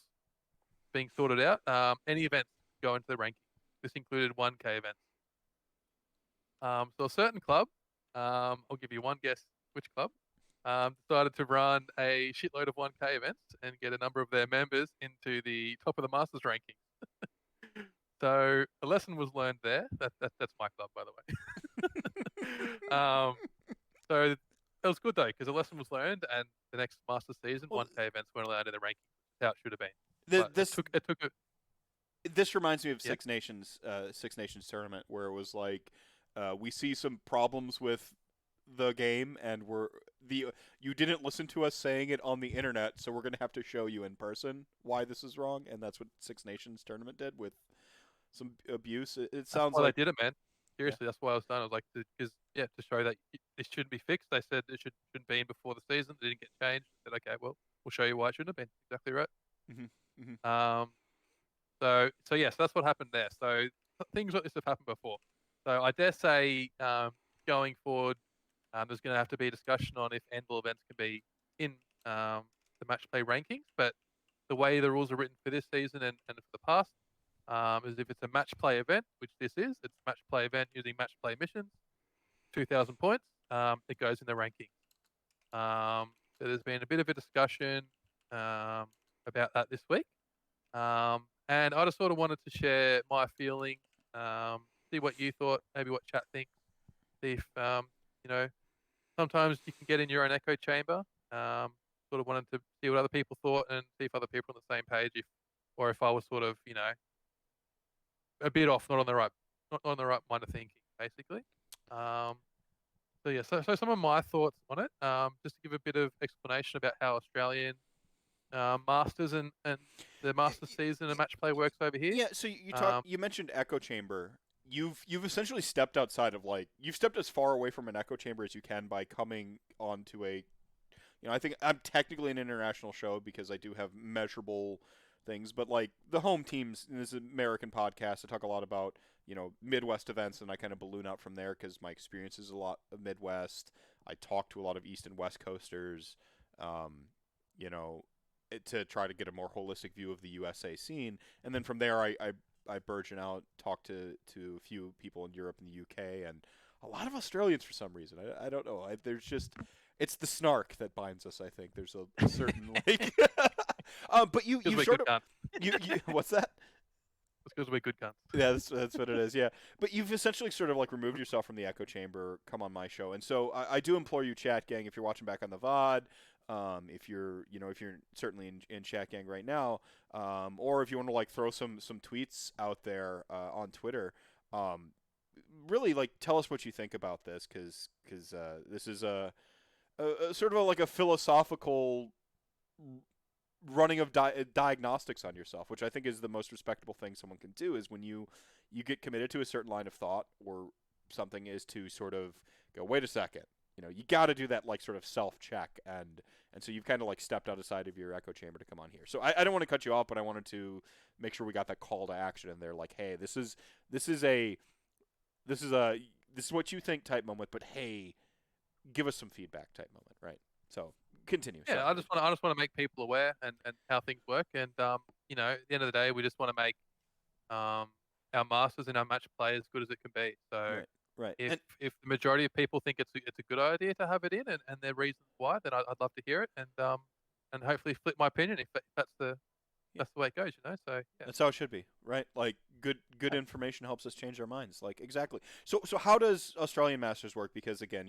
being sorted out, any events go into the ranking. This included 1K events. So a certain club, I'll give you one guess which club, decided to run a shitload of 1K events and get a number of their members into the top of the Masters ranking. So a lesson was learned there. That's my club, by the way. So it was good though because a lesson was learned, and the next Masters season, Well, 1K events weren't allowed in the ranking. That's how it should have been. But this it took a this reminds me of yeah. Six Nations tournament where it was like we see some problems with the game and you didn't listen to us saying it on the internet, so we're gonna have to show you in person why this is wrong, and that's what Six Nations tournament did with some abuse. It sounds That's why like they did it, man. yeah. Seriously, that's why I was done. I was like, because to show that it shouldn't be fixed. They said it shouldn't be in before the season. It didn't get changed. I said, okay, well, we'll show you why it shouldn't have been. Exactly right. Mhm, mhm. So yes, that's what happened there. So things like this have happened before. So I dare say, going forward, there's going to have to be a discussion on if Anvil events can be in the match play rankings. But the way the rules are written for this season and for the past, is if it's a match play event, which this is, it's a match play event using match play missions, 2,000 points, it goes in the rankings. So there's been a bit of a discussion about that this week. And I just sort of wanted to share my feeling, see what you thought, maybe what chat thinks, see if, sometimes you can get in your own echo chamber. Sort of wanted to see what other people thought and see if other people on the same page, or if I was sort of, a bit off, not on the right line of thinking, basically. So yeah, so some of my thoughts on it, just to give a bit of explanation about how Australian Masters and the Masters season and match play works over here. Yeah, so you mentioned echo chamber. You've essentially stepped outside of you've stepped as far away from an echo chamber as you can by coming onto a I think I'm technically an international show because I do have measurable things, but like the home teams, and this is an American podcast. I talk a lot about Midwest events, and I kind of balloon out from there because my experience is a lot of Midwest. I talk to a lot of East and West Coasters, um, you know, to try to get a more holistic view of the USA scene, and then from there I burgeon out, talk to a few people in Europe and the UK, and a lot of Australians for some reason. I don't know. There's just it's the snark that binds us. I think there's a certain like, but you Because we're sort good of cunts. you what's that? It's because we're good cunts. Yeah, that's what it is. Yeah, but you've essentially sort of like removed yourself from the echo chamber. Come on my show, and so I do implore you, chat gang, if you're watching back on the VOD, if you're if you're certainly in chat gang right now, or if you want to like throw some tweets out there on Twitter, um, really like tell us what you think about this because this is a sort of like a philosophical running of diagnostics on yourself, which I think is the most respectable thing someone can do. Is when you get committed to a certain line of thought or something, is to sort of go, wait a second, you got to do that like sort of self check, and so you've kind of like stepped outside of your echo chamber to come on here. So I don't want to cut you off, but I wanted to make sure we got that call to action in there. Like, hey, this is what you think type moment, but hey, give us some feedback type moment, right? So continue. Yeah, Sorry. I just want to make people aware and how things work, and at the end of the day, we just want to make um our masters and our match play as good as it can be. So Right. Right. if the majority of people think it's a good idea to have it in, and their reasons why, then I'd love to hear it, and hopefully flip my opinion if that's the Yeah. that's the way it goes, So yeah. That's how it should be, right? Like good information helps us change our minds. Like exactly. So how does Australian Masters work? Because again,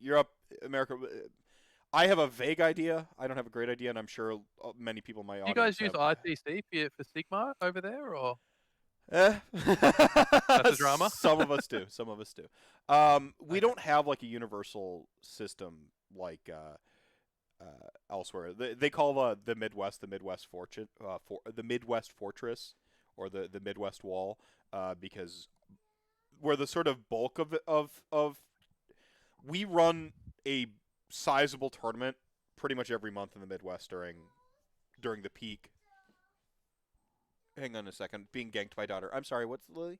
you're up America. I have a vague idea. I don't have a great idea, and I'm sure many people in my You audience guys use have. ITC for Sigma over there, or Eh. that's a drama? Some of us do. Some of us do. We Okay. don't have like a universal system like elsewhere. They call the Midwest the Midwest Fortress, or the Midwest Wall, because where the sort of bulk of we run a sizable tournament pretty much every month in the Midwest during the peak. Hang on a second. Being ganked by daughter. I'm sorry. What's Lily?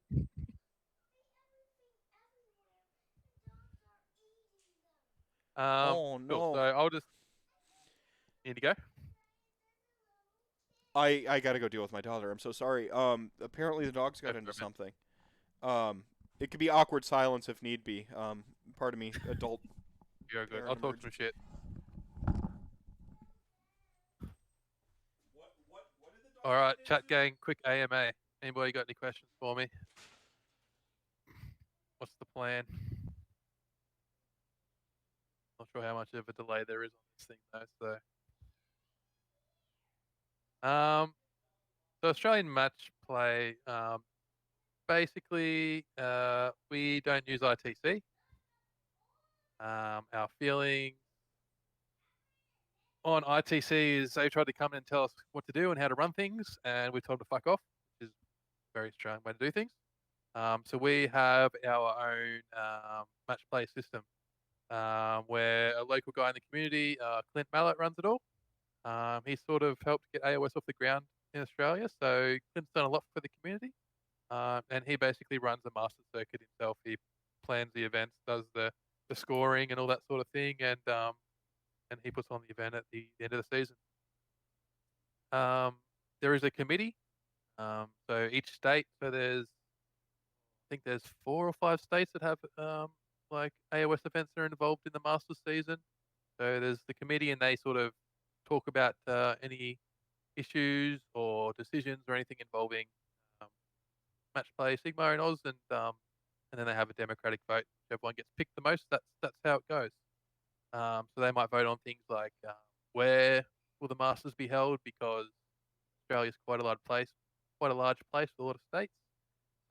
Oh Cool. So no. I'll just need to go. I gotta go deal with my daughter. I'm so sorry. Apparently the dog's Go got for into it, man. something. It could be awkward silence if need be. Pardon me, adult You're good. parent I'll talk some emergency. shit. What did the dog All right, get chat into? gang, quick AMA. Anybody got any questions for me? What's the plan? Not sure how much of a delay there is on this thing though. So Australian match play. Basically, we don't use ITC. Our feeling on ITC is they tried to come in and tell us what to do and how to run things, and we told them to fuck off, which is a very strong way to do things. So we have our own match play system where a local guy in the community, Clint Mallett, runs it all. He sort of helped get AOS off the ground in Australia, so Clint's done a lot for the community, and he basically runs the master circuit himself. He plans the events, does the scoring and all that sort of thing, and he puts on the event at the end of the season. There is a committee. So each state, I think there's 4 or 5 states that have like AOS events that are involved in the Masters season. So there's the committee, and they sort of talk about any issues or decisions or anything involving um, match play Sigma and Oz, and then they have a democratic vote. Everyone gets picked the most. That's how it goes. So they might vote on things like where will the Masters be held, because Australia's quite a large place with a lot of states.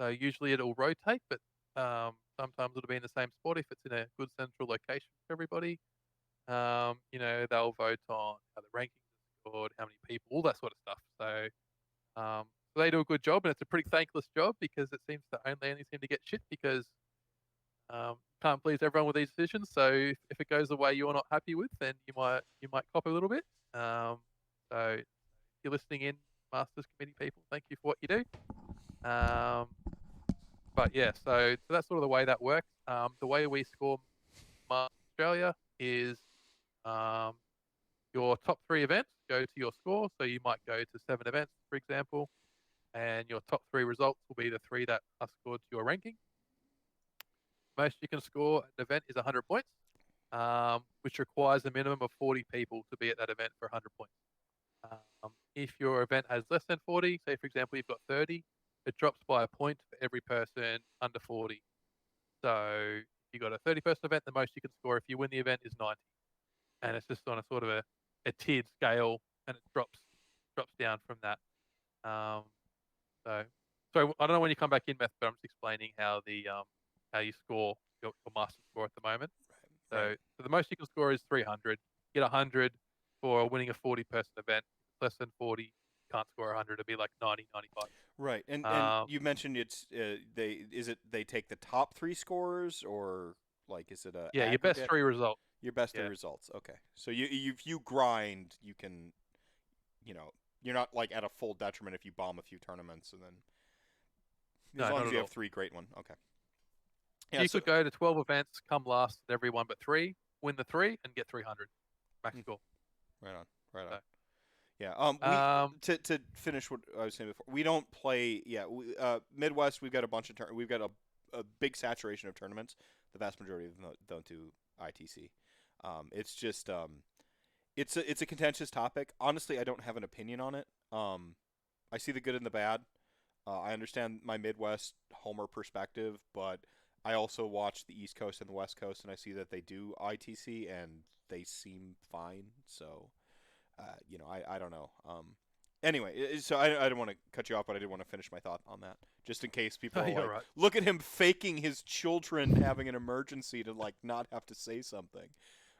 So usually it'll rotate, but sometimes it'll be in the same spot if it's in a good central location for everybody. They'll vote on how the rankings are scored, how many people, all that sort of stuff. So they do a good job, and it's a pretty thankless job because it seems to only seem to get shit because can't please everyone with these decisions. So if it goes the way you're not happy with, then you might cop a little bit. So if you're listening in, Masters Committee people, thank you for what you do. But yeah, so that's sort of the way that works. The way we score Masters Australia is your top 3 events go to your score. So you might go to 7 events, for example, and your top 3 results will be the 3 that are scored to your ranking. Most you can score at an event is 100 points, which requires a minimum of 40 people to be at that event for 100 points. If your event has less than 40, say for example you've got 30, it drops by a point for every person under 40. So if you've got a 30-person event, the most you can score if you win the event is 90. And it's just on a sort of a tiered scale, and it drops down from that. So I don't know when you come back in, Meth, but I'm just explaining how how you score your master score at the moment. Right. So the most you can score is 300. Get 100 for winning a 40-person event. Less than 40, you can't score 100. It'd be like 90, 95. Right. And you mentioned it's they take the top 3 scores, or like is it a Yeah, your aggregate? best 3 results. Your best 3 Yeah. results. Okay. So if you grind, you can, you're not like at a full detriment if you bomb a few tournaments, and then as No, long not as at you all. have 3 great ones. Okay. So you could go to 12 events, come last at every one but 3, win the 3, and get 300 max score. Right on. Right on. So, Yeah. To finish what I was saying before, we don't play. Yeah. Midwest, we've got a bunch of we've got a big saturation of tournaments. The vast majority of them don't do ITC. It's just it's a contentious topic. Honestly, I don't have an opinion on it. I see the good and the bad. I understand my Midwest homer perspective, but I also watch the East Coast and the West Coast, and I see that they do ITC and they seem fine. So, I don't know. Anyway, so I don't want to cut you off, but I did want to finish my thought on that, just in case people are like, right. look at him faking his children having an emergency to like not have to say something.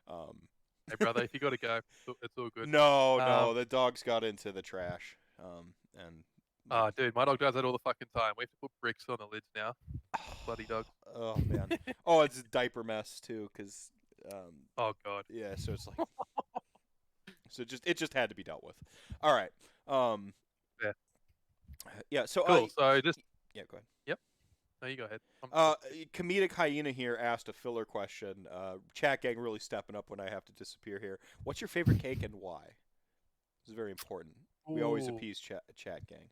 Hey, brother, if you got to go, it's all good. No, the dogs got into the trash. And Oh, dude, my dog does that all the fucking time. We have to put bricks on the lids now. Bloody dogs. Oh man. Oh, it's a diaper mess too, because Oh god. yeah. So it's like, so it just had to be dealt with. All right. Yeah. Yeah. So Cool. So just yeah. Go ahead. Yep. No, you go ahead. Comedic Hyena here asked a filler question. Chat gang really stepping up when I have to disappear here. What's your favorite cake and why? This is very important. We always Ooh. appease chat gang.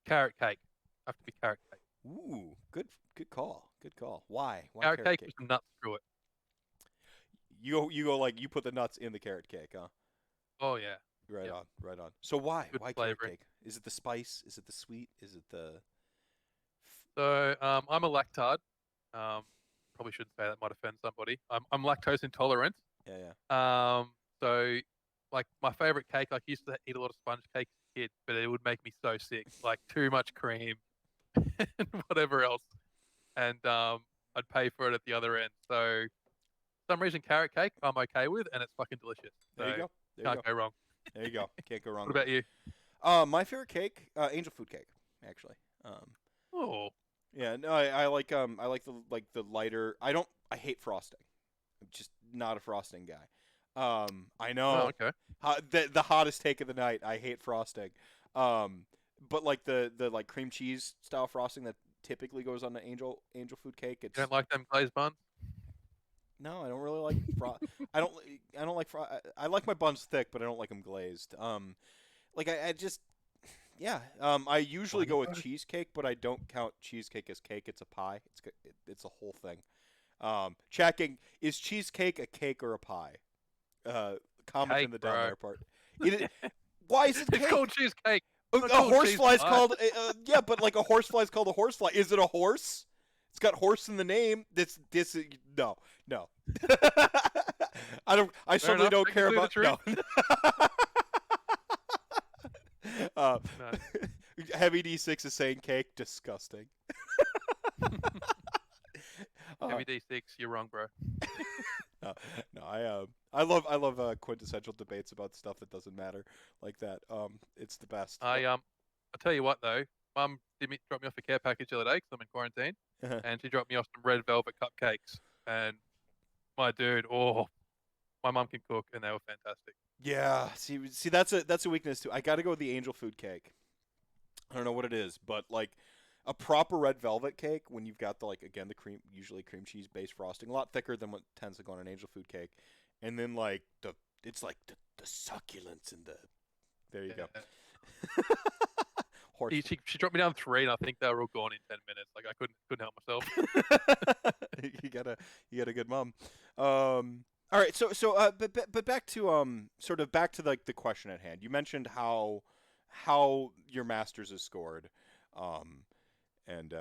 Carrot cake. Have to be carrot cake. Ooh, good call. Good call. Why? Why Carrot cake cake? with some nuts through it. You go like you put the nuts in the carrot cake, huh? Oh yeah. Right Yep. on, right on. So why? Good Why carrot flavoring. cake? Is it the spice? Is it the sweet? Is it the So I'm a lactard. Probably shouldn't say that. Might offend somebody. I'm lactose intolerant. yeah. So like my favorite cake, like I used to eat a lot of sponge cake as a kid, but it would make me so sick. Like too much cream and whatever else. And I'd pay for it at the other end. So for some reason carrot cake I'm okay with, and it's fucking delicious. So There you go. There you can't go. go wrong. There you go. Can't go wrong. What about you? My favorite cake, angel food cake, actually. Oh, Yeah, no, I like the lighter. I hate frosting. I'm just not a frosting guy. I oh, know okay. the hottest take of the night. I hate frosting. But like the like cream cheese style frosting that typically goes on the angel food cake. You It's don't like them glazed buns? no, I don't really like I don't like I like my buns thick, but I don't like them glazed. Like I just yeah. I usually go with cheesecake, but I don't count cheesecake as cake. It's a pie. It's a whole thing. Checking, is cheesecake a cake or a pie? Comment Cake, in the down bro. there part. Why is it It's cake? called cheesecake. A It's called horsefly is cheese pie. called yeah, but like a horsefly is called a horsefly. Is it a horse? It's got horse in the name. This no. I Fair certainly enough. don't I can care tell you about the no. uh, No. Heavy D6 is saying cake. Disgusting. Heavy D6, you're wrong, bro. No, I love quintessential debates about stuff that doesn't matter like that. It's the best. I'll tell you what though, mum dropped me off a care package the other day because I'm in quarantine, Uh-huh. and she dropped me off some red velvet cupcakes. And my dude, my mum can cook, and they were fantastic. Yeah, see, that's a weakness too. I got to go with the angel food cake. I don't know what it is, but like a proper red velvet cake when you've got the like again the cream usually cream cheese based frosting, a lot thicker than what tends to go on an angel food cake, and then like it's like the succulence and the there you go. Yeah. Horse. She dropped me down 3, and I think they were all gone in 10 minutes. Like I couldn't help myself. You got a good mom. All right, but back to sort of back to like the question at hand. You mentioned how your masters is scored, um, and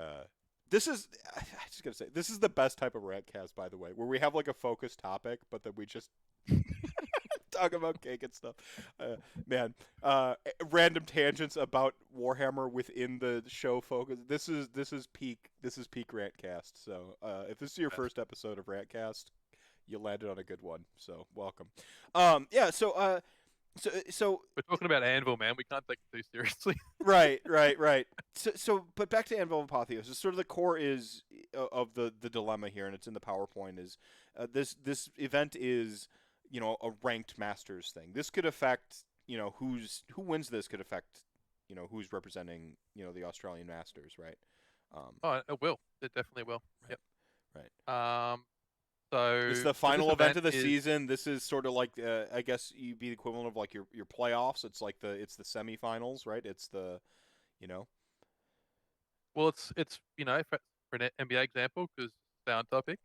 this is I just gotta say this is the best type of rantcast, by the way, where we have like a focused topic, but then we just talk about cake and stuff. Man, random tangents about Warhammer within the show focus. This is peak rantcast. So if this is your first episode of rantcast, you landed on a good one. So welcome. Yeah. So We're talking about Anvil, man. We can't take it too seriously. right. But back to Anvil of Apotheosis. Sort of the core is of the dilemma here, and it's in the PowerPoint. Is this event is a ranked masters thing. This could affect who wins. This could affect who's representing the Australian masters, right? Oh, it will. It definitely will. Right. Yep. Right. So It's the this final event of the is, season. This is sort of like I guess you'd be the equivalent of like your playoffs. It's like the semifinals, right? It's the you know well, it's for an NBA example, because sound topic.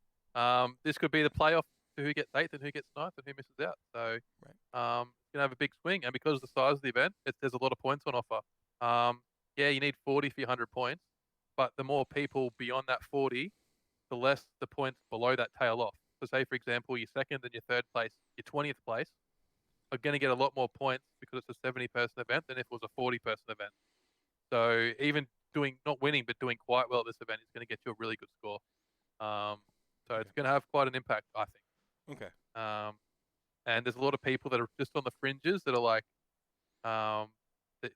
This could be the playoff to who gets 8th and who gets 9th and who misses out. So, right. it's gonna have a big swing, and because of the size of the event, there's a lot of points on offer. Yeah, you need 40 for your 100 points, but the more people beyond that 40, the less the points below that tail off. So, say for example, your second and your third place, your 20th place, are going to get a lot more points because it's a 70-person event than if it was a 40-person event. So even not winning, but doing quite well at this event is going to get you a really good score. So it's going to have quite an impact, I think. Okay. And there's a lot of people that are just on the fringes that are like,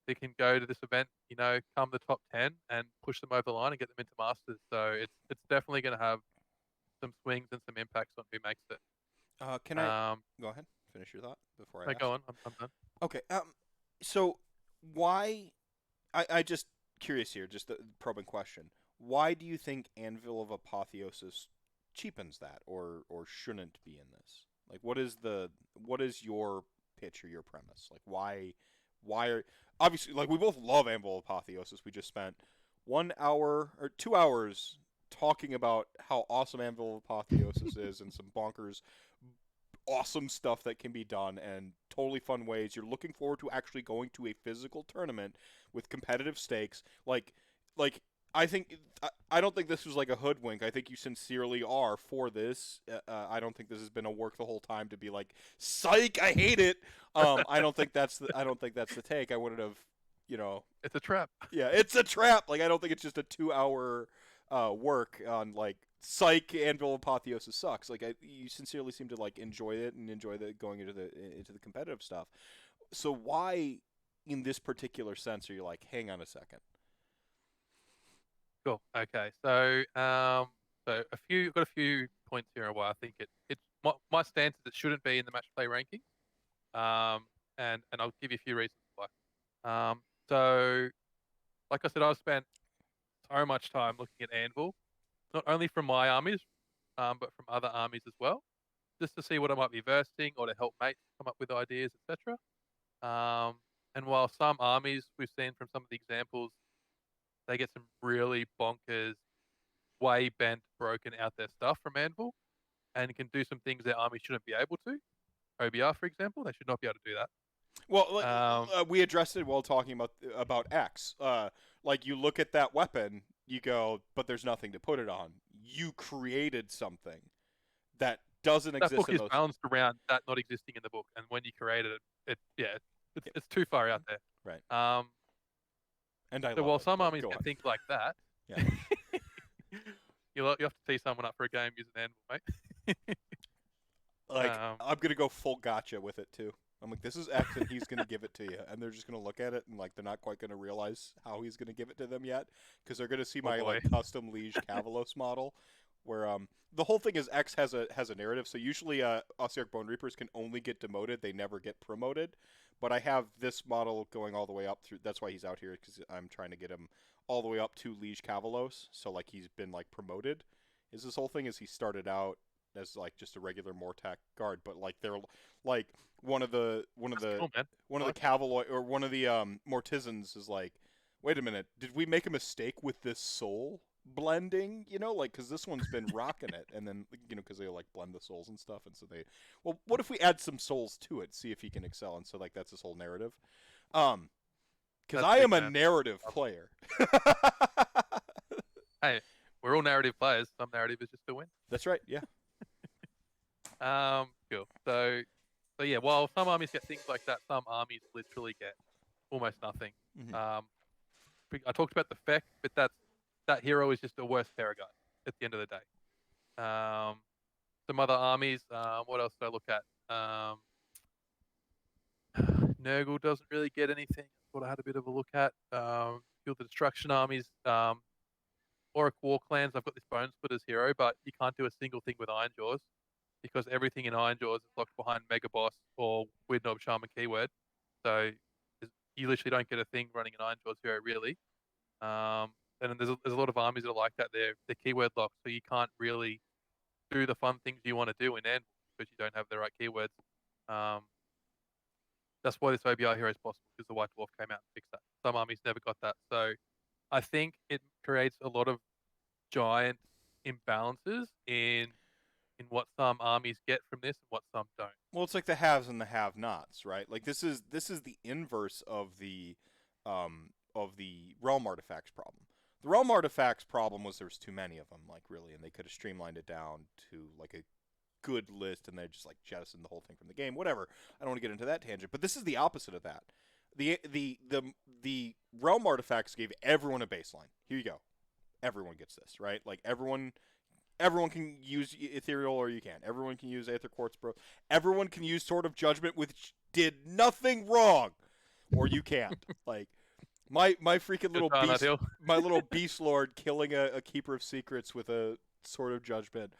they can go to this event, come the top 10 and push them over the line and get them into masters. So it's definitely going to have some swings and some impacts on who makes it. Can I go ahead? Finish your thought before I ask. Go on. I'm done. Okay. So why? I just curious here, just the probing question. Why do you think Anvil of Apotheosis cheapens that, or shouldn't be in this? Like, what is your pitch or your premise? Like, why are obviously like we both love Anvil of Apotheosis. We just spent 1 hour or 2 hours talking about how awesome Anvil of Apotheosis is and some bonkers awesome stuff that can be done and totally fun ways. You're looking forward to actually going to a physical tournament with competitive stakes. Like I don't think this was like a hoodwink. I think you sincerely are for this. I don't think this has been a work the whole time to be like, psych, I hate it. I don't think that's the take. I wouldn't have, It's a trap. Yeah, it's a trap. Like I don't think it's just a 2 hour work on like psych. Anvil Apotheosis sucks. Like you sincerely seem to like enjoy it and enjoy the going into the competitive stuff. So why, in this particular sense, are you like, hang on a second? Cool. Okay. So got a few points here why I think it's my stance is it shouldn't be in the match play ranking. And I'll give you a few reasons why. So like I said, I've spent so much time looking at Anvil, not only from my armies, but from other armies as well, just to see what I might be versing or to help mates come up with ideas, etc. And while some armies we've seen from some of the examples, they get some really bonkers, way bent, broken out there stuff from Anvil, and can do some things their army shouldn't be able to. OBR, for example, they should not be able to do that. Well, we addressed it while talking about X. Like you look at that weapon, you go, but there's nothing to put it on. You created something that doesn't exist. That book is balanced around that not existing in the book, and when you created it's too far out there. Right. And so while some armies can think like that, yeah. you have to tee someone up for a game using Anvil, mate. Like I'm gonna go full gotcha with it too. I'm like, this is X, and he's going to give it to you. And they're just going to look at it, and, like, they're not quite going to realize how he's going to give it to them yet. Because they're going to see Oh my, boy. like, custom Liege Cavalos model. Where, the whole thing is X has a narrative. So usually, Ossiarch Bone Reapers can only get demoted. They never get promoted. But I have this model going all the way up through. That's why he's out here, because I'm trying to get him all the way up to Liege Cavalos. So, like, he's been, like, promoted. Is this whole thing is he started out as like just a regular Mortac guard, but like they're like one of the That's cool, man. one I of the like cavalry or one of the Mortisans is like, wait a minute, did we make a mistake with this soul blending? You know, like because this one's been rocking it, and then because they like blend the souls and stuff, and so they, well, what if we add some souls to it, see if he can excel, and so like that's this whole narrative, because That's I big am a fan. narrative player. Hey, we're all narrative players. Some narrative is just to win. That's right. Yeah. Cool. So yeah, while some armies get things like that, some armies literally get almost nothing. Mhm. I talked about the Feck, but that hero is just the worst terror guy at the end of the day. Some other armies. What else did I look at? Nurgle doesn't really get anything. That's what I had a bit of a look at. Field of Destruction armies. Auric War Clans. I've got this Bone Splitters hero, but you can't do a single thing with Iron Jaws because everything in Iron Jaws is locked behind Mega Boss or Weird Knob Shaman keyword. So you literally don't get a thing running an Iron Jaws hero really. And there's a lot of armies that are like that. They're keyword locked, so you can't really do the fun things you want to do in Anvil because you don't have the right keywords. Um, that's why this OBI hero is possible because the White Dwarf came out and fixed that. Some armies never got that, so I think it creates a lot of giant imbalances in what some armies get from this and what some don't. Well, it's like the haves and the have-nots, right? Like this is the inverse of the realm artifacts problem. The realm artifacts problem was there was too many of them, like really, and they could have streamlined it down to like a good list, and they just like jettisoned the whole thing from the game. Whatever. I don't want to get into that tangent, but this is the opposite of that. The realm artifacts gave everyone a baseline. Here you go. Everyone gets this, right? Like everyone can use ethereal, or you can. Everyone can use aether quartz, bro. Everyone can use sword of judgment, which did nothing wrong, or you can't. Like my freaking little beast, my little beast lord killing a keeper of secrets with a sword of judgment.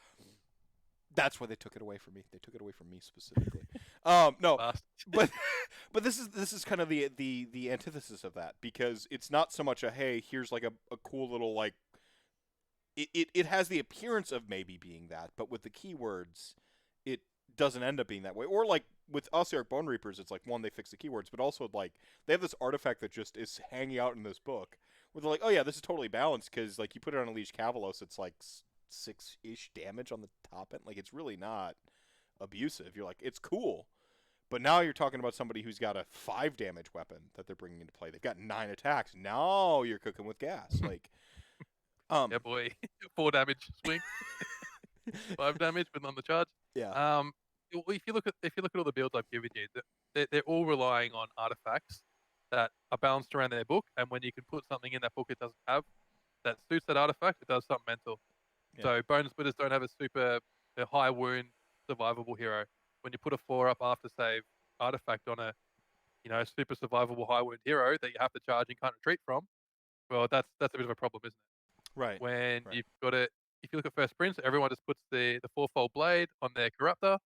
That's why they took it away from me. They took it away from me specifically. No, but but this is kind of the antithesis of that, because it's not so much a hey, here's like a cool little like it has the appearance of maybe being that, but with the keywords, it doesn't end up being that way. Or like with Ossiarch Bone Reapers, it's like one, they fix the keywords, but also like they have this artifact that just is hanging out in this book where they're like, oh yeah, this is totally balanced because like you put it on a Liege Cavalos, it's like 6-ish damage on the top end. Like it's really not abusive. You're like, it's cool. But now you're talking about somebody who's got a 5 damage weapon that they're bringing into play. They've got 9 attacks. Now you're cooking with gas. Like, yeah, boy, 4 damage swing, 5 damage, but on the charge. Yeah. If you look at all the builds I've given you, they're all relying on artifacts that are balanced around their book, and when you can put something in that book it doesn't have that suits that artifact, it does something mental. Yeah. So Bone Splitters don't have a high wound survivable hero. When you put a 4-up after save artifact on a super survivable high wound hero that you have to charge and can't retreat from, well, that's a bit of a problem, isn't it? Right. When right. you've got it, if you look at First Prince, everyone just puts the 4-fold blade on their Corruptor.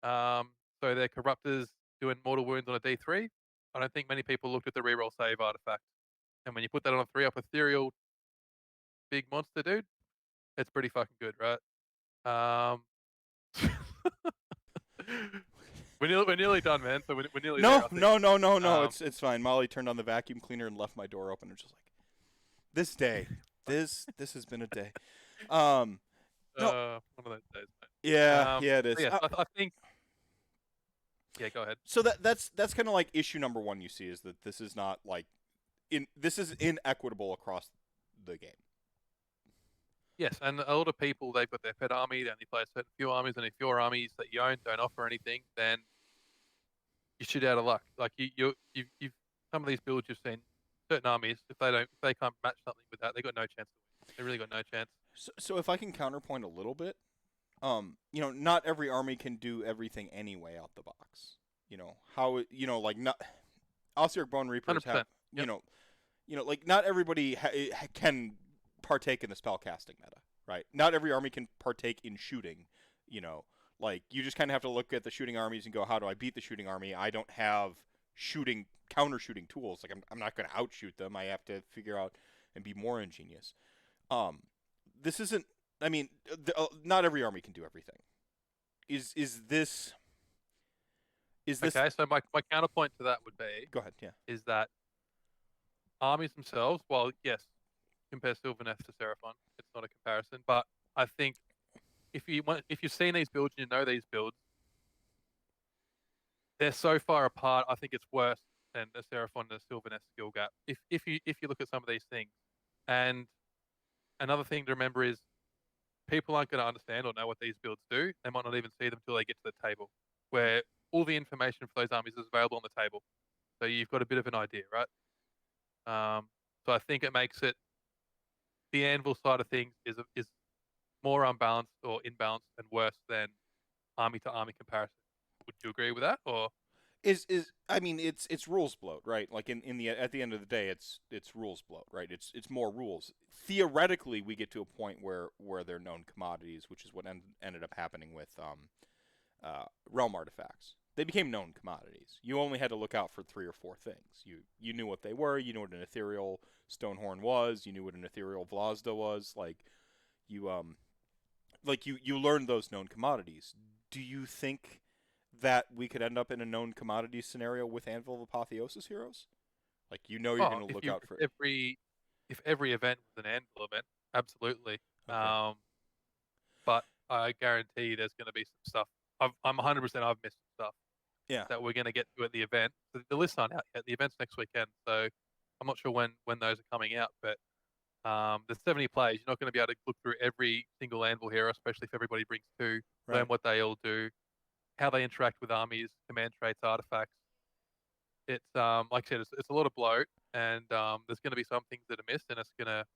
So their Corruptor's doing mortal wounds on a D3. I don't think many people looked at the reroll save artifact. And when you put that on a 3-up ethereal big monster dude, it's pretty fucking good, right? We're nearly done, man. So we're nearly no, there, no. It's fine. Molly turned on the vacuum cleaner and left my door open. It's just like, this day, this has been a day. No. One of those days, man. Yeah, it is. Yeah, I think. Yeah, go ahead. So that's kind of like issue number one. You see is that this is not like this is inequitable across the game. Yes, and a lot of people, they've got their pet army, they only play a certain few armies, and if your armies that you own don't offer anything, then you shit out of luck. Like you've some of these builds you've seen, certain armies, if they can't match something with that, they got no chance to win. They really got no chance. So if I can counterpoint a little bit, not every army can do everything anyway out the box. how like not Ossiarch Bone Reapers have 100%. Yep. like not everybody can partake in the spellcasting meta, right? Not every army can partake in shooting, you know. Like you just kind of have to look at the shooting armies and go, how do I beat the shooting army? I don't have shooting counter shooting tools. Like I'm not going to outshoot them. I have to figure out and be more ingenious. Um, this isn't. I mean, not every army can do everything. Is this? Is this? Okay, so my counterpoint to that would be Go ahead. Yeah. is that armies themselves, well, yes, compare Sylvaneth to Seraphon, it's not a comparison, but I think if you've seen these builds and you know these builds, they're so far apart. I think it's worse than the Seraphon and the Sylvaneth skill gap. If you look at some of these things, and another thing to remember is people aren't going to understand or know what these builds do. They might not even see them until they get to the table, where all the information for those armies is available on the table. So you've got a bit of an idea, right? So I think it makes it the Anvil side of things is more unbalanced or imbalanced and worse than army to army comparison. Would you agree with that, or? Is I mean it's rules bloat, right? Like in the at the end of the day, it's rules bloat, right? It's more rules. Theoretically, we get to a point where they're known commodities, which is what ended up happening with realm artifacts. They became known commodities. You only had to look out for 3 or 4 things. You knew what they were. You knew what an ethereal Stonehorn was. You knew what an ethereal Vlazda was. You learned those known commodities. Do you think that we could end up in a known commodity scenario with Anvil of Apotheosis heroes? Like you're going to look out for if every event was an Anvil event, absolutely. Okay. But I guarantee there's going to be some stuff. I'm 100% I've missed some stuff Yeah. that we're going to get to at the event. The lists aren't out yet. The event's next weekend, so I'm not sure when those are coming out. But there's 70 plays. You're not going to be able to look through every single Anvil hero, especially if everybody brings 2. Right. Learn what they all do, how they interact with armies, command traits, artifacts. It's like I said, it's a lot of bloat, and there's going to be some things that are missed, and it's going to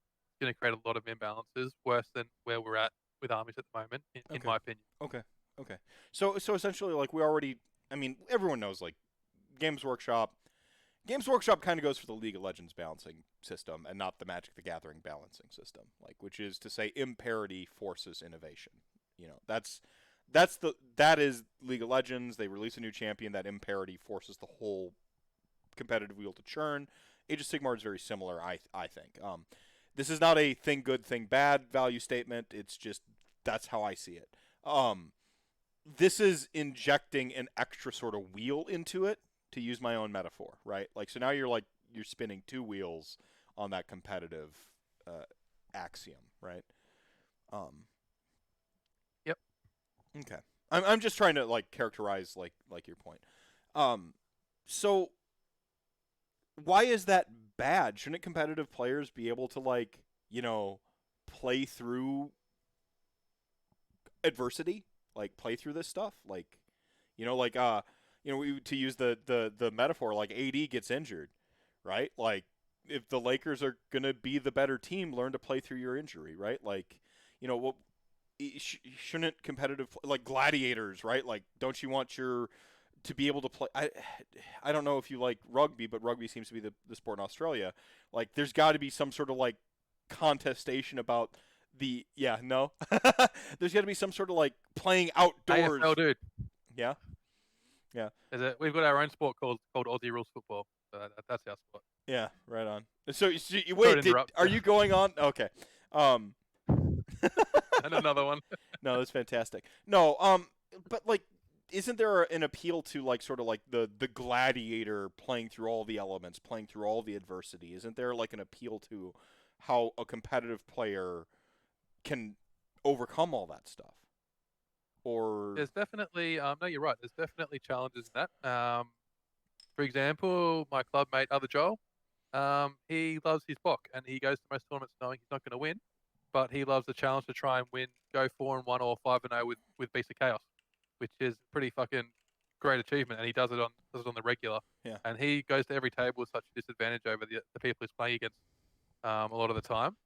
create a lot of imbalances, worse than where we're at with armies at the moment, in Okay. my opinion. Okay. Okay. So essentially, like we already, I mean, everyone knows like Games Workshop. Games Workshop kind of goes for the League of Legends balancing system and not the Magic the Gathering balancing system, like which is to say imparity forces innovation. That is League of Legends. They release a new champion, that imparity forces the whole competitive wheel to churn. Age of Sigmar is very similar, I think. This is not a thing good, thing bad value statement. It's just that's how I see it. This is injecting an extra sort of wheel into it, to use my own metaphor, right? Like so now you're spinning 2 wheels on that competitive axiom, right? Yep. Okay. I'm just trying to like characterize like your point. So why is that bad? Shouldn't competitive players be able to play through adversity, like play through this stuff, to use the metaphor, like AD gets injured, right? Like if the Lakers are gonna be the better team, learn to play through your injury, right? Like, what shouldn't competitive like gladiators, right? Like, don't you want your to be able to play? I don't know if you like rugby, but rugby seems to be the sport in Australia. Like, there's got to be some sort of like contestation about no. There's got to be some sort of like playing outdoors. AFL, dude. Yeah. Yeah. We've got our own sport called Aussie Rules Football. So that's our sport. Yeah, right on. So you wait, are you going on? Okay. And another one. No, that's fantastic. No, but like, isn't there an appeal to like sort of like the gladiator playing through all the elements, playing through all the adversity? Isn't there like an appeal to how a competitive player can overcome all that stuff? Or There's definitely no, you're right. There's definitely challenges in that. For example, my club mate, Other Joel, he loves his block and he goes to most tournaments knowing he's not going to win, but he loves the challenge to try and win, go 4-1 or 5-0 with Beast of Chaos, which is pretty fucking great achievement, and he does it on the regular. Yeah. And he goes to every table with such a disadvantage over the people he's playing against a lot of the time.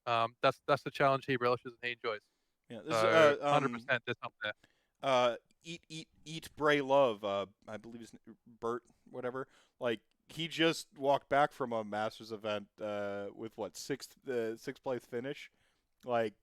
That's the challenge he relishes and he enjoys. yeah, So 100% there's something there. eat, Bray, love. I believe his Bert, whatever. Like he just walked back from a Masters event with what sixth place finish. Like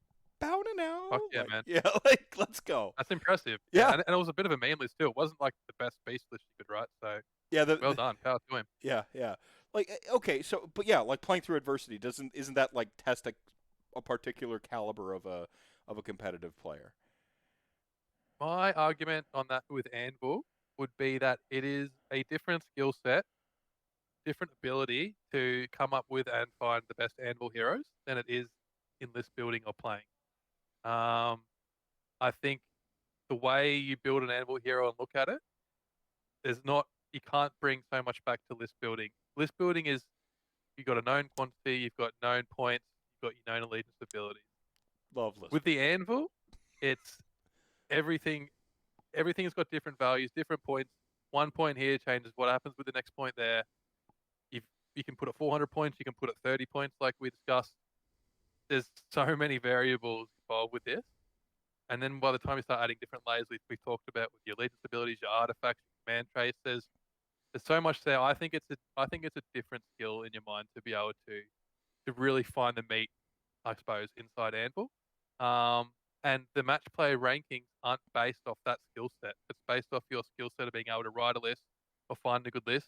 bow to now. Fuck yeah, Like man. yeah, like let's go. That's impressive. Yeah, Yeah, and it was a bit of a meme list too. It wasn't like the best beast list you could write. So yeah. well done. Power to him. Yeah, yeah. Like okay, so but yeah, like playing through adversity isn't that like test a particular caliber of a competitive player? My argument on that with Anvil would be that it is a different skill set, different ability to come up with and find the best Anvil heroes than it is in list building or playing. Um, I think the way you build an Anvil hero and look at it, there's not you can't bring so much back to list building. List building is you've got a known quantity, you've got known points, you've got your known allegiance abilities. Love list. With the Anvil, it's everything. Everything's got different values, different points. 1 point here changes what happens with the next point there. You can put it 400 points, you can put it 30 points, like we discussed. There's so many variables involved with this. And then by the time you start adding different layers, we talked about with your allegiance abilities, your artifacts, your command traits, there's so much there. I think it's a different skill in your mind to be able to really find the meat, I suppose, inside Anvil. And the match play rankings aren't based off that skill set. It's based off your skill set of being able to write a list or find a good list,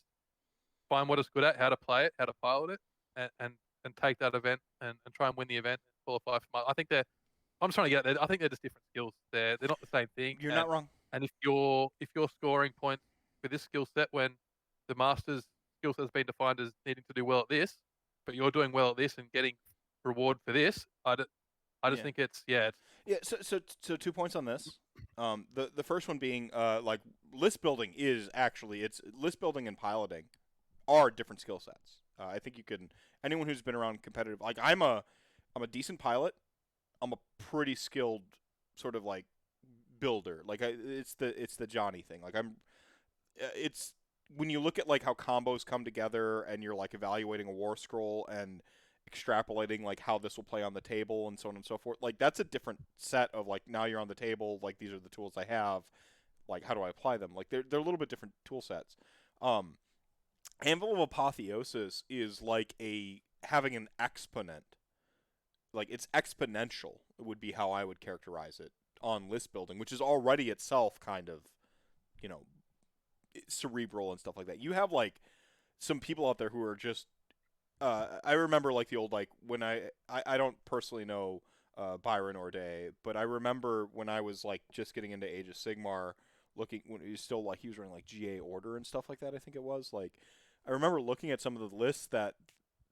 find what it's good at, how to play it, how to pilot it, and take that event and try and win the event and qualify for. I think they're. I'm just trying to get there. I think they're just different skills. They're not the same thing. You're not wrong. And if you're scoring points for this skill set when the master's skill set has been defined as needing to do well at this, but you're doing well at this and getting reward for this, I just Yeah. think it's yeah. Yeah, so 2 points on this. The first one being like list building is actually it's list building and piloting are different skill sets. I think you can anyone who's been around competitive like I'm a decent pilot. I'm a pretty skilled sort of like builder. Like it's the Johnny thing. Like it's when you look at like how combos come together and you're like evaluating a war scroll and extrapolating like how this will play on the table and so on and so forth. Like that's a different set of like now you're on the table. Like these are the tools I have. Like how do I apply them? Like they're a little bit different tool sets. Anvil of Apotheosis is like a having an exponent. Like it's exponential would be how I would characterize it on list building, which is already itself kind of, you know, cerebral and stuff like that. You have like some people out there who are just I remember like the old like when I don't personally know Byron or Day, but I remember when I was like just getting into Age of Sigmar, looking when he was still like he was running like GA Order and stuff like that. I think it was like I remember looking at some of the lists that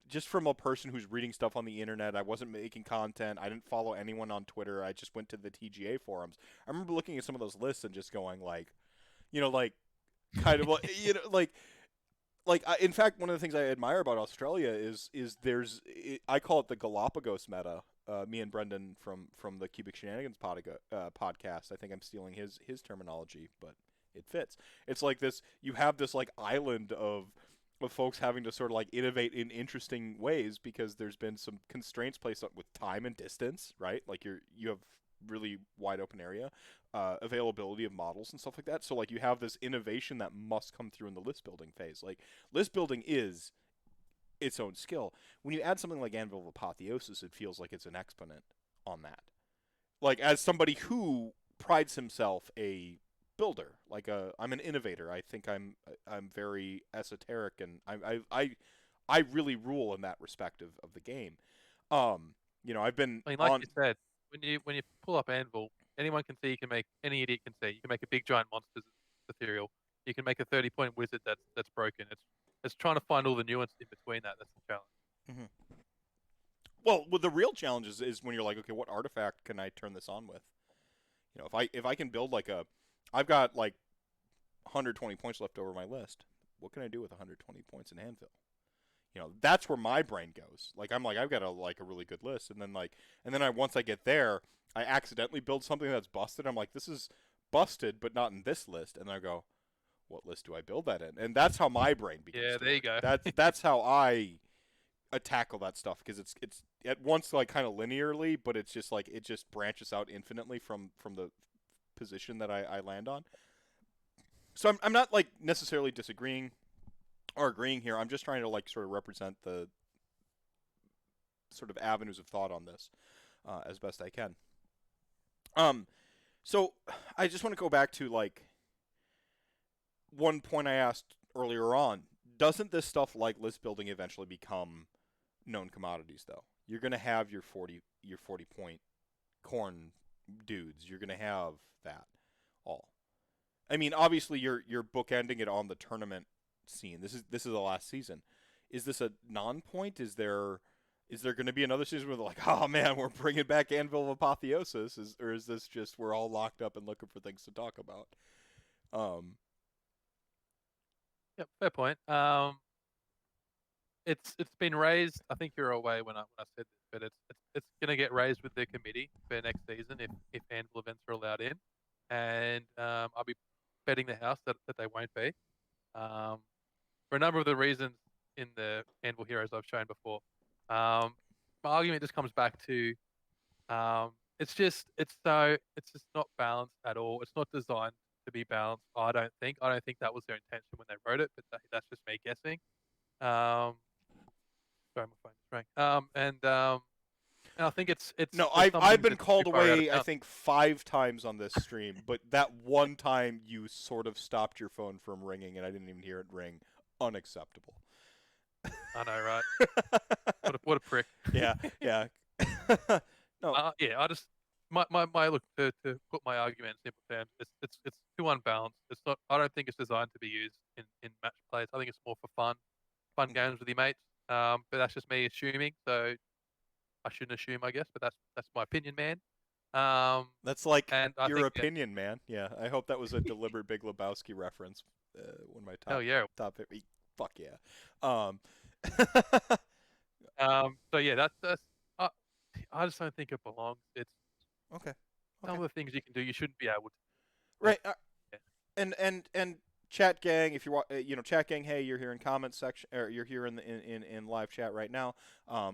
just from a person who's reading stuff on the internet. I wasn't making content. I didn't follow anyone on Twitter. I just went to the TGA forums. I remember looking at some of those lists and just going like, you know, like kind of like you know like in fact one of the things I admire about Australia is there's I call it the Galapagos meta. Me and Brendan from the Cubic Shenanigans podcast. I think I'm stealing his terminology, but it fits. It's like this. You have this like island of folks having to sort of like innovate in interesting ways because there's been some constraints placed with time and distance, right? Like you have really wide open area, availability of models and stuff like that. So like you have this innovation that must come through in the list building phase. Like list building is its own skill. When you add something like Anvil of Apotheosis, it feels like it's an exponent on that. Like as somebody who prides himself a builder, like I'm an innovator. I think I'm very esoteric and I really rule in that respect of the game. You know, I've been I mean, like on you said, when you pull up Anvil, anyone can see you can make any idiot can see you can make a big giant monster ethereal. You can make a 30-point wizard that's broken. It's trying to find all the nuance in between that. That's the challenge. Mhm. Well, the real challenge is when you're like, okay, what artifact can I turn this on with? You know, if I can build like I've got like 120 points left over my list. What can I do with 120 points in Anvil? You know, that's where my brain goes. Like I'm like I've got a really good list, and then I once I get there, I accidentally build something that's busted. I'm like, this is busted, but not in this list, and I go, what list do I build that in? And that's how my brain begins. Yeah, to there you work. go. That's how I tackle that stuff because it's at once like kind of linearly, but it's just like it just branches out infinitely from the position that I land on. So I'm not like necessarily disagreeing or agreeing here. I'm just trying to like sort of represent the sort of avenues of thought on this as best I can. So I just want to go back to like one point I asked earlier on. Doesn't this stuff like list building eventually become known commodities though? You're going to have your 40 point corn dudes. You're going to have that all. I mean, obviously you're bookending it on the tournament scene. This is the last season. Is this a non-point? Is there going to be another season where they're like, oh man, we're bringing back Anvil of Apotheosis, or is this just we're all locked up and looking for things to talk about? Yep, fair point. It's been raised. I think you're away when I said this, but it's going to get raised with the committee for next season if Anvil events are allowed in, and I'll be betting the house that they won't be, for a number of the reasons in the Anvil Heroes I've shown before. My argument just comes back to it's just not balanced at all. It's not designed to be balanced. I don't think that was their intention when they wrote it, but that's just me guessing. Sorry, my phone just rang. And I think it's no. there's I've been that's called too far out of away I bounds. think 5 times on this stream, but that one time you sort of stopped your phone from ringing and I didn't even hear it ring. Unacceptable. I know, right? What a prick. Yeah, yeah. No, Yeah. I just my look to put my argument in simple terms. It's too unbalanced. It's not. I don't think it's designed to be used in match plays. I think it's more for fun games with your mates. But that's just me assuming. So I shouldn't assume, I guess. But that's my opinion, man. that's like And I your think opinion, man. Yeah, I hope that was a deliberate Big Lebowski reference. One of my hell yeah. top 50. Fuck yeah. Um, So yeah, that's I just don't think it belongs. It's okay. some Okay. of the things you can do, you shouldn't be able to. Right. Yeah. And chat gang, if you're chat gang, hey, you're here in comments section, or you're here in the in live chat right now.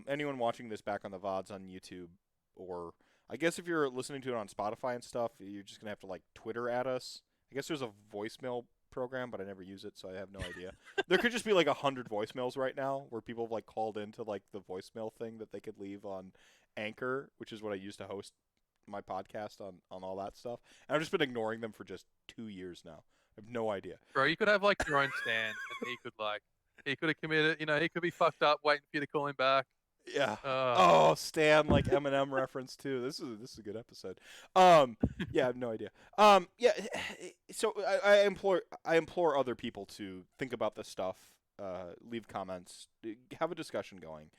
Anyone watching this back on the VODs on YouTube, or I guess if you're listening to it on Spotify and stuff, you're just gonna have to like Twitter at us. I guess there's a voicemail program, but I never use it, so I have no idea. There could just be like 100 voicemails right now where people have like called into like the voicemail thing that they could leave on Anchor, which is what I use to host my podcast on all that stuff. And I've just been ignoring them for just 2 years now. I have no idea. Bro, you could have like your own stand, and he could have committed. He could be fucked up waiting for you to call him back. Yeah. Uh, Oh, Stan, like Eminem reference too. This is a good episode. Yeah, I have no idea. Yeah. So I implore other people to think about this stuff. Leave comments. Have a discussion going.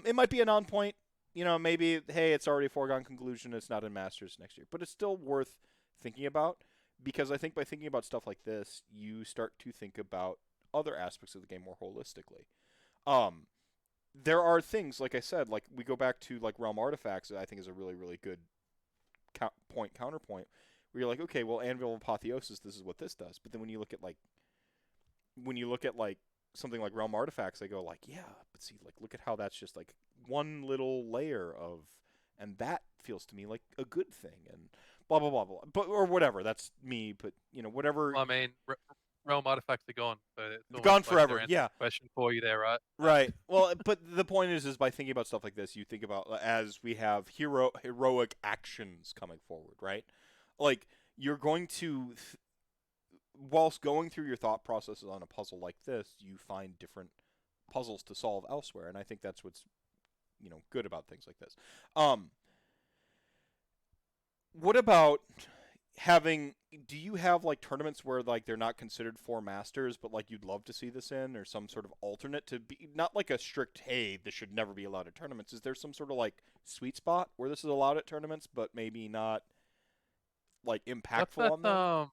It might be a non-point. Maybe hey, it's already a foregone conclusion. It's not in Masters next year, but it's still worth thinking about because I think by thinking about stuff like this, you start to think about other aspects of the game more holistically. Um, there are things like I said, like we go back to like realm artifacts that I think is a really really good counterpoint where you're like, okay, well, Anvil of Apotheosis, this is what this does. But then when you look at like something like realm artifacts, they go like, yeah, but see, like look at how that's just like one little layer of, and that feels to me like a good thing, and blah blah blah blah, but or whatever. That's me, but whatever. I mean, realm artifacts are gone, so it's almost Gone like forever. they're answering Yeah. the question for you there, right? Right. Well, but the point is by thinking about stuff like this, you think about as we have heroic actions coming forward, right? Like you're going to, whilst going through your thought processes on a puzzle like this, you find different puzzles to solve elsewhere, and I think that's what's good about things like this. What about having? Do you have like tournaments where like they're not considered for masters, but like you'd love to see this in, or some sort of alternate to be not like a strict hey this should never be allowed at tournaments? Is there some sort of like sweet spot where this is allowed at tournaments, but maybe not like What's impactful that? on them?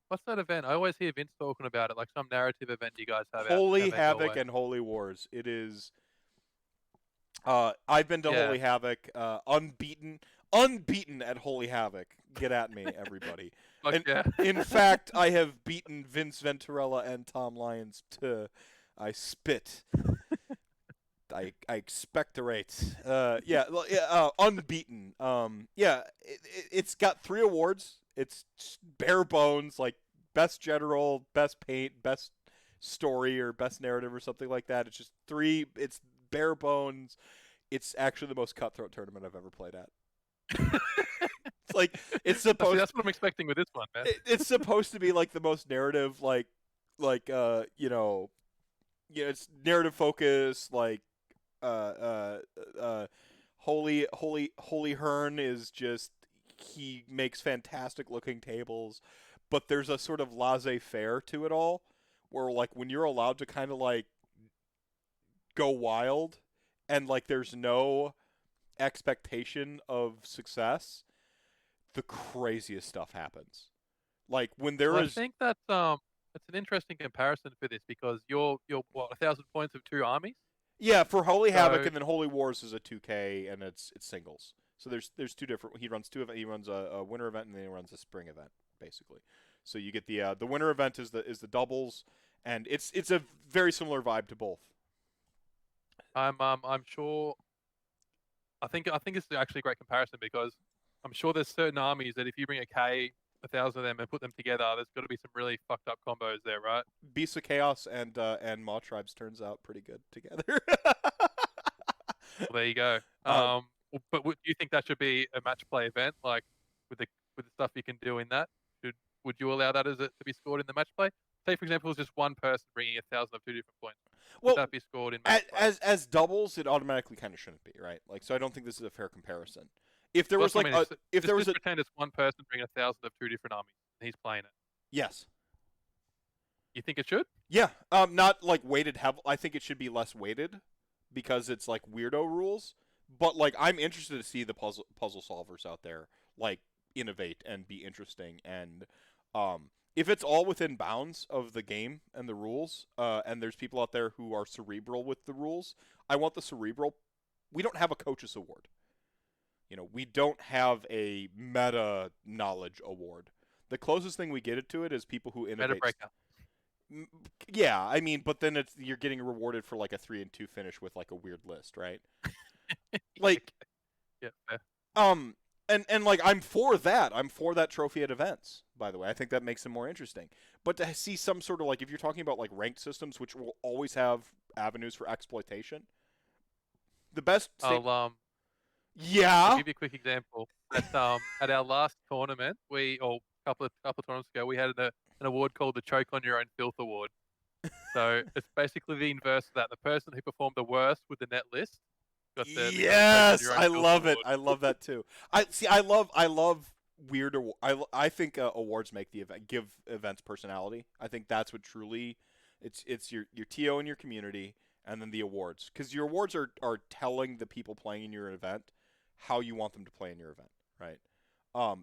What's that event? I always hear Vince talking about it, like some narrative event you guys Holy have out your Havoc way. and Holy Wars. It is. I've been to Yeah. Holy Havoc, unbeaten at Holy Havoc. Get at me, everybody. Fuck And yeah. in fact, I have beaten Vince Venturella and Tom Lyons to. I spit. I expectorate. Yeah, unbeaten. Yeah, it's got 3 awards. It's bare bones, like best general, best paint, best story, or best narrative, or something like that. It's just three. It's bare bones. It's actually the most cutthroat tournament I've ever played at. It's like it's See, supposed. that's what I'm expecting with this one, man. It's supposed to be like the most narrative, it's narrative focus, like uh uh Holy Hearn is just he makes fantastic looking tables, but there's a sort of laissez-faire to it all, where like when you're allowed to kind of like go wild, and like there's no expectation of success, the craziest stuff happens. Like when there Well, I is think that's an interesting comparison for this because you're what 1,000 points of 2 armies. yeah, for Holy Havoc, So and then Holy Wars is a 2K, and it's singles. So there's two different. He runs two event. He runs a winter event, and then he runs a spring event, basically. So you get the winter event is the doubles, and it's a very similar vibe to both. I'm sure. I think it's actually a great comparison because I'm sure there's certain armies that if you bring 1,000 of them and put them together, there's got to be some really fucked up combos there, right? Beasts of Chaos and Maw Tribes turns out pretty good together. Well, there you go. But do you think that should be a match play event, like with the stuff you can do in that? Would you allow that to be scored in the match play? Say, for example, it's just one person bringing 1,000 of 2 different points. Would Well, that be scored in match play? as doubles, it automatically kind of shouldn't be, right? Like, so I don't think this is a fair comparison. If there Well, was that's like what I mean. if there was Just a pretend it's one person bringing 1,000 of 2 different armies, and he's playing it. yes, You think it should? yeah, not like weighted heavy. I think it should be less weighted because it's like weirdo rules. But like, I'm interested to see the puzzle solvers out there like innovate and be interesting. And if it's all within bounds of the game and the rules, and there's people out there who are cerebral with the rules, I want the cerebral. We don't have a coaches award. We don't have a meta knowledge award. The closest thing we get to it is people who Meta innovate. breaker. Yeah, I mean, but then you're getting rewarded for like a 3-2 finish with like a weird list, right? Like, Yeah. Fair. and like I'm for that. I'm for that trophy at events. By the way, I think that makes them more interesting. But to see some sort of like, if you're talking about like ranked systems, which will always have avenues for exploitation, the best. I'll Yeah. give you a quick example. At our last tournament, a couple of tournaments ago, we had an award called the Choke on Your Own Filth Award. So it's basically the inverse of that. The person who performed the worst with the net list got the Yes, Choke on Your Own I Filth love it. Award. I love that too. I love weird. I think awards make the event give events personality. I think that's what truly, it's your TO and your community, and then the awards, because your awards are telling the people playing in your event how you want them to play in your event, right?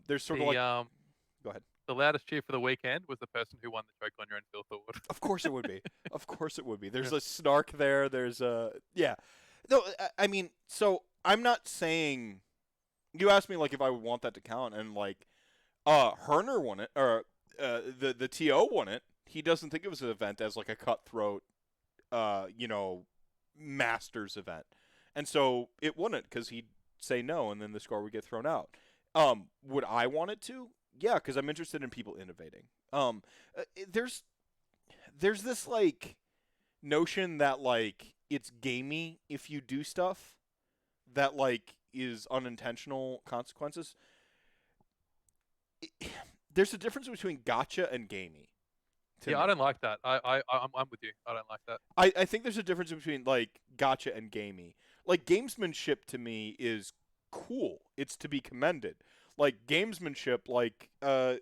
There's sort of like go ahead. The loudest cheer for the weekend was the person who won the Choke on Your Own Filth Award. Of course it would be. Of course it would be. There's a snark there. There's a yeah. No, I mean, so I'm not saying. You asked me like if I would want that to count, and like, Herner won it, or the TO won it. He doesn't think of his event as like a cutthroat, masters event, and so it wouldn't because he'd say no, and then the score would get thrown out. Would I want it to? Yeah, because I'm interested in people innovating. There's this like notion that like it's gamey if you do stuff that like is unintentional consequences. There's a difference between gotcha and gamey. Yeah, I don't like that. I'm with you. I don't like that. I think there's a difference between like gotcha and gamey. Like gamesmanship to me is cool. It's to be commended. Like gamesmanship, like I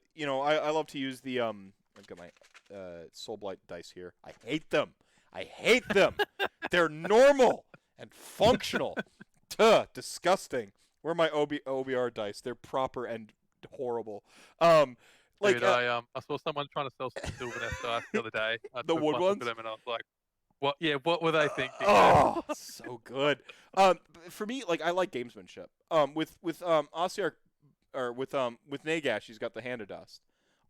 love to use the I've got my Soul Blight dice here. I hate them. I hate them. They're normal and functional. Tuh, disgusting. Where are my OBR dice? They're proper and horrible. Like Dude, I saw someone trying to sell some Sylvaneth dice the other day. I the took wood one look ones? at them and I was like, what? Yeah, what were they thinking? Oh, so good. For me, like I like gamesmanship. With Ossiarch, or with Nagash, he's got the hand of dust.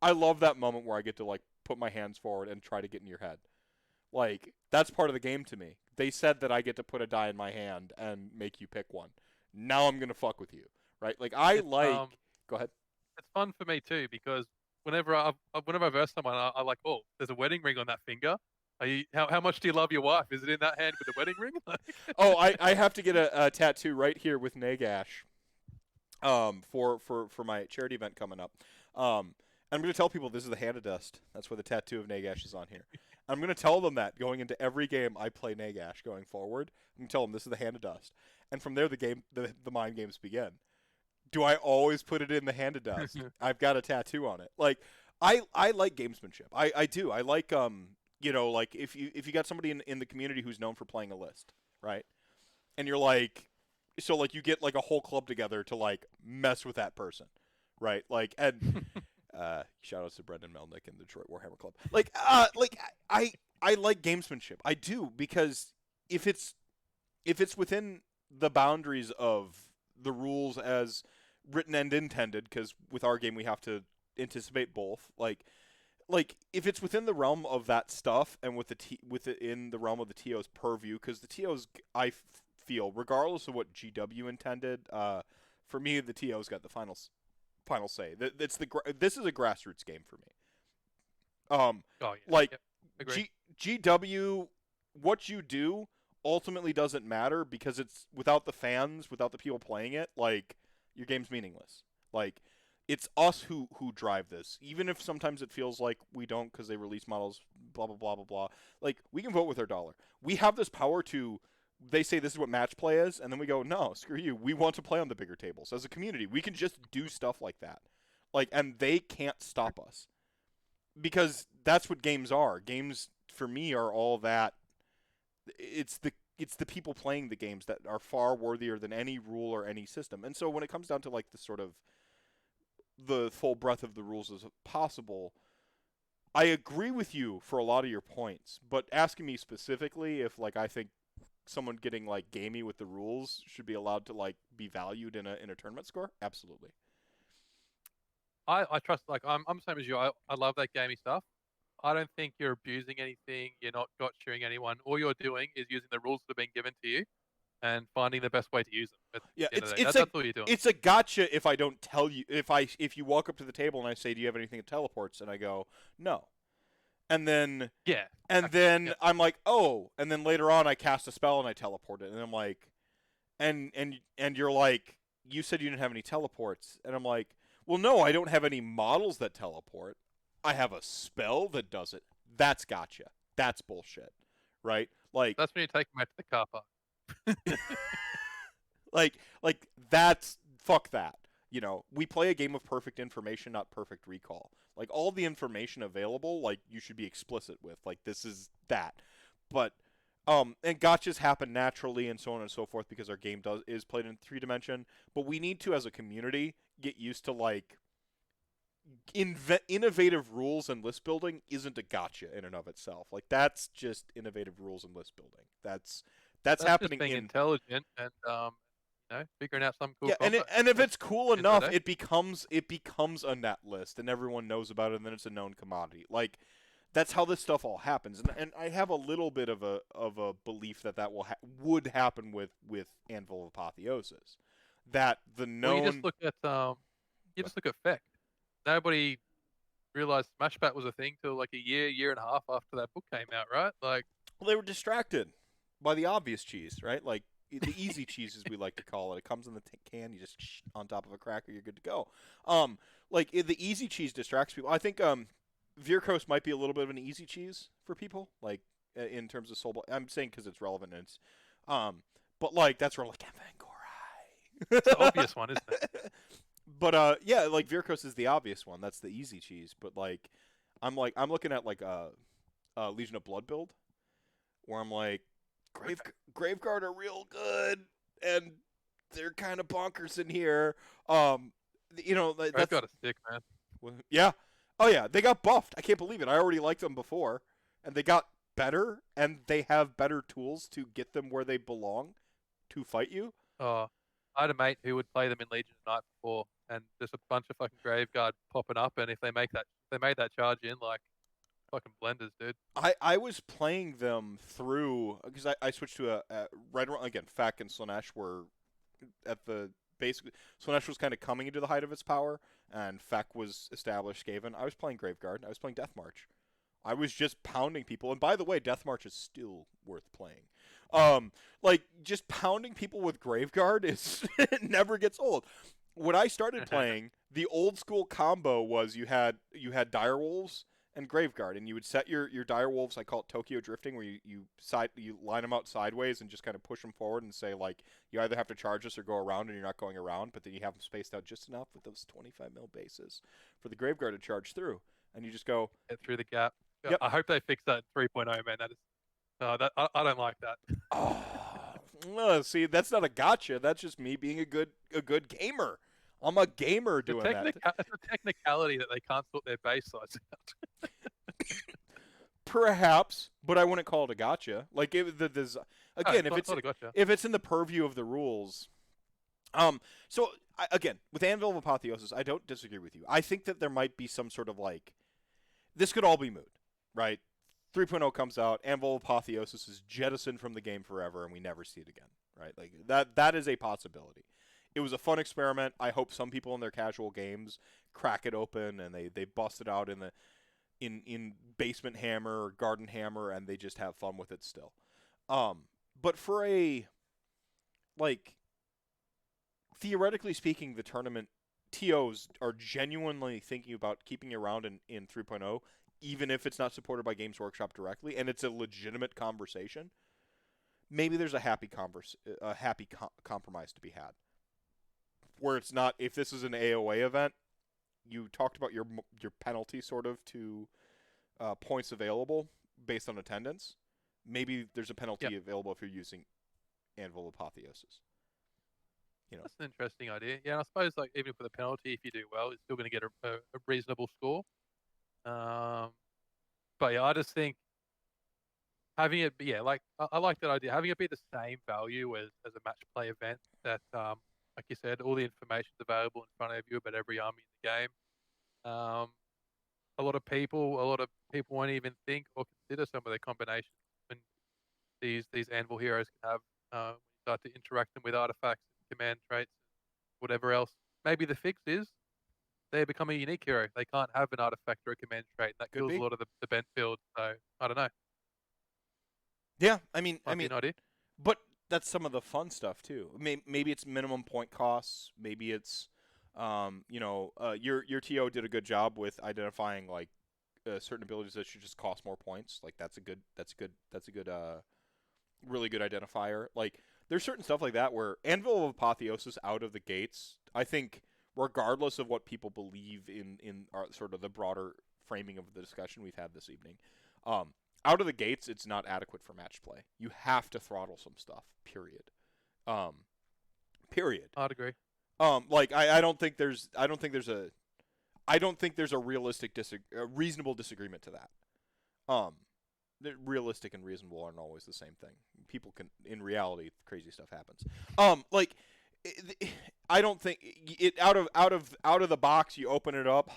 I love that moment where I get to like put my hands forward and try to get in your head. Like that's part of the game to me. They said that I get to put a die in my hand and make you pick one. Now I'm gonna fuck with you, right? Like I It's, like. Go ahead. it's fun for me too because whenever I verse someone, I like, oh, there's a wedding ring on that finger. How much do you love your wife? Is it in that hand with the wedding ring? Like, Oh, I have to get a tattoo right here with Nagash. For my charity event coming up. I'm going to tell people this is the Hand of Dust. That's why the tattoo of Nagash is on here. I'm going to tell them that going into every game I play Nagash going forward. I'm going to tell them this is the Hand of Dust. And from there, the mind games begin. Do I always put it in the Hand of Dust? I've got a tattoo on it. Like, I like gamesmanship. I do. I like, like if you got somebody in the community who's known for playing a list, right? And you're like, so like you get like a whole club together to like mess with that person, right? Like, and shout outs to Brendan Melnick and the Detroit Warhammer Club. Like I like gamesmanship. I do, because if it's within the boundaries of the rules as written and intended, because with our game we have to anticipate both. Like if it's within the realm of that stuff and within the realm of the TO's purview, because the TO's feel, regardless of what GW intended, for me the TO's got the final say. This is a grassroots game for me. oh yeah, Like yep, agree. GW, what you do ultimately doesn't matter, because it's without the fans, without the people playing it, like your game's meaningless. Like it's us who drive this, even if sometimes it feels like we don't because they release models, blah blah blah blah blah. Like we can vote with our dollar. We have this power to. They say this is what match play is, and then we go, no, screw you. We want to play on the bigger tables as a community. We can just do stuff like that, like, and they can't stop us, because that's what games are. Games for me are all that. It's the people playing the games that are far worthier than any rule or any system. And so when it comes down to like the sort of the full breadth of the rules as possible, I agree with you for a lot of your points. But asking me specifically if like I think someone getting like gamey with the rules should be allowed to like be valued in a tournament score, absolutely. I trust, like I'm the same as you. I love that gamey stuff. I don't think you're abusing anything. You're not gotchaing anyone. All you're doing is using the rules that have been given to you and finding the best way to use them. At Yeah, the end of the day, that's all you're doing. it's a gotcha if I don't tell you, if you walk up to the table and I say, do you have anything that teleports, and I go no, and then Yeah, and exactly. then Yep. I'm like, oh, and then later on I cast a spell and I teleport it, and I'm like, and you're like, you said you didn't have any teleports, and I'm like, well, no, I don't have any models that teleport. I have a spell that does it. That's gotcha. That's bullshit, right? That's when you take them out to the car park. Like that's fuck that. You know, we play a game of perfect information, not perfect recall. Like all the information available, like you should be explicit with. Like this is that. But and gotchas happen naturally and so on and so forth because our game is played in 3 dimension. But we need to, as a community, get used to like innovative rules, and list building isn't a gotcha in and of itself. Like that's just innovative rules and list building. That's That's just happening being in. intelligent and figuring out some cool Yeah, combo. and if it's cool End of the enough, day. it becomes a net list, and everyone knows about it, and then it's a known commodity. Like that's how this stuff all happens, and I have a little bit of a belief that would happen with Anvil of Apotheosis, that the Well, known. you just look at Feck. Nobody realized Smashbat was a thing till like a year and a half after that book came out, right? Like, Well, they were distracted by the obvious cheese, right? Like the easy cheese, as we like to call it. It comes in the can. You just on top of a cracker, you're good to go. The easy cheese distracts people. I think Veercoast might be a little bit of an easy cheese for people, like in terms of soul. I'm saying because it's relevant. And it's, but like that's where like it's the Evangorai. obvious one, isn't it? But yeah, like Veercoast is the obvious one. That's the easy cheese. But I'm looking at like Legion of Blood build, where I'm like, Graveguard are real good, and they're kind of bonkers in here. I've That's got a stick, man. yeah. Oh yeah, they got buffed. I can't believe it. I already liked them before, and they got better, and they have better tools to get them where they belong to fight you. Oh, I had a mate who would play them in Legion the night before, and there's a bunch of fucking Graveguard popping up, and if they made that charge in, like fucking blenders, dude. I was playing them through because I switched to a right around again. Fack and Slanesh were at the basically Slaanesh was kind of coming into the height of its power, and Feck was established. Skaven. I was playing Graveguard. I was playing Death March. I was just pounding people. And by the way, Death March is still worth playing. Like just pounding people with Graveguard is it never gets old. When I started playing, the old school combo was you had Direwolves and Graveguard, and you would set your Direwolves. I call it Tokyo drifting, where you line them out sideways and just kind of push them forward and say like you either have to charge us or go around, and you're not going around, but then you have them spaced out just enough with those 25 mil bases for the Graveguard to charge through, and you just go Get through the gap. Yep. I hope they fix that in 3.0, man. That is, I don't like that. Oh, see, that's not a gotcha. That's just me being a good gamer. I'm a gamer doing that. It's a technicality that they can't sort their base size out. Perhaps, but I wouldn't call it a gotcha. Like if Gotcha. if it's in the purview of the rules. So again, with Anvil of Apotheosis, I don't disagree with you. I think that there might be some sort of like this could all be moot, right? 3.0 comes out, Anvil of Apotheosis is jettisoned from the game forever, and we never see it again, right? Like that is a possibility. It was a fun experiment. I hope some people in their casual games crack it open and they bust it out in Basement Hammer or Garden Hammer, and they just have fun with it still. But for a like theoretically speaking, the tournament TOs are genuinely thinking about keeping it around in 3.0. Even if it's not supported by Games Workshop directly, and it's a legitimate conversation, maybe there's a happy compromise to be had. Where it's not, if this is an AOA event, you talked about your penalty sort of to points available based on attendance. Maybe there's a penalty available if you're using Anvil of Apotheosis. You know, that's an interesting idea. Yeah, and I suppose like even for the penalty, if you do well, it's still going to get a reasonable score. But yeah, I just think having it, like I like that idea. Having it be the same value as a match play event that, like you said, all the information's available in front of you about every army in the game. A lot of people won't even think or consider some of the combinations when these Anvil heroes can have when you start to interact them with artifacts, command traits, whatever else. Maybe the fix is they become a unique hero. They can't have an artifact or a command trait. That kills a lot of the bent field. So I don't know. Yeah, I mean, An idea. But that's some of the fun stuff too. Maybe it's minimum point costs. Maybe it's, your TO did a good job with identifying like certain abilities that should just cost more points. Like that's a good, really good identifier. Like there's certain stuff like that where Anvil of Apotheosis out of the gates, I think, regardless of what people believe in our, sort of the broader framing of the discussion we've had this evening, out of the gates, it's not adequate for match play. You have to throttle some stuff. Period. Period. I'd agree. I don't think there's a reasonable disagreement to that. Realistic and reasonable aren't always the same thing. People can, in reality, crazy stuff happens. I don't think it out of the box. You open it up,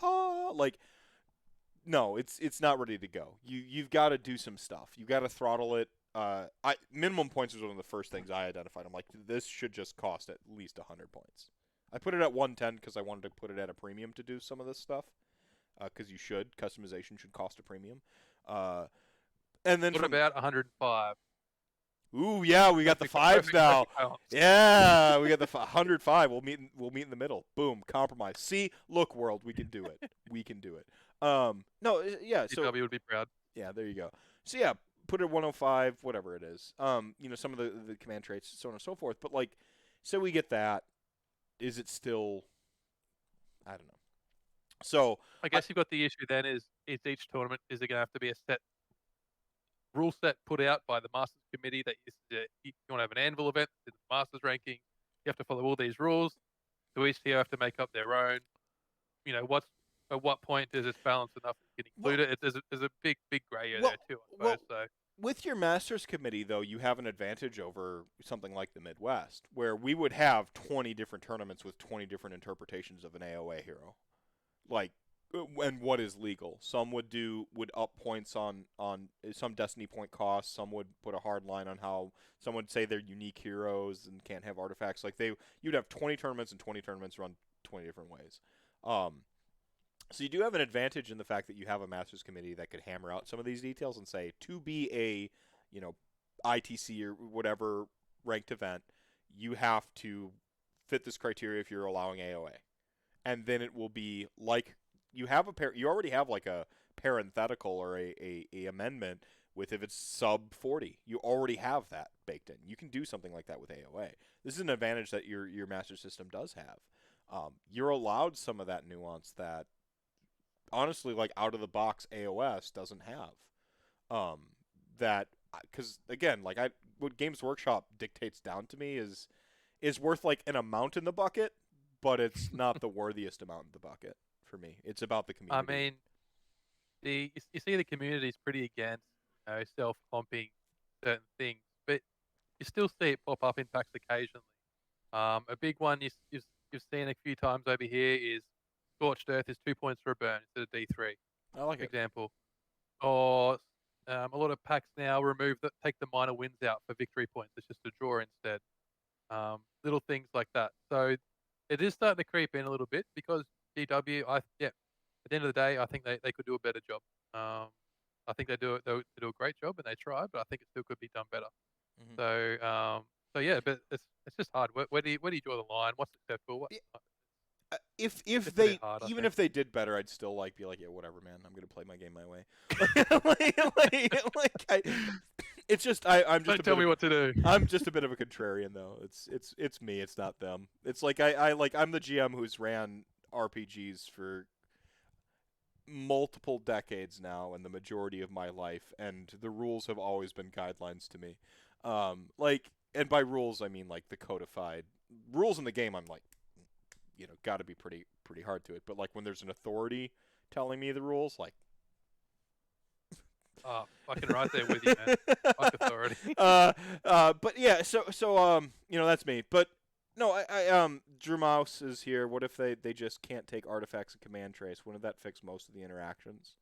no, it's not ready to go. You've got to do some stuff. You got to throttle it. Minimum points was one of the first things I identified. I'm like, this should just cost at least 100 points. I put it at 110 because I wanted to put it at a premium to do some of this stuff. Because you should. Customization should cost a premium. And then what about 105? Ooh, yeah, we got the fives now. Yeah, we got the 105. We'll meet in the middle. Boom, compromise. See, look, world, we can do it. We can do it. No, yeah. So DW would be proud. Yeah, there you go. So yeah, put it at 105, whatever it is. Some of the command traits, so on and so forth. But like, so we get that. Is it still? I don't know. So I guess you've got the issue then is each tournament is it going to have to be a set rule set put out by the Masters Committee that you want to have an Anvil event in the Masters ranking. You have to follow all these rules. So each tier have to make up their own. At what point is it balanced enough that you can include it? There's a big grey area there too, I suppose. So with your Masters Committee, though, you have an advantage over something like the Midwest, where we would have 20 different tournaments with 20 different interpretations of an AOA hero. Like, and what is legal. Some would up points on some Destiny point costs. Some would put a hard line on how some would say they're unique heroes and can't have artifacts. Like you'd have 20 tournaments and 20 tournaments run 20 different ways. Um, so you do have an advantage in the fact that you have a Masters Committee that could hammer out some of these details and say to be a ITC or whatever ranked event, you have to fit this criteria if you're allowing AOA, and then it will be like you already have like a parenthetical or a amendment with if it's sub 40. You already have that baked in. You can do something like that with AOA. This is an advantage that your master system does have. You're allowed some of that nuance that honestly, like out of the box AOS doesn't have. That because again, like what Games Workshop dictates down to me is worth like an amount in the bucket, but it's not the worthiest amount in the bucket for me. It's about the I community. mean, you see the community is pretty against self-comping certain things, but you still see it pop up in packs occasionally. A big one you've seen a few times over here is Scorched Earth is 2 points for a burn instead of D3, I like for it. example. Or a lot of packs now take the minor wins out for victory points. It's just a draw instead. Little things like that. So it is starting to creep in a little bit because GW, at the end of the day, I think they could do a better job. I think they do a great job and they try, but I think it still could be done better. Mm-hmm. So yeah, but it's just hard. Where do you draw the line? What's acceptable? What's not? If It's a bit they hard, I even think. if they did better, I'd still be like, yeah, whatever, man. I'm gonna play my game my way. It's just I'm just Don't tell me what to do. I'm just a bit of a contrarian though. It's me. It's not them. It's like I'm the GM who's ran RPGs for multiple decades now and the majority of my life, and the rules have always been guidelines to me. And by rules I mean like the codified rules in the game. I'm like, got to be pretty hard to it. But like when there's an authority telling me the rules, like Fucking right there with you, man. Fuck authority. but yeah, that's me. But no, Drew Mouse is here. What if they just can't take artifacts and command trace? Wouldn't that fix most of the interactions?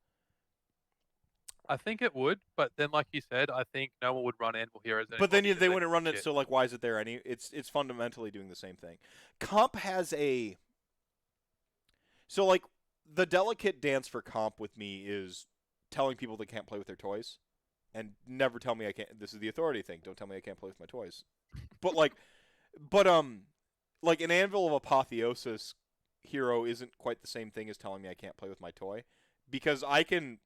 I think it would, but then, like you said, I think no one would run Anvil Heroes anymore. But then because they they wouldn't run it. shit. So like, why is it there? It's fundamentally doing the same thing. Comp has a so like the delicate dance for comp with me is telling people they can't play with their toys, and never tell me I can't. This is the authority thing. Don't tell me I can't play with my toys. But but like an Anvil of Apotheosis hero isn't quite the same thing as telling me I can't play with my toy, because I can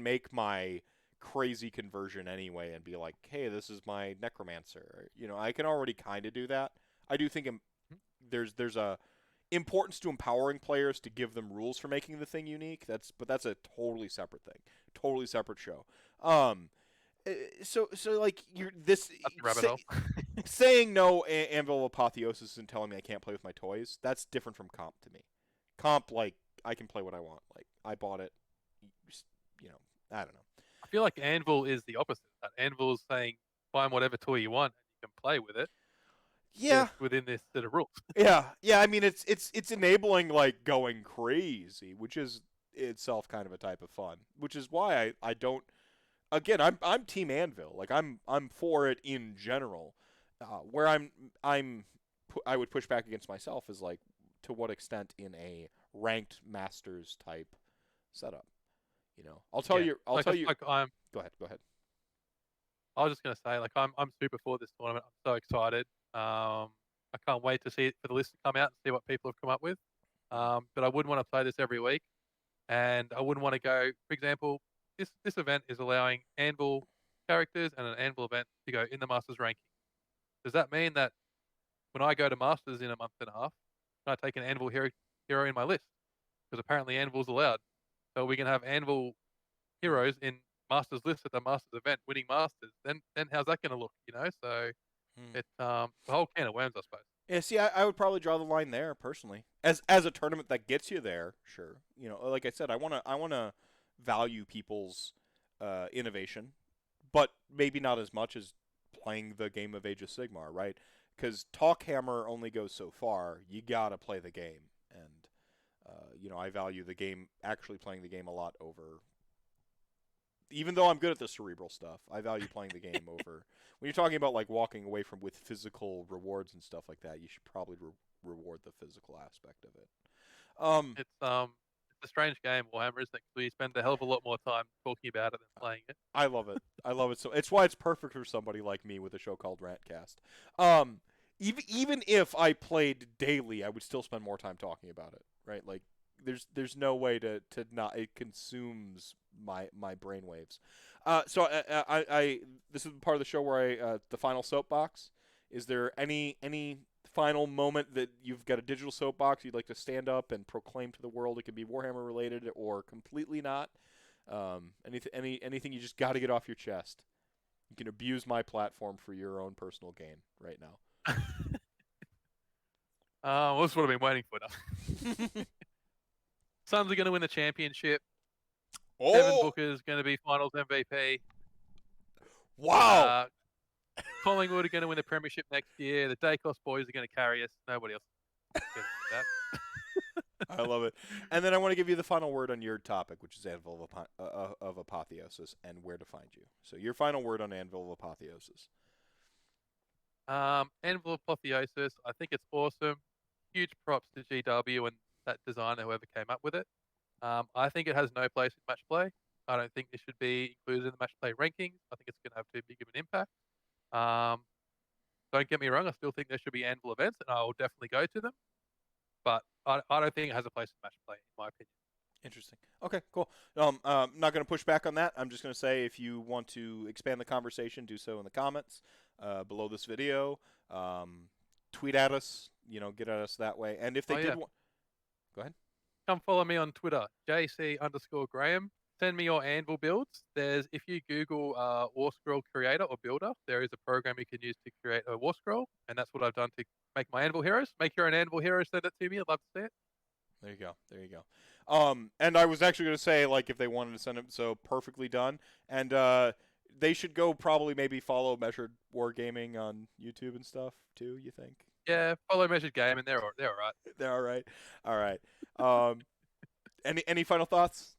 make my crazy conversion anyway and be like, hey, this is my necromancer. I can already kind of do that. I do think there's a importance to empowering players to give them rules for making the thing unique. That's a totally separate thing, totally separate show. So like you're this That's the rabbit hole. saying no Anvil of Apotheosis and telling me I can't play with my toys. That's different from comp to me. Comp, like, I can play what I want. Like, I bought it. I don't know. I feel like Anvil is the opposite. That Anvil is saying find whatever toy you want and you can play with it Yeah, within this set of rules. yeah. I mean, it's enabling like going crazy, which is itself kind of a type of fun. Which is why I don't. Again, I'm Team Anvil. Like I'm for it in general. Where I would push back against myself is like to what extent in a ranked masters type setup. I'll tell Yeah. you. I'll Like, tell you. I'm. Go ahead. Go ahead. I was just gonna say, like, I'm super for this tournament. I'm so excited. I can't wait to see it for the list to come out and see what people have come up with. But I wouldn't want to play this every week, and I wouldn't want to go. For example, this event is allowing Anvil characters and an Anvil event to go in the Masters ranking. Does that mean that when I go to Masters in a month and a half, can I take an Anvil hero in my list? Because apparently Anvil's allowed. So we can have Anvil heroes in Masters list at the Masters event, winning Masters. Then how's that going to look? So Hmm. it's the whole can of worms, I suppose. Yeah, see, I would probably draw the line there personally. As a tournament that gets you there, sure. Like I said, I wanna value people's innovation, but maybe not as much as playing the game of Age of Sigmar, right? Because Talk Hammer only goes so far. You gotta play the game, and I value the game, actually playing the game a lot over. Even though I'm good at the cerebral stuff, I value playing the game over. When you're talking about like walking away from with physical rewards and stuff like that, you should probably reward the physical aspect of it. It's a strange game, Warhammer, isn't it? 'Cause you spend a hell of a lot more time talking about it than playing it. I love it. I love it. So it's why it's perfect for somebody like me with a show called RantCast. Even if I played daily, I would still spend more time talking about it. Right? Like there's no way to not, it consumes my brainwaves. So I this is the part of the show where the final soapbox. Is there any final moment that you've got a digital soapbox you'd like to stand up and proclaim to the world? It can be Warhammer related or completely not. Anything you just got to get off your chest. You can abuse my platform for your own personal gain right now. Well, that's what I've been waiting for now. Suns are going to win the championship. Devin Oh, Booker's going to be finals MVP. wow! Collingwood are going to win the premiership next year. The Dacos boys are going to carry us. Nobody else is going to do that. I love it. And then I want to give you the final word on your topic, which is Anvil of Apotheosis and where to find you. So your final word on Anvil of Apotheosis. Anvil of Apotheosis, I think it's awesome. Huge props to GW and that designer, whoever came up with it. I think it has no place in match play. I don't think it should be included in the match play rankings. I think it's going to have too big of an impact. Don't get me wrong, I still think there should be Anvil events, and I will definitely go to them. But I don't think it has a place in match play, in my opinion. Interesting. Okay, cool. I'm not going to push back on that. I'm just going to say if you want to expand the conversation, do so in the comments below this video. Tweet at us, get at us that way. And if they did want... Go ahead. Come follow me on Twitter, JC_Graham. Send me your Anvil builds. If you Google War Scroll Creator or Builder, there is a program you can use to create a War Scroll, and that's what I've done to make my Anvil heroes. Make your own Anvil heroes, send it to me. I'd love to see it. There you go. There you go. And I was actually going to say, like, if they wanted to send it, so perfectly done. And they should go probably maybe follow Measured Wargaming on YouTube and stuff too. You think? Yeah, follow Measured Game, and they're all right. They're all right. All right. Any final thoughts?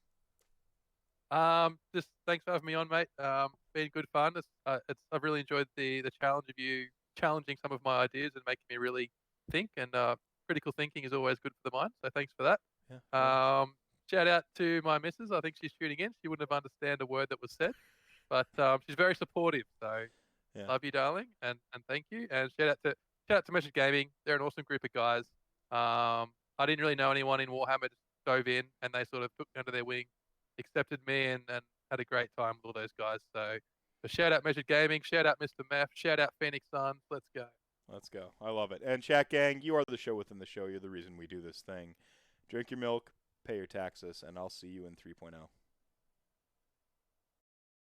Just thanks for having me on, mate. Been good fun. I've really enjoyed the challenge of you challenging some of my ideas and making me really think. And critical thinking is always good for the mind. So thanks for that. Yeah. Shout out to my missus. I think she's tuning in. She wouldn't have understood a word that was said, but she's very supportive. So Yeah. love you, darling, and thank you. And shout out to Measured Gaming. They're an awesome group of guys. I didn't really know anyone in Warhammer. Just dove in, and they sort of took me under their wing, accepted me, and had a great time with all those guys. So shout out Measured Gaming. Shout out Mr. Meph. Shout out Phoenix Suns. Let's go. Let's go. I love it. And Chat Gang, you are the show within the show. You're the reason we do this thing. Drink your milk, pay your taxes, and I'll see you in 3.0.